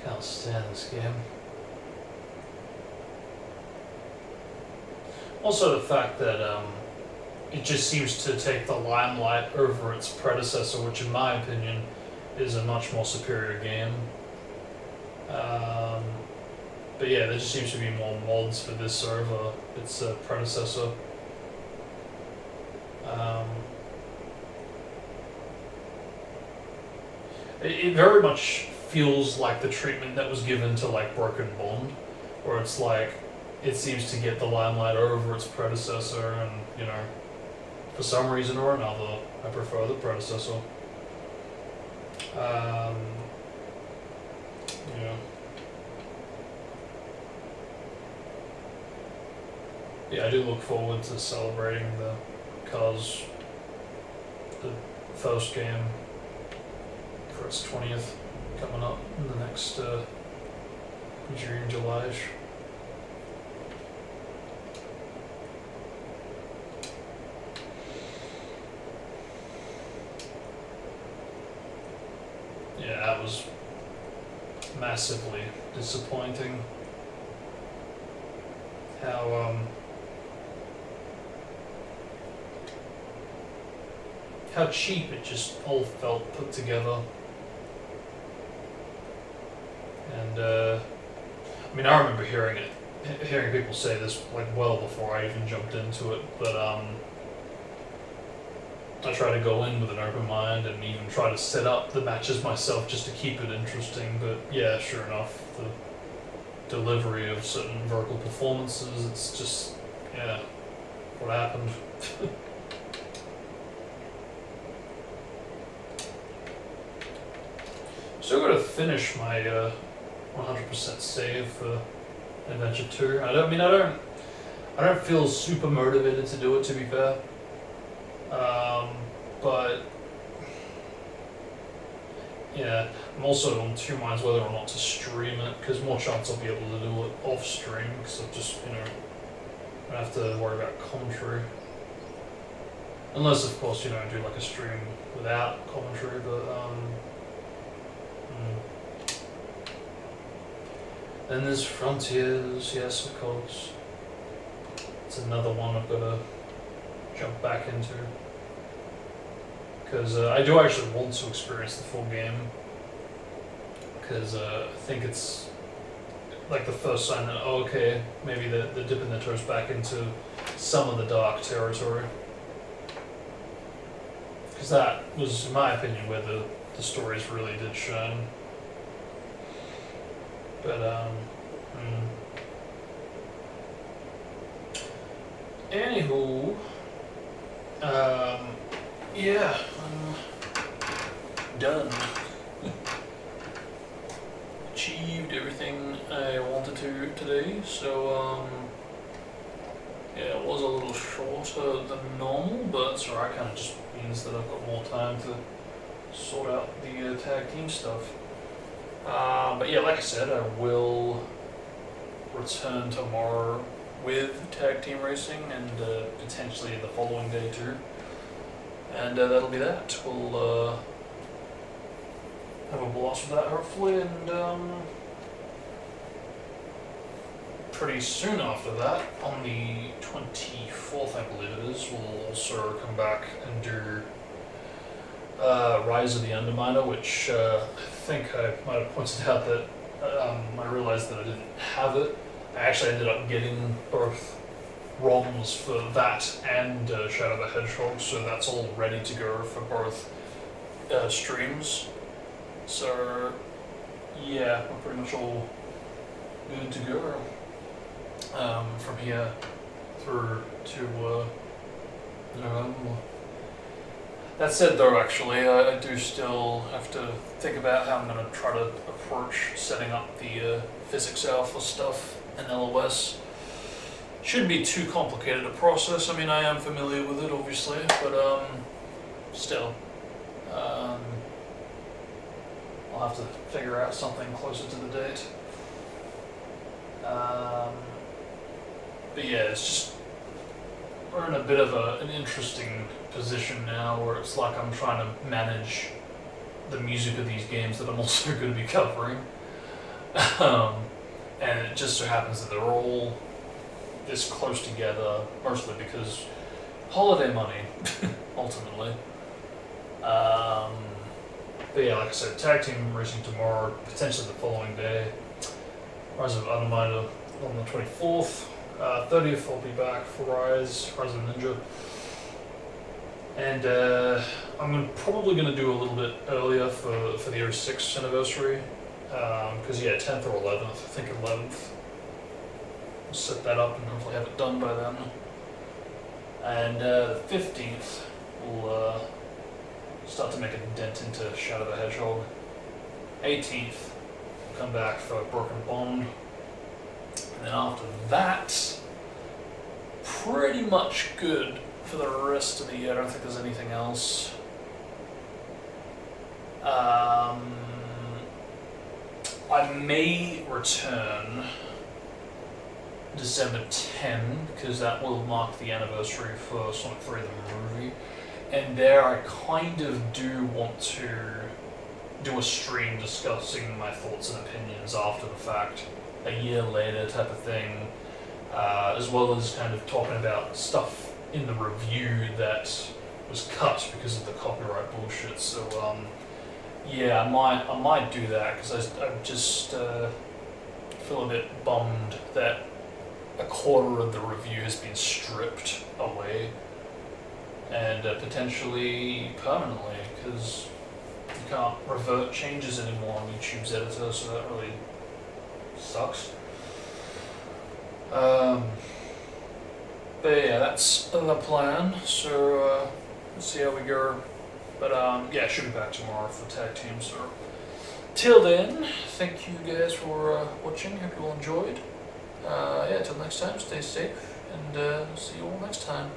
Can't stand this game. Also, the fact that it just seems to take the limelight over its predecessor, which, in my opinion, is a much more superior game. But yeah, there just seems to be more mods for this over its predecessor. It very much feels like the treatment that was given to like Broken Bond, where it's like it seems to get the limelight over its predecessor, and you know, for some reason or another, I prefer the predecessor. Yeah. Yeah, I do look forward to celebrating the first game for its 20th coming up in the next June, July-ish. Yeah, that was massively disappointing. How cheap it just all felt put together. And I mean, I remember hearing people say this like well before I even jumped into it, but I try to go in with an open mind and even try to set up the matches myself just to keep it interesting. But yeah, sure enough, the delivery of certain vocal performances, it's just, yeah, what happened. Still got to finish my 100% save for Adventure 2. I don't feel super motivated to do it, to be fair. But yeah, I'm also on two minds whether or not to stream it, because more chance I'll be able to do it off stream, because I'll just, you know, I don't have to worry about commentary. Unless, of course, you know, I do like a stream without commentary, but Then there's Frontiers, yes, of course. It's another one I've got to jump back into. Because I do actually want to experience the full game. Because I think it's like the first sign that, oh, okay, maybe they're dipping their toes back into some of the dark territory. Because that was, in my opinion, where the stories really did shine. But, anywho, yeah, I'm done. Achieved everything I wanted to today, so, yeah, it was a little shorter than normal, but it's alright, kind of just means that I've got more time to sort out the tag team stuff. But yeah, like I said, I will return tomorrow with tag team racing and potentially the following day too. And that'll be that. We'll have a blast with that hopefully, and pretty soon after that, on the 24th I believe it is, we'll also come back and do Rise of the Underminer, which I think I might have pointed out that I realized that I didn't have it. I actually ended up getting both ROMs for that and Shadow the Hedgehog, so that's all ready to go for both streams. So yeah, we're pretty much all good to go from here through to November. That said though, actually, I do still have to think about how I'm going to try to approach setting up the physics alpha stuff in LOS. Shouldn't be too complicated a process. I mean, I am familiar with it, obviously, but still. I'll have to figure out something closer to the date. But yeah, it's just, we're in a bit of an interesting position now where it's like I'm trying to manage the music of these games that I'm also going to be covering. And it just so happens that they're all this close together, mostly because holiday money, ultimately. But yeah, like I said, tag team racing tomorrow, potentially the following day. Rise of Underminer on the 24th. 30th I'll be back for Rise of Ninja. And I'm probably going to do a little bit earlier for the 06th anniversary. Because yeah, 10th or 11th, I think 11th. I'll set that up and hopefully have it done by then. And the 15th we'll start to make a dent into Shadow the Hedgehog. 18th we'll come back for Broken Bond. And then after that, pretty much good for the rest of the year. I don't think there's anything else. I may return December 10, because that will mark the anniversary for Sonic 3 the movie. And there I kind of do want to do a stream discussing my thoughts and opinions after the fact, a year later type of thing, as well as kind of talking about stuff in the review that was cut because of the copyright bullshit. So yeah, I might do that, because I just feel a bit bummed that a quarter of the review has been stripped away, and potentially permanently, because you can't revert changes anymore on YouTube's editor, so that really sucks. But yeah, that's the plan, so let's see how we go. But yeah, I should be back tomorrow for tag team, so till then, thank you guys for watching, hope you all enjoyed. Yeah, till next time, stay safe, and see you all next time.